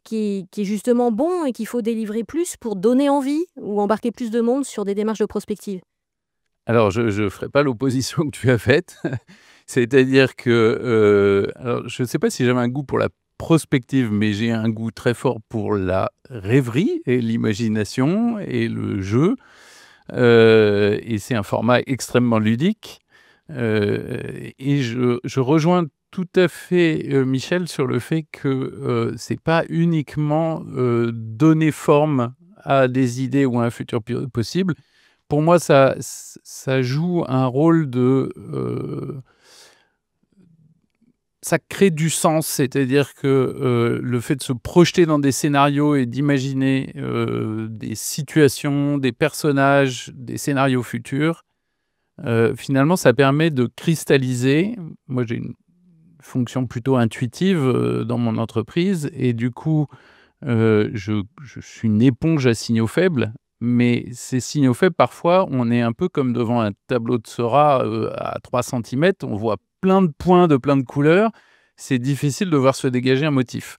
qui est justement bon et qu'il faut délivrer plus pour donner envie ou embarquer plus de monde sur des démarches de prospective? Alors, je ne ferai pas l'opposition que tu as faite. C'est-à-dire que, alors, je ne sais pas si j'avais un goût pour la prospective, mais j'ai un goût très fort pour la rêverie et l'imagination et le jeu. Et c'est un format extrêmement ludique. Et je rejoins tout à fait Michel sur le fait que c'est pas uniquement donner forme à des idées ou à un futur possible. Pour moi, ça joue un rôle de... ça crée du sens, c'est-à-dire que le fait de se projeter dans des scénarios et d'imaginer des situations, des personnages, des scénarios futurs, finalement, ça permet de cristalliser. Moi, j'ai une fonction plutôt intuitive dans mon entreprise et du coup, je suis une éponge à signaux faibles. Mais ces signaux faibles, parfois, on est un peu comme devant un tableau de Seurat à 3 cm. On voit plein de points de plein de couleurs. C'est difficile de voir se dégager un motif.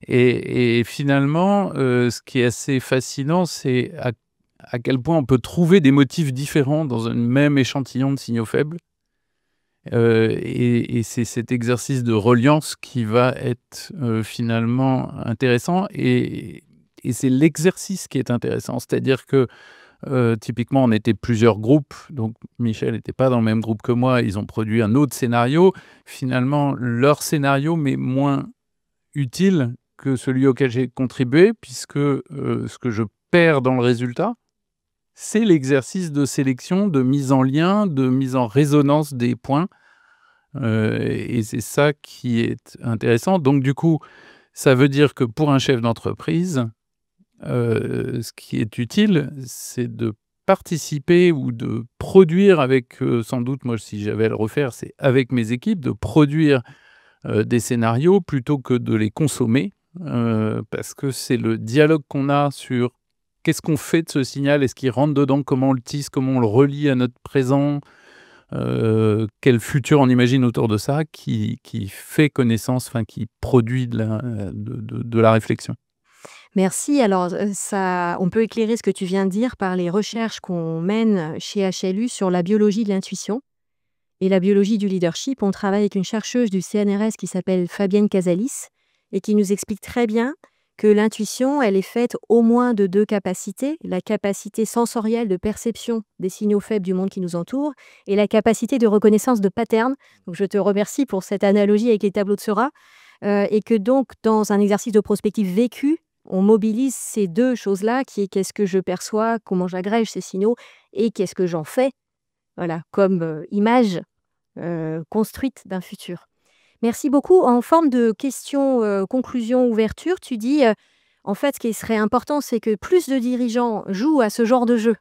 Et finalement, ce qui est assez fascinant, c'est à quel point on peut trouver des motifs différents dans un même échantillon de signaux faibles. Et c'est cet exercice de reliance qui va être finalement intéressant. Et c'est l'exercice qui est intéressant. C'est-à-dire que, typiquement, on était plusieurs groupes. Donc, Michel n'était pas dans le même groupe que moi. Ils ont produit un autre scénario. Finalement, leur scénario m'est moins utile que celui auquel j'ai contribué, puisque ce que je perds dans le résultat, c'est l'exercice de sélection, de mise en lien, de mise en résonance des points. Et c'est ça qui est intéressant. Donc, du coup, ça veut dire que pour un chef d'entreprise, ce qui est utile, c'est de participer ou de produire avec, sans doute, moi, si j'avais à le refaire, c'est avec mes équipes, de produire des scénarios plutôt que de les consommer, parce que c'est le dialogue qu'on a sur qu'est-ce qu'on fait de ce signal, est-ce qu'il rentre dedans, comment on le tisse, comment on le relie à notre présent, quel futur on imagine autour de ça, qui fait connaissance, enfin qui produit de la réflexion. Merci. Alors, on peut éclairer ce que tu viens de dire par les recherches qu'on mène chez HLU sur la biologie de l'intuition et la biologie du leadership. On travaille avec une chercheuse du CNRS qui s'appelle Fabienne Casalis et qui nous explique très bien que l'intuition, elle est faite au moins de 2 capacités, la capacité sensorielle de perception des signaux faibles du monde qui nous entoure et la capacité de reconnaissance de patterns. Donc, je te remercie pour cette analogie avec les tableaux de Seurat et que donc, dans un exercice de prospective vécue, on mobilise ces 2 choses-là, qui est qu'est-ce que je perçois, comment j'agrège ces signaux et qu'est-ce que j'en fais, voilà, comme image construite d'un futur. Merci beaucoup. En forme de question, conclusion, ouverture, tu dis, en fait, ce qui serait important, c'est que plus de dirigeants jouent à ce genre de jeu,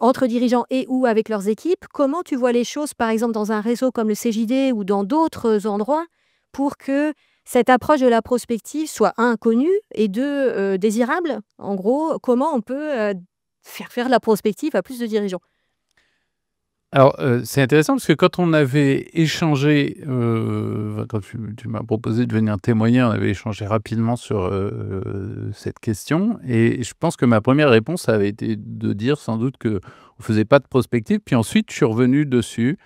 entre dirigeants et ou avec leurs équipes. Comment tu vois les choses, par exemple, dans un réseau comme le CJD ou dans d'autres endroits, pour que cette approche de la prospective soit, 1, connue et 2, désirable? En gros, comment on peut faire de la prospective à plus de dirigeants? Alors, c'est intéressant parce que quand on avait échangé, quand tu m'as proposé de venir témoigner, on avait échangé rapidement sur cette question. Et je pense que ma première réponse avait été de dire sans doute qu'on ne faisait pas de prospective. Puis ensuite, je suis revenu dessus.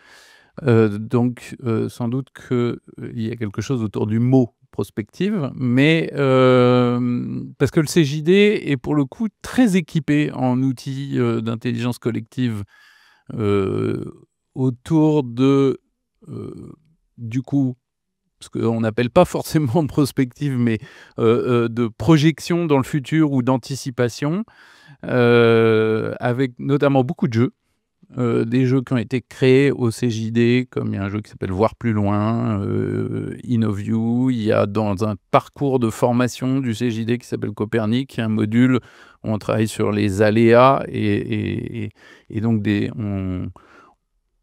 Donc, sans doute qu'il y a quelque chose autour du mot prospective, mais parce que le CJD est pour le coup très équipé en outils d'intelligence collective autour de, du coup, ce qu'on n'appelle pas forcément prospective, mais de projection dans le futur ou d'anticipation, avec notamment beaucoup de jeux. Des jeux qui ont été créés au CJD, comme il y a un jeu qui s'appelle Voir plus loin, InnoView, il y a dans un parcours de formation du CJD qui s'appelle Copernic, un module où on travaille sur les aléas et donc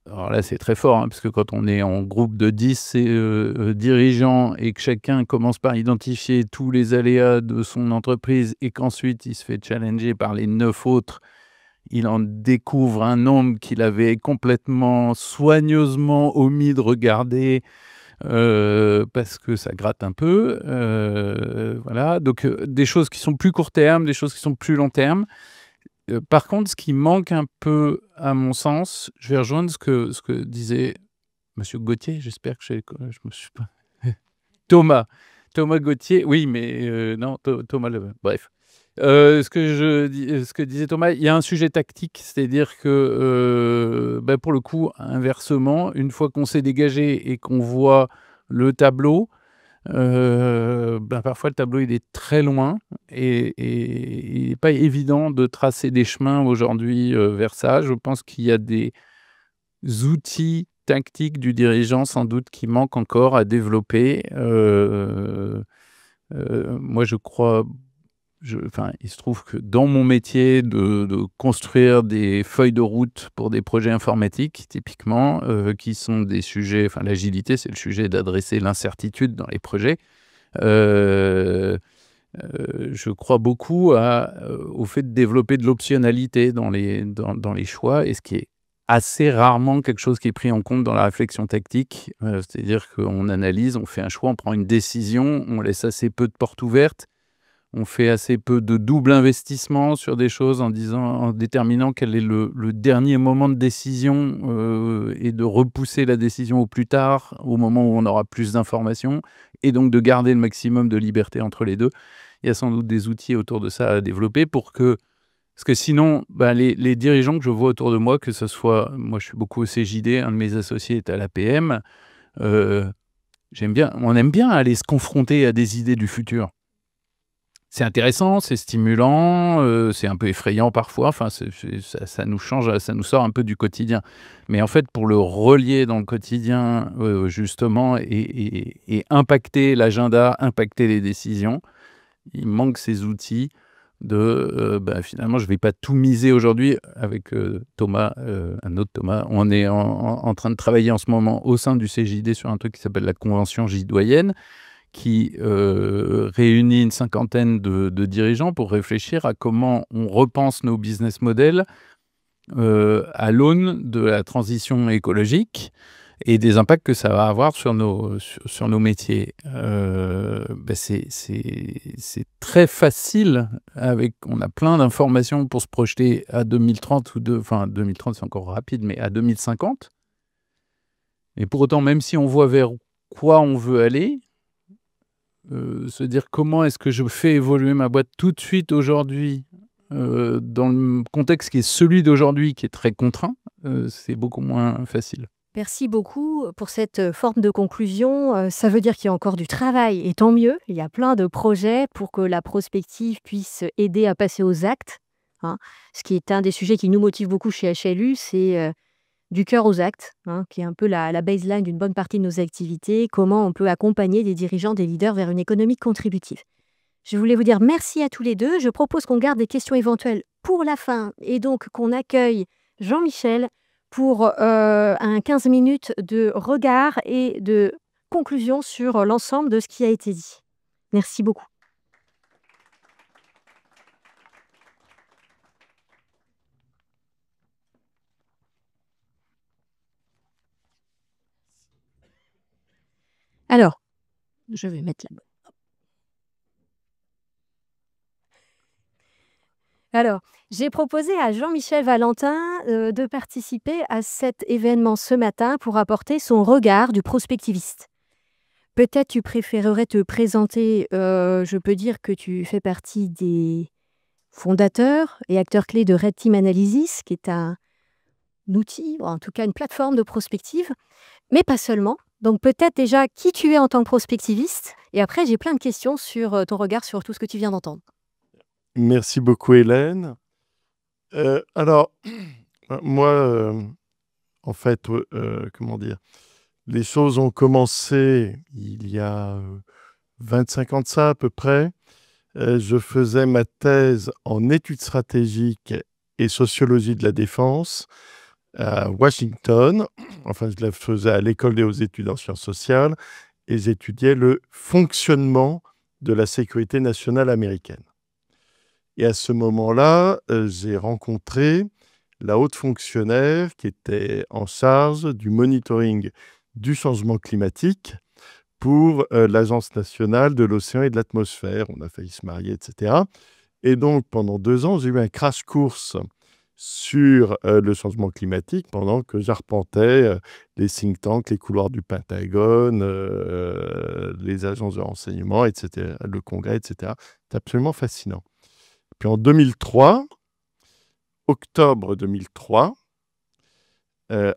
alors là c'est très fort, hein, parce que quand on est en groupe de 10 dirigeants et que chacun commence par identifier tous les aléas de son entreprise et qu'ensuite il se fait challenger par les 9 autres, il en découvre un nombre qu'il avait complètement soigneusement omis de regarder parce que ça gratte un peu. Voilà. Donc, des choses qui sont plus court terme, des choses qui sont plus long terme. Par contre, ce qui manque un peu, à mon sens, je vais rejoindre ce que disait M. Gauthier, j'espère que je me suis pas... Thomas Thomas Gauthier, oui, mais non, Thomas bref. Ce que disait Thomas, il y a un sujet tactique, c'est-à-dire que pour le coup, inversement, une fois qu'on s'est dégagé et qu'on voit le tableau, parfois le tableau il est très loin et il n'est pas évident de tracer des chemins aujourd'hui vers ça. Je pense qu'il y a des outils tactiques du dirigeant sans doute qui manquent encore à développer. Moi, je crois, il se trouve que dans mon métier de construire des feuilles de route pour des projets informatiques, typiquement, qui sont des sujets, l'agilité, c'est le sujet d'adresser l'incertitude dans les projets. Je crois beaucoup au fait de développer de l'optionnalité dans les choix, et ce qui est assez rarement quelque chose qui est pris en compte dans la réflexion tactique. C'est-à-dire qu'on analyse, on fait un choix, on prend une décision, on laisse assez peu de portes ouvertes, on fait assez peu de double investissement sur des choses en déterminant quel est le dernier moment de décision et de repousser la décision au plus tard, au moment où on aura plus d'informations, et donc de garder le maximum de liberté entre les deux. Il y a sans doute des outils autour de ça à développer parce que sinon, les dirigeants que je vois autour de moi, que ce soit, moi je suis beaucoup au CJD, un de mes associés est à l'APM, on aime bien aller se confronter à des idées du futur. C'est intéressant, c'est stimulant, c'est un peu effrayant parfois, ça nous change, ça nous sort un peu du quotidien. Mais en fait, pour le relier dans le quotidien, justement, et impacter l'agenda, impacter les décisions, il manque ces outils finalement, je ne vais pas tout miser aujourd'hui avec Thomas, un autre Thomas. On est en train de travailler en ce moment au sein du CJD sur un truc qui s'appelle la Convention JDoyenne, qui réunit une cinquantaine de dirigeants pour réfléchir à comment on repense nos business models à l'aune de la transition écologique et des impacts que ça va avoir sur nos métiers. C'est très facile, on a plein d'informations pour se projeter à 2030 2030 c'est encore rapide, mais à 2050. Et pour autant, même si on voit vers quoi on veut aller, se dire comment est-ce que je fais évoluer ma boîte tout de suite aujourd'hui, dans le contexte qui est celui d'aujourd'hui, qui est très contraint, c'est beaucoup moins facile. Merci beaucoup pour cette forme de conclusion. Ça veut dire qu'il y a encore du travail, et tant mieux. Il y a plein de projets pour que la prospective puisse aider à passer aux actes. Ce qui est un des sujets qui nous motive beaucoup chez HLU, c'est du cœur aux actes, qui est un peu la baseline d'une bonne partie de nos activités. Comment on peut accompagner des dirigeants, des leaders vers une économie contributive. Je voulais vous dire merci à tous les deux. Je propose qu'on garde des questions éventuelles pour la fin, et donc qu'on accueille Jean-Michel pour un 15 minutes de regard et de conclusion sur l'ensemble de ce qui a été dit. Merci beaucoup. Alors, je vais mettre la bonne. Alors, j'ai proposé à Jean-Michel Valentin de participer à cet événement ce matin pour apporter son regard du prospectiviste. Peut-être tu préférerais te présenter, je peux dire que tu fais partie des fondateurs et acteurs clés de Red Team Analysis, qui est un outil, en tout cas une plateforme de prospective, mais pas seulement. Donc peut-être déjà qui tu es en tant que prospectiviste, et après j'ai plein de questions sur ton regard sur tout ce que tu viens d'entendre. Merci beaucoup, Hélène. Alors, moi, en fait, comment dire, les choses ont commencé il y a 25 ans de ça à peu près. Je faisais ma thèse en études stratégiques et sociologie de la défense à Washington. Enfin, je la faisais à l'École des hautes études en sciences sociales et j'étudiais le fonctionnement de la sécurité nationale américaine. Et à ce moment-là, j'ai rencontré la haute fonctionnaire qui était en charge du monitoring du changement climatique pour l'Agence nationale de l'océan et de l'atmosphère. On a failli se marier, etc. Et donc, pendant 2 ans, j'ai eu un crash course sur le changement climatique pendant que j'arpentais les think tanks, les couloirs du Pentagone, les agences de renseignement, etc., le Congrès, etc. C'est absolument fascinant. Puis en 2003, octobre 2003,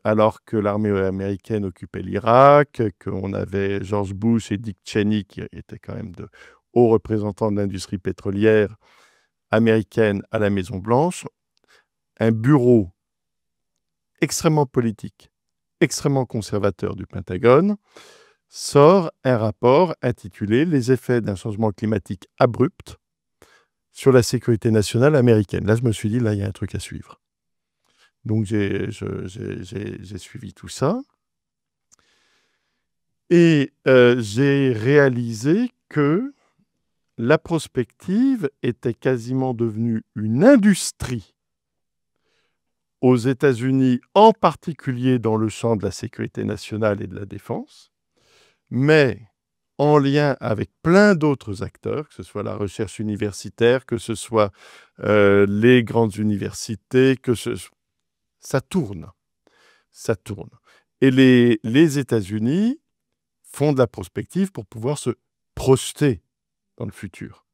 alors que l'armée américaine occupait l'Irak, qu'on avait George Bush et Dick Cheney, qui étaient quand même de hauts représentants de l'industrie pétrolière américaine à la Maison-Blanche, un bureau extrêmement politique, extrêmement conservateur du Pentagone, sort un rapport intitulé « Les effets d'un changement climatique abrupt sur la sécurité nationale américaine ». Là, je me suis dit, là, il y a un truc à suivre. Donc, j'ai suivi tout ça. Et j'ai réalisé que la prospective était quasiment devenue une industrie aux États-Unis, en particulier dans le champ de la sécurité nationale et de la défense, mais en lien avec plein d'autres acteurs, que ce soit la recherche universitaire, que ce soit les grandes universités, ça tourne. Ça tourne. Et les États-Unis font de la prospective pour pouvoir se projeter dans le futur,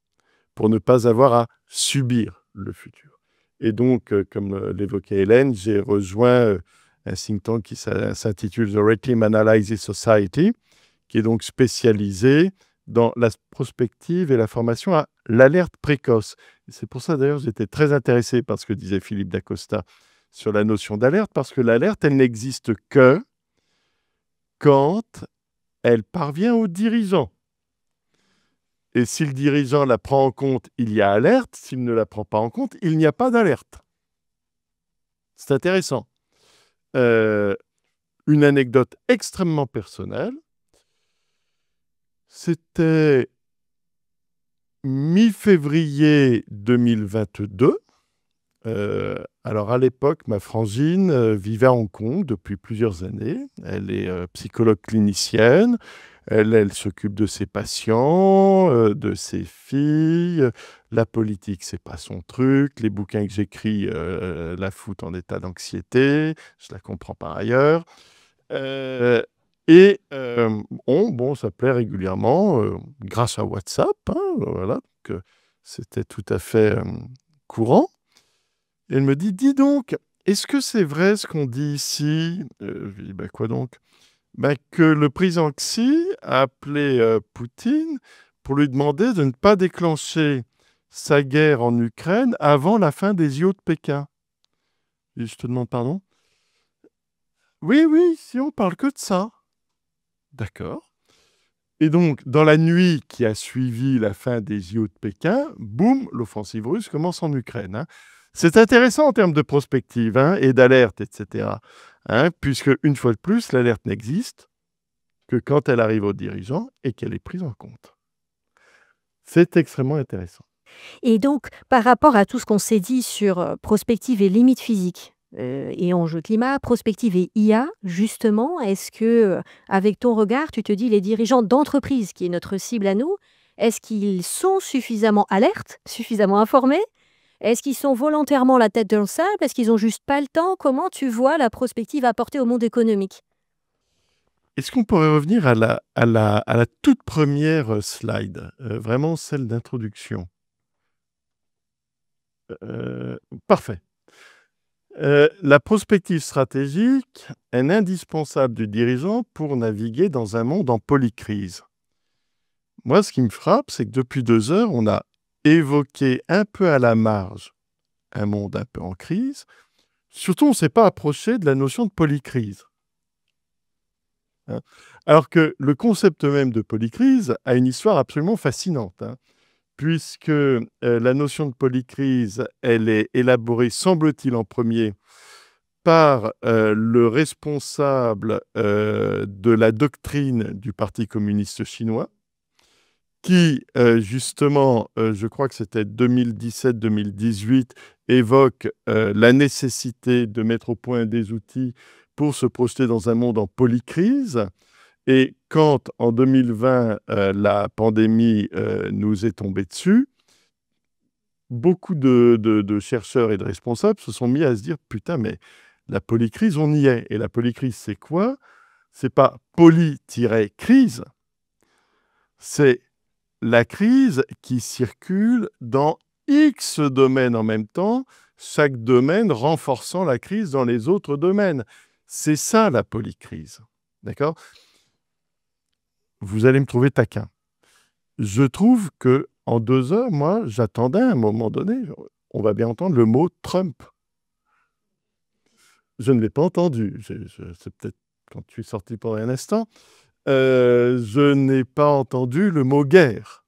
pour ne pas avoir à subir le futur. Et donc, comme l'évoquait Hélène, j'ai rejoint un think tank qui s'intitule The Red Team Analysis Society, qui est donc spécialisé dans la prospective et la formation à l'alerte précoce. C'est pour ça, d'ailleurs, j'étais très intéressé par ce que disait Philippe Dacosta sur la notion d'alerte, parce que l'alerte, elle n'existe que quand elle parvient au dirigeant. Et si le dirigeant la prend en compte, il y a alerte. S'il ne la prend pas en compte, il n'y a pas d'alerte. C'est intéressant. Une anecdote extrêmement personnelle. C'était mi-février 2022. Alors, à l'époque, ma frangine vivait à Hong Kong depuis plusieurs années. Elle est psychologue clinicienne. Elle s'occupe de ses patients, de ses filles. La politique, c'est pas son truc. Les bouquins que j'écris la foutent en état d'anxiété. Je la comprends par ailleurs. On s'appelait régulièrement grâce à WhatsApp. Voilà, c'était tout à fait courant. Et elle me dit, dis donc, est-ce que c'est vrai ce qu'on dit ici? Je lui dis, ben quoi donc? Ben, que le président Xi a appelé Poutine pour lui demander de ne pas déclencher sa guerre en Ukraine avant la fin des JO de Pékin. Et je te demande pardon? Oui, si on parle que de ça. D'accord. Et donc, dans la nuit qui a suivi la fin des JO de Pékin, boum, l'offensive russe commence en Ukraine. Hein. C'est intéressant en termes de prospective et d'alerte, etc. Puisque, une fois de plus, l'alerte n'existe que quand elle arrive aux dirigeants et qu'elle est prise en compte. C'est extrêmement intéressant. Et donc, par rapport à tout ce qu'on s'est dit sur prospective et limites physiques et enjeux climat, prospective et IA, justement, est-ce que, avec ton regard, tu te dis les dirigeants d'entreprise, qui est notre cible à nous, est-ce qu'ils sont suffisamment alertes, suffisamment informés? Est-ce qu'ils sont volontairement la tête dans le sable? Est-ce qu'ils n'ont juste pas le temps? Comment tu vois la prospective apportée au monde économique? Est-ce qu'on pourrait revenir à la toute première slide, vraiment celle d'introduction? Parfait. La prospective stratégique est indispensable du dirigeant pour naviguer dans un monde en polycrise. Moi, ce qui me frappe, c'est que depuis 2 heures, on a évoqué un peu à la marge un monde un peu en crise. Surtout, on ne s'est pas approché de la notion de polycrise. Alors que le concept même de polycrise a une histoire absolument fascinante, puisque la notion de polycrise, elle est élaborée, semble-t-il, en premier par le responsable de la doctrine du Parti communiste chinois, qui, justement, je crois que c'était 2017-2018, évoque la nécessité de mettre au point des outils pour se projeter dans un monde en polycrise. Et quand, en 2020, la pandémie nous est tombée dessus, beaucoup de chercheurs et de responsables se sont mis à se dire « Putain, mais la polycrise, on y est. » Et la polycrise, c'est quoi? C'est pas poly-crise, c'est la crise qui circule dans X domaines en même temps, chaque domaine renforçant la crise dans les autres domaines. C'est ça la polycrise. D'accord? Vous allez me trouver taquin. Je trouve que en 2 heures, moi, j'attendais à un moment donné, on va bien entendre le mot Trump. Je ne l'ai pas entendu. C'est peut-être quand tu es sorti pendant un instant. Je n'ai pas entendu le mot guerre.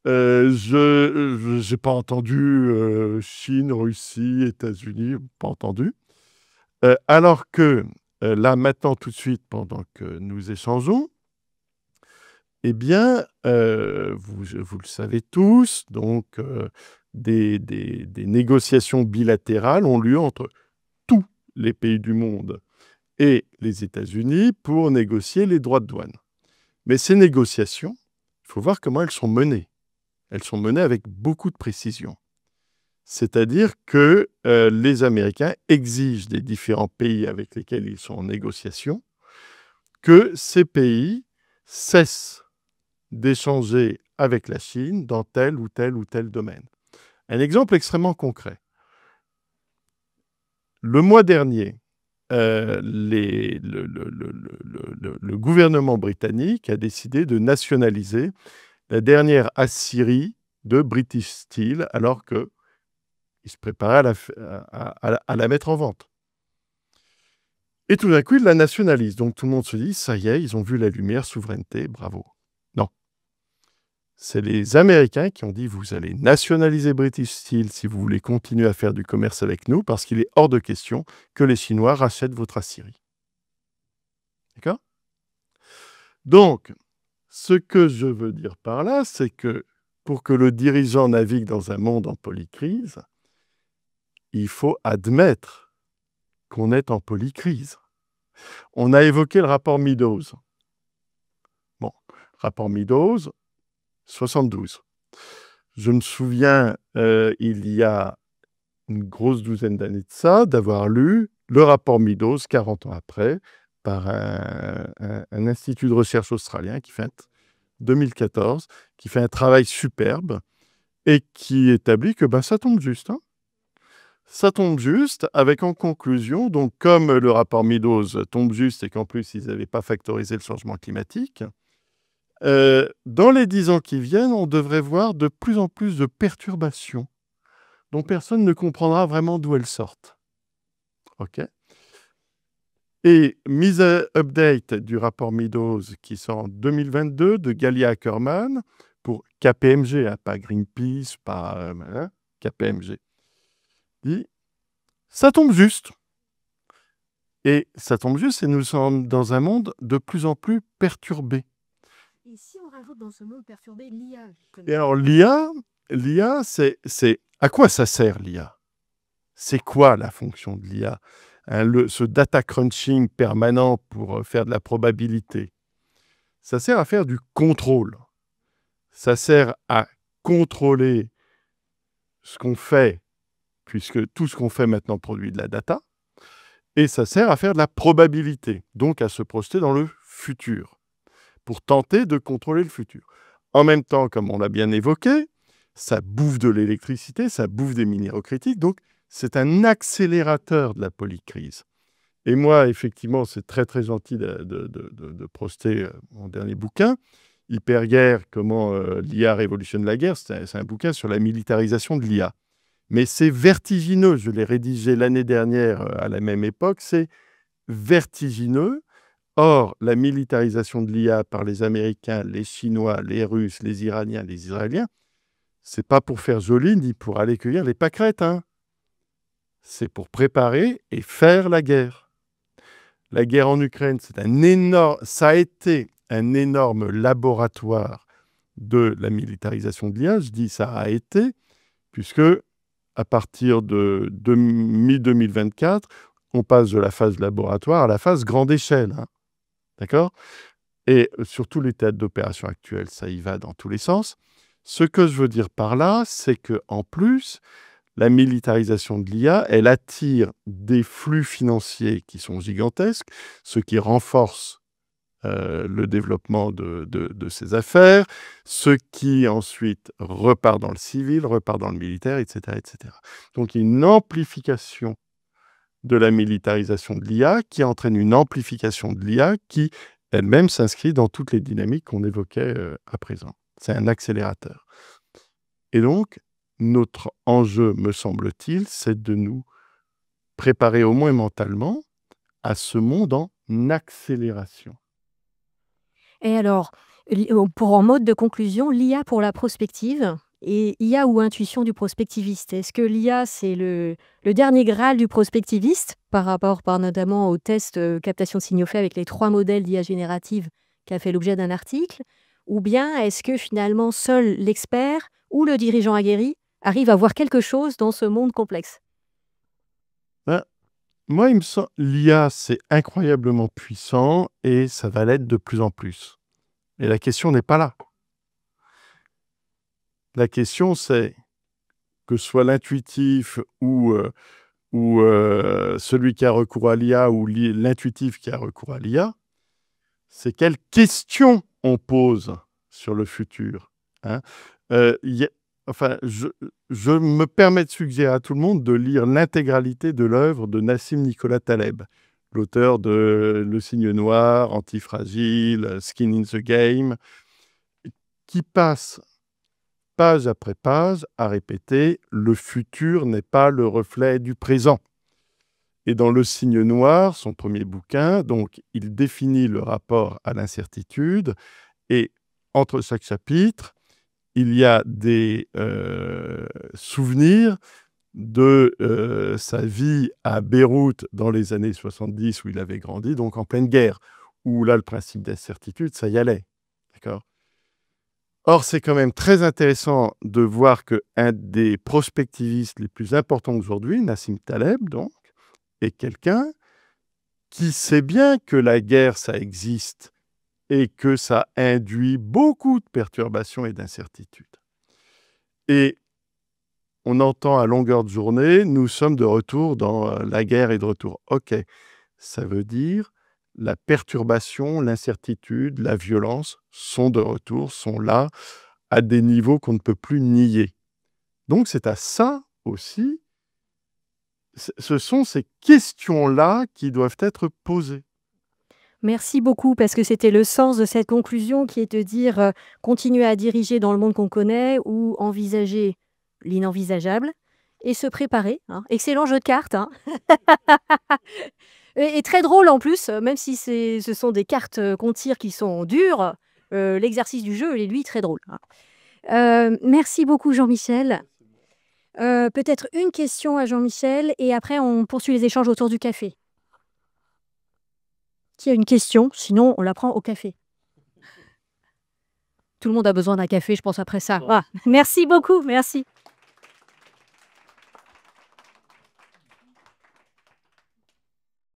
Je n'ai pas entendu Chine, Russie, États-Unis, pas entendu. Alors que là, maintenant, tout de suite, pendant que nous échangeons, eh bien, vous le savez tous, donc des négociations bilatérales ont lieu entre tous les pays du monde et les États-Unis pour négocier les droits de douane. Mais ces négociations, il faut voir comment elles sont menées. Elles sont menées avec beaucoup de précision. C'est-à-dire que les Américains exigent des différents pays avec lesquels ils sont en négociation que ces pays cessent d'échanger avec la Chine dans tel ou tel ou tel domaine. Un exemple extrêmement concret. Le mois dernier, le gouvernement britannique a décidé de nationaliser la dernière aciérie de British Steel, alors qu'il se préparait à la mettre en vente. Et tout d'un coup, il la nationalise. Donc tout le monde se dit, ça y est, ils ont vu la lumière, souveraineté, bravo. Non. C'est les Américains qui ont dit, vous allez nationaliser British Steel si vous voulez continuer à faire du commerce avec nous, parce qu'il est hors de question que les Chinois rachètent votre aciérie. D'accord? Donc, ce que je veux dire par là, c'est que pour que le dirigeant navigue dans un monde en polycrise, il faut admettre qu'on est en polycrise. On a évoqué le rapport Meadows. Bon, rapport Meadows, 72. Je me souviens, il y a une grosse douzaine d'années de ça, d'avoir lu le rapport Meadows, 40 ans après, par un institut de recherche australien qui fait 2014, qui fait un travail superbe et qui établit que ça tombe juste. Hein. Ça tombe juste avec en conclusion, donc comme le rapport Meadows tombe juste et qu'en plus ils n'avaient pas factorisé le changement climatique, dans les 10 ans qui viennent, on devrait voir de plus en plus de perturbations dont personne ne comprendra vraiment d'où elles sortent. OK ? Et mise à update du rapport Meadows qui sort en 2022 de Galia Ackerman pour KPMG, hein, pas Greenpeace, pas KPMG. Dit, ça tombe juste. Et ça tombe juste et nous sommes dans un monde de plus en plus perturbé. Et si on rajoute dans ce mot perturbé l'IA? Et alors l'IA, c'est à quoi ça sert l'IA? C'est quoi la fonction de l'IA? Ce data crunching permanent pour faire de la probabilité. Ça sert à faire du contrôle. Ça sert à contrôler ce qu'on fait, puisque tout ce qu'on fait maintenant produit de la data, et ça sert à faire de la probabilité, donc à se projeter dans le futur, pour tenter de contrôler le futur. En même temps, comme on l'a bien évoqué, ça bouffe de l'électricité, ça bouffe des minéraux critiques, donc c'est un accélérateur de la polycrise. Et moi, effectivement, c'est très très gentil de projeter mon dernier bouquin, Hyperguerre, comment l'IA révolutionne la guerre. C'est un bouquin sur la militarisation de l'IA. Mais c'est vertigineux, je l'ai rédigé l'année dernière à la même époque, c'est vertigineux. Or, la militarisation de l'IA par les Américains, les Chinois, les Russes, les Iraniens, les Israéliens, c'est pas pour faire joli ni pour aller cueillir les pâquerettes, hein. C'est pour préparer et faire la guerre. La guerre en Ukraine, ça a été un énorme laboratoire de la militarisation de l'IA. Je dis ça a été, puisque à partir de mi-2024, on passe de la phase laboratoire à la phase grande échelle. Hein. D'accord? Et sur tous les théâtres d'opération actuels, ça y va dans tous les sens. Ce que je veux dire par là, c'est qu'en plus, la militarisation de l'IA, elle attire des flux financiers qui sont gigantesques, ce qui renforce le développement de ces affaires, ce qui ensuite repart dans le civil, repart dans le militaire, etc., etc. Donc, il y a une amplification de la militarisation de l'IA qui entraîne une amplification de l'IA qui, elle-même, s'inscrit dans toutes les dynamiques qu'on évoquait à présent. C'est un accélérateur. Et donc, notre enjeu, me semble-t-il, c'est de nous préparer au moins mentalement à ce monde en accélération. Et alors, pour en mode de conclusion, l'IA pour la prospective et IA ou intuition du prospectiviste. Est-ce que l'IA, c'est le dernier graal du prospectiviste par rapport notamment au test captation de signaux faits avec les 3 modèles d'IA générative qui a fait l'objet d'un article? Ou bien est-ce que finalement seul l'expert ou le dirigeant aguerri arrive à voir quelque chose dans ce monde complexe? Moi, il me semble l'IA, c'est incroyablement puissant et ça va l'être de plus en plus. Et la question n'est pas là. La question, c'est que ce soit l'intuitif ou celui qui a recours à l'IA ou l'intuitif qui a recours à l'IA, c'est quelles questions on pose sur le futur. Hein. Je me permets de suggérer à tout le monde de lire l'intégralité de l'œuvre de Nassim Nicolas Taleb, l'auteur de Le Cygne Noir, Antifragile, Skin in the Game, qui passe page après page à répéter « le futur n'est pas le reflet du présent ». Et dans Le Cygne Noir, son premier bouquin, donc, il définit le rapport à l'incertitude et entre chaque chapitre, il y a des souvenirs de sa vie à Beyrouth dans les années 70 où il avait grandi, donc en pleine guerre, où là, le principe d'incertitude, ça y allait. D'accord ? Or, c'est quand même très intéressant de voir qu'un des prospectivistes les plus importants aujourd'hui, Nassim Taleb, donc, est quelqu'un qui sait bien que la guerre, ça existe et que ça induit beaucoup de perturbations et d'incertitudes. Et on entend à longueur de journée, nous sommes de retour dans la guerre et de retour. OK, ça veut dire la perturbation, l'incertitude, la violence sont de retour, sont là à des niveaux qu'on ne peut plus nier. Donc c'est à ça aussi, ce sont ces questions-là qui doivent être posées. Merci beaucoup, parce que c'était le sens de cette conclusion qui est de dire continuer à diriger dans le monde qu'on connaît ou envisager l'inenvisageable et se préparer. Hein. Excellent jeu de cartes. Hein. et très drôle en plus, même si ce sont des cartes qu'on tire qui sont dures, l'exercice du jeu est lui très drôle. Hein. Merci beaucoup Jean-Michel. Peut-être une question à Jean-Michel et après on poursuit les échanges autour du café. Qui a une question? Sinon, on la prend au café. Tout le monde a besoin d'un café, je pense, après ça. Ah, merci beaucoup, merci.